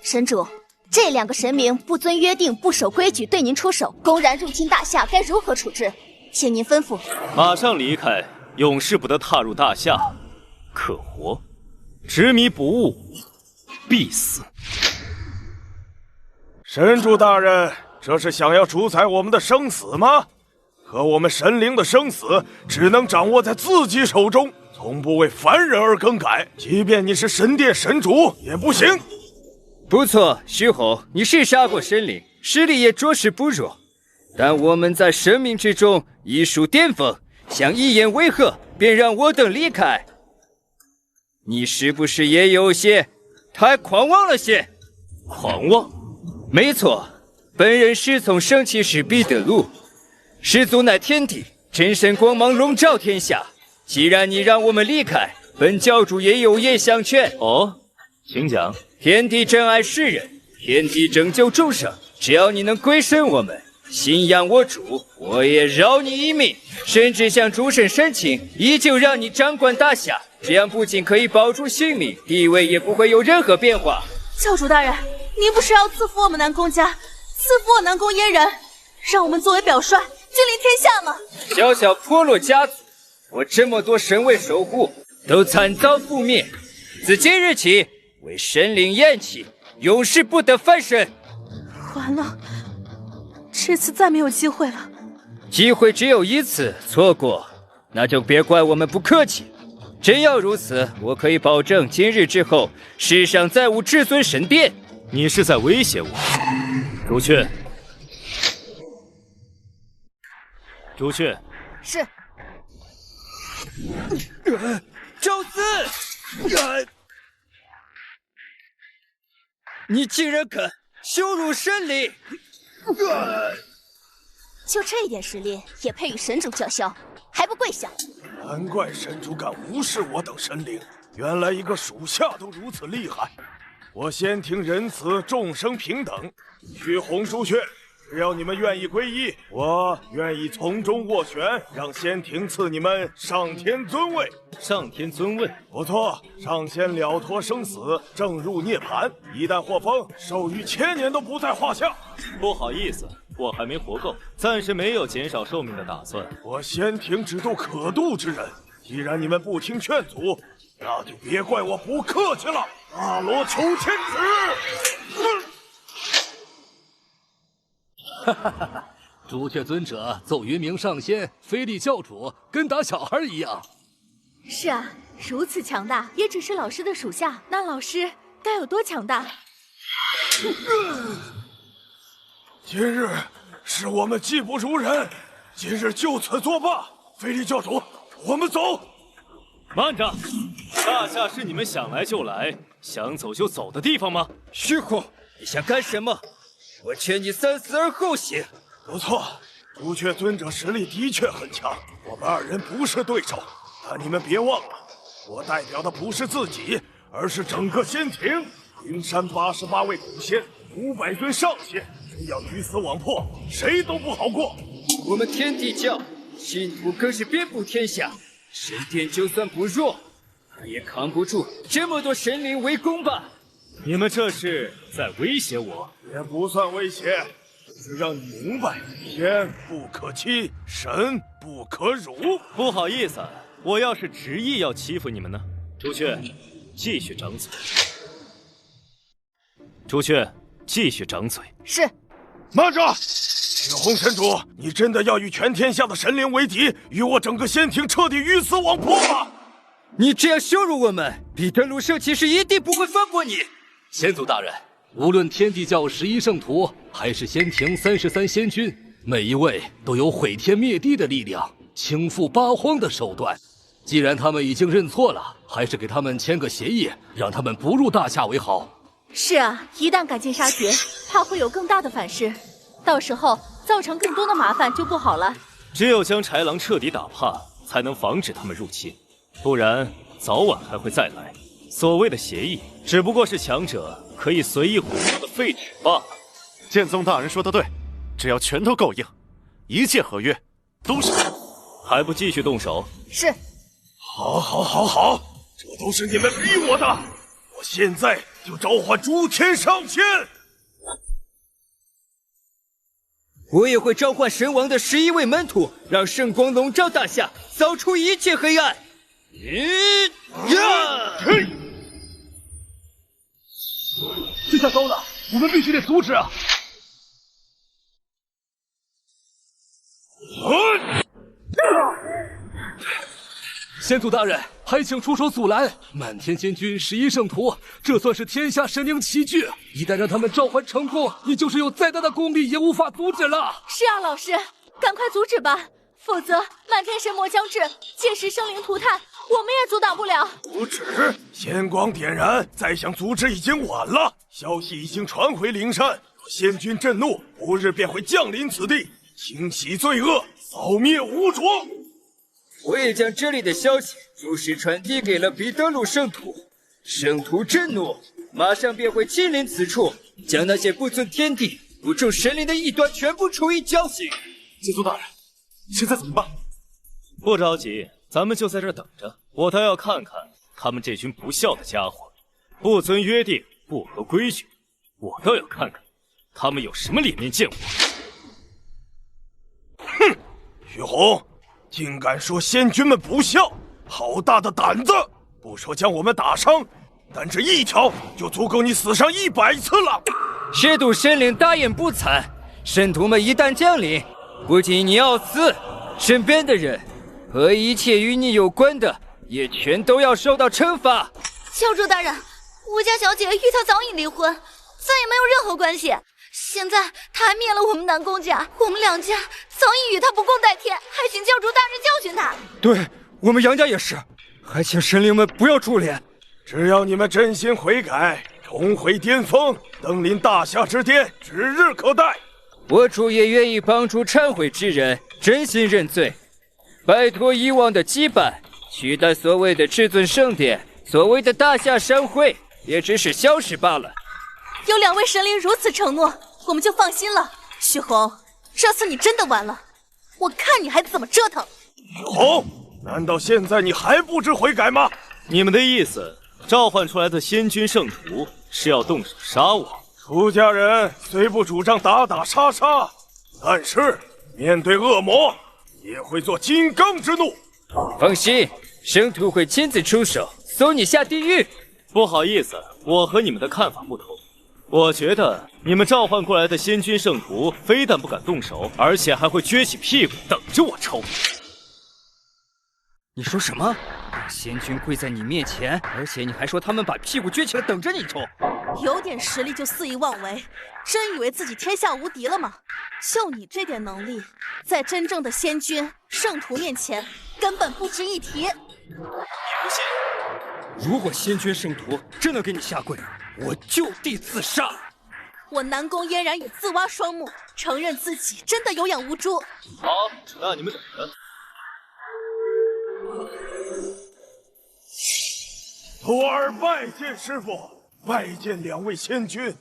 神主，这2个神明不遵约定、不守规矩，对您出手，公然入侵大夏，该如何处置？请您吩咐。马上离开，永世不得踏入大夏。可活，执迷不悟，必死。神主大人，这是想要主宰我们的生死吗？可我们神灵的生死只能掌握在自己手中，从不为凡人而更改。即便你是神殿神主，也不行。不错，徐侯，你是杀过神灵，实力也着实不弱。但我们在神明之中已属巅峰，想一言为和，便让我等离开。你是不是也有些太狂妄了些？狂妄？没错，本人师从圣骑士彼得路，师祖乃天帝，真神光芒笼罩天下。既然你让我们离开，本教主也有言相劝。哦，请讲。天帝真爱世人，天帝拯救众生，只要你能归顺我们，信仰我主，我也饶你一命，甚至向诸神申请，依旧让你掌管大夏。这样不仅可以保住性命，地位也不会有任何变化。教主大人，您不是要赐福我们南宫家，赐福我南宫嫣然，让我们作为表率，君临天下吗？小小破落家族，我这么多神位守护，都惨遭覆灭。自今日起，为神灵咽气，永世不得翻身。完了，这次再没有机会了。机会只有一次，错过那就别怪我们不客气。真要如此，我可以保证今日之后，世上再无至尊神殿。你是在威胁我，朱雀。朱雀。是。宙斯，你竟然敢羞辱神灵！就这一点实力，也配与神主叫嚣？还不跪下！难怪神主敢无视我等神灵，原来一个属下都如此厉害。我仙庭仁慈，众生平等，去红朱雀。只要你们愿意皈依，我愿意从中斡旋，让仙庭赐你们上天尊位。上天尊位？不错，上仙了脱生死，正入涅槃。一旦获封，寿逾1000年都不在话下。不好意思，我还没活够，暂时没有减少寿命的打算。我仙庭只渡可渡之人，既然你们不听劝阻，那就别怪我不客气了。大罗求天子！哈哈哈哈！朱雀尊者奏云明上仙，非礼教主，跟打小孩一样。是啊，如此强大，也只是老师的属下，那老师该有多强大？今日是我们技不如人，今日就此作罢。非礼教主，我们走。慢着，大夏是你们想来就来，想走就走的地方吗？虚空，你想干什么？我劝你三思而后行。不错，朱雀尊者实力的确很强，我们2人不是对手。但你们别忘了，我代表的不是自己，而是整个仙庭。灵山88位古仙，500尊上仙，真要鱼死网破，谁都不好过。我们天地教信徒更是遍布天下，神殿就算不弱，也扛不住这么多神灵围攻吧。你们这是在威胁我？也不算威胁，只是让你明白，天不可欺，神不可辱。不好意思，我要是执意要欺负你们呢？朱雀，继续掌嘴。朱雀，继续掌嘴。是。慢着，血红神主，你真的要与全天下的神灵为敌，与我整个仙庭彻底鱼死网破吗？你这样羞辱我们，彼得鲁圣骑士一定不会放过你。先祖大人，无论天地教11圣徒，还是仙庭33仙君，每一位都有毁天灭地的力量，倾覆八荒的手段。既然他们已经认错了，还是给他们签个协议，让他们不入大夏为好。是啊，一旦赶尽杀绝，怕会有更大的反噬，到时候造成更多的麻烦就不好了。只有将豺狼彻底打怕，才能防止他们入侵，不然早晚还会再来。所谓的协议，只不过是强者可以随意毁掉的废纸罢了。剑宗大人说的对，只要拳头够硬，一切合约都是。还不继续动手？是。好，这都是你们逼我的，我现在就召唤诸天上仙。我也会召唤神王的11位门徒，让圣光笼罩大夏，扫除一切黑暗。这下糟了，我们必须得阻止啊！先祖大人，还请出手阻拦！满天仙君11圣徒，这算是天下神灵齐聚，一旦让他们召唤成功，你就是有再大的功力也无法阻止了。是啊，老师，赶快阻止吧，否则漫天神魔将至，届时生灵涂炭，我们也阻挡不了。不止，仙光点燃，再想阻止已经晚了。消息已经传回灵山，若仙君震怒，不日便会降临此地，清洗罪恶，扫灭污浊。我也将这里的消息如实传递给了彼得鲁圣徒，圣徒震怒，马上便会亲临此处，将那些不尊天地、不重神灵的异端全部处以绞刑。监督大人，现在怎么办？不着急，咱们就在这儿等着。我倒要看看他们这群不孝的家伙，不遵约定，不合规矩。我倒要看看他们有什么脸面见我。哼，许洪，竟敢说仙君们不孝，好大的胆子！不说将我们打伤，但这一条就足够你死上100次了。亵渎神灵，大言不惭！圣徒们一旦降临，不仅你要死，身边的人和一切与你有关的也全都要受到惩罚。教主大人，吴家小姐与他早已离婚，再也没有任何关系。现在他还灭了我们南宫家，我们两家早已与他不共戴天，还请教主大人教训他。对，我们杨家也是，还请神灵们不要株连。只要你们真心悔改，重回巅峰，登临大夏之巅，指日可待。我主也愿意帮助忏悔之人真心认罪，摆脱以往的羁绊，取代所谓的至尊圣殿，所谓的大夏商会也只是消失罢了。有2位神灵如此承诺，我们就放心了。许洪，这次你真的完了，我看你还怎么折腾。许洪，难道现在你还不知悔改吗？你们的意思，召唤出来的仙君圣徒是要动手杀我？出家人虽不主张打打杀杀，但是面对恶魔也会做金刚之怒。放心，圣徒会亲自出手，送你下地狱。不好意思，我和你们的看法不同。我觉得你们召唤过来的仙君圣徒非但不敢动手，而且还会撅起屁股等着我抽。你说什么？仙君跪在你面前，而且你还说他们把屁股撅起来等着你抽？有点实力就肆意妄为，真以为自己天下无敌了吗？就你这点能力，在真正的仙君圣徒面前根本不值一提。你不信？如果仙君圣徒真的给你下跪，我就地自杀。我南宫嫣然也自挖双目，承认自己真的有眼无珠。好，那你们等着。徒儿拜见师傅，拜见2位仙君。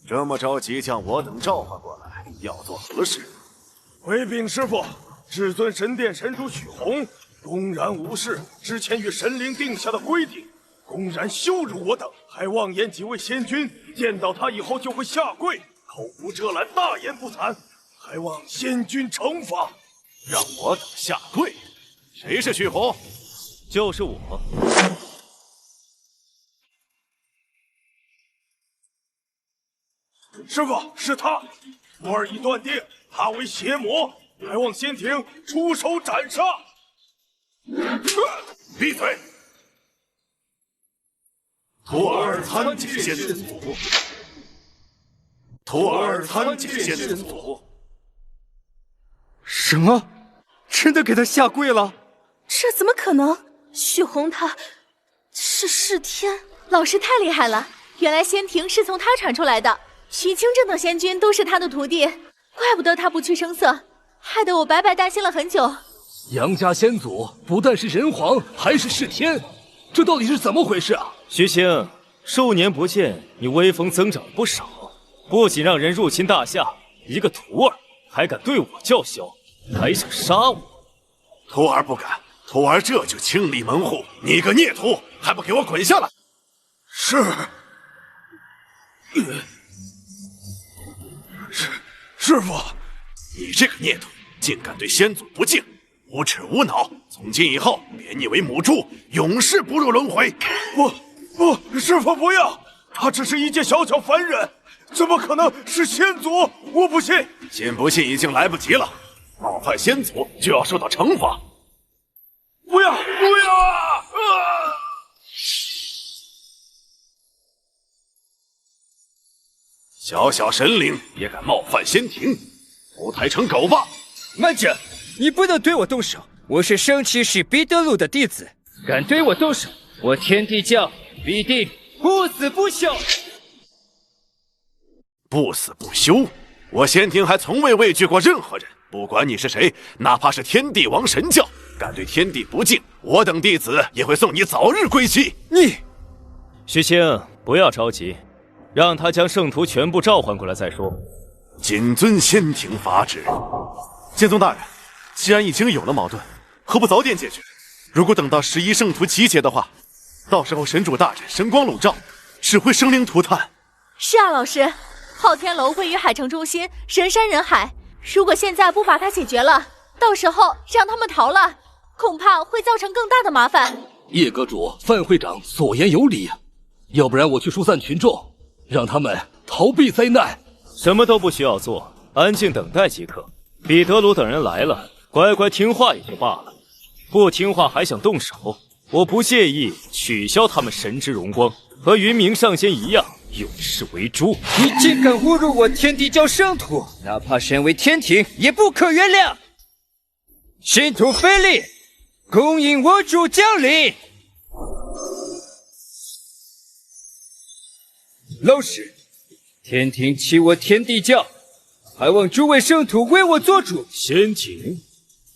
这么着急将我等召唤过来，要做何事？回禀师傅，至尊神殿神主许洪公然无视之前与神灵定下的规定，公然羞辱我等，还妄言几位仙君见到他以后就会下跪，口无遮拦，大言不惭，还望仙君惩罚。让我等下跪？谁是许洪？就是我。师傅，是他，徒儿已断定他为邪魔，还望仙庭出手斩杀。闭嘴！徒儿参见仙祖。徒儿参见仙祖。什么？真的给他下跪了？这怎么可能？许洪他是弑天，老师太厉害了，原来仙庭是从他传出来的。徐清正等仙君都是他的徒弟，怪不得他不屈声色，害得我白白担心了很久。杨家先祖不但是人皇，还是弑天，这到底是怎么回事啊？徐清，数年不见，你威风增长了不少，不仅让人入侵大夏，一个徒儿还敢对我叫嚣，还想杀我。徒儿不敢，徒儿这就清理门户。你个孽徒，还不给我滚下来！是。师傅，你这个孽徒，竟敢对先祖不敬，无耻无脑！从今以后，贬你为母猪，永世不入轮回。不，师傅不要，他只是一介小小凡人，怎么可能是先祖？我不信！信不信已经来不及了，冒犯先祖就要受到惩罚。不要啊！小小神灵也敢冒犯仙庭，不抬成狗吧！慢着，你不能对我动手！我是圣骑士彼得鲁的弟子，敢对我动手，我天地教必定不死不休！不死不休？我仙庭还从未畏惧过任何人，不管你是谁，哪怕是天地王神教，敢对天地不敬，我等弟子也会送你早日归西。你，徐青，不要着急，让他将圣徒全部召唤过来再说。谨遵仙庭法旨。剑宗大人，既然已经有了矛盾，何不早点解决？如果等到11圣徒集结的话，到时候神主大人神光笼罩，只会生灵涂炭。是啊，老师，昊天楼位于海城中心，人山人海。如果现在不把它解决了，到时候让他们逃了，恐怕会造成更大的麻烦。叶阁主、范会长所言有理，要不然我去疏散群众，让他们逃避灾难。什么都不需要做，安静等待即可。彼得鲁等人来了，乖乖听话也就罢了，不听话还想动手，我不介意取消他们神之荣光，和云冥上仙一样，永世为猪。你竟敢侮辱我天地教圣徒，哪怕身为天庭也不可原谅！信徒腓力，恭迎我主降临。老师，天庭弃我天地教，还望诸位圣徒为我做主。仙庭，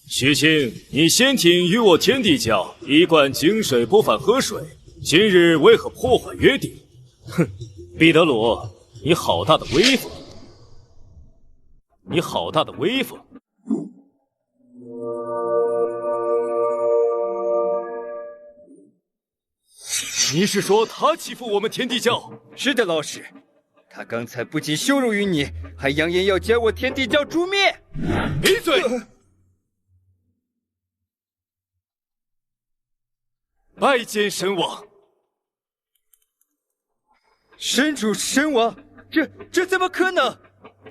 徐青，你仙庭与我天地教一贯井水不犯河水，今日为何破坏约定？哼，彼得鲁，你好大的威风！你好大的威风！你是说他欺负我们天地教？是的，老师。他刚才不仅羞辱于你，还扬言要将我天地教诛灭！闭嘴！拜见神王。神主神王，这怎么可能？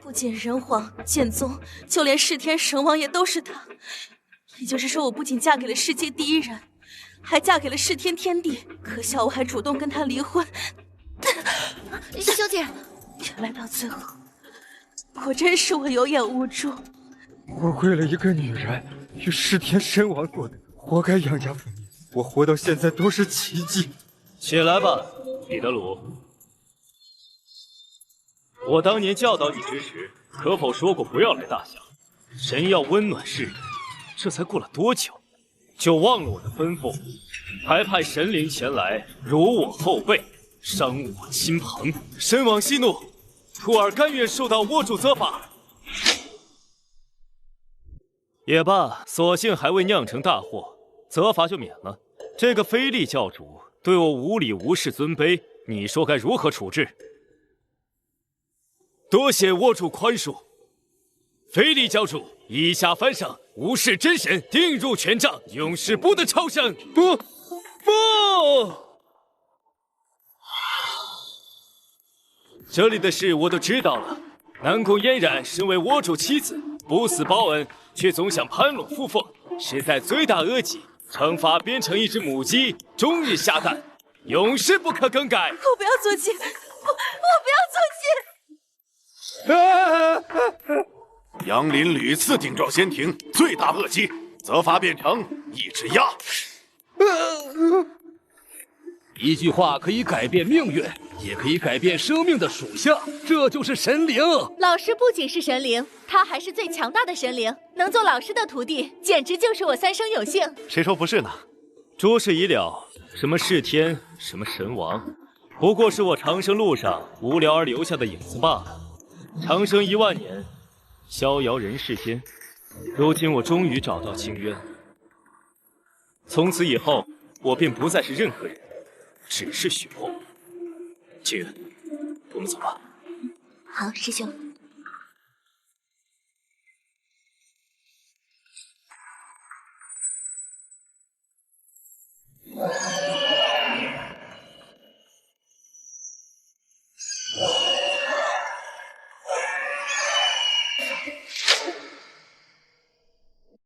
不仅人皇、剑宗，就连弑天神王也都是他。也就是说，我不仅嫁给了世界第一人，还嫁给了弑天天帝。可笑我还主动跟他离婚。小姐，原来到最后，果真是我有眼无珠。我为了一个女人与弑天神王作对，活该养家糊口。我活到现在都是奇迹。起来吧，彼得鲁。我当年教导你之时，可否说过不要来大夏？神要温暖世人，这才过了多久，就忘了我的吩咐，还派神灵前来辱我后辈，伤我亲朋。神王息怒，徒儿甘愿受到倭主责罚。也罢，所幸还未酿成大祸，责罚就免了。这个菲利教主对我无礼无视尊卑，你说该如何处置？多谢倭主宽恕。菲利教主，以下犯上，无视真神，定入权杖，永世不得超生。不！这里的事我都知道了。南宫嫣然身为倭主妻子，不死报恩，却总想攀龙附凤，实在罪大恶极。惩罚变成一只母鸡，终日下蛋，永世不可更改。我不要做鸡，我不要做鸡。杨林屡次顶撞仙庭，罪大恶极，责罚变成一只鸭。一句话可以改变命运，也可以改变生命的属相，这就是神灵。老师不仅是神灵，他还是最强大的神灵，能做老师的徒弟，简直就是我三生有幸。谁说不是呢？诸事已了，什么弑天，什么神王，不过是我长生路上无聊而留下的影子罢了。长生10000年，逍遥人世间。如今我终于找到清渊，从此以后，我便不再是任何人，只是许梦。清渊，我们走吧。好，师兄。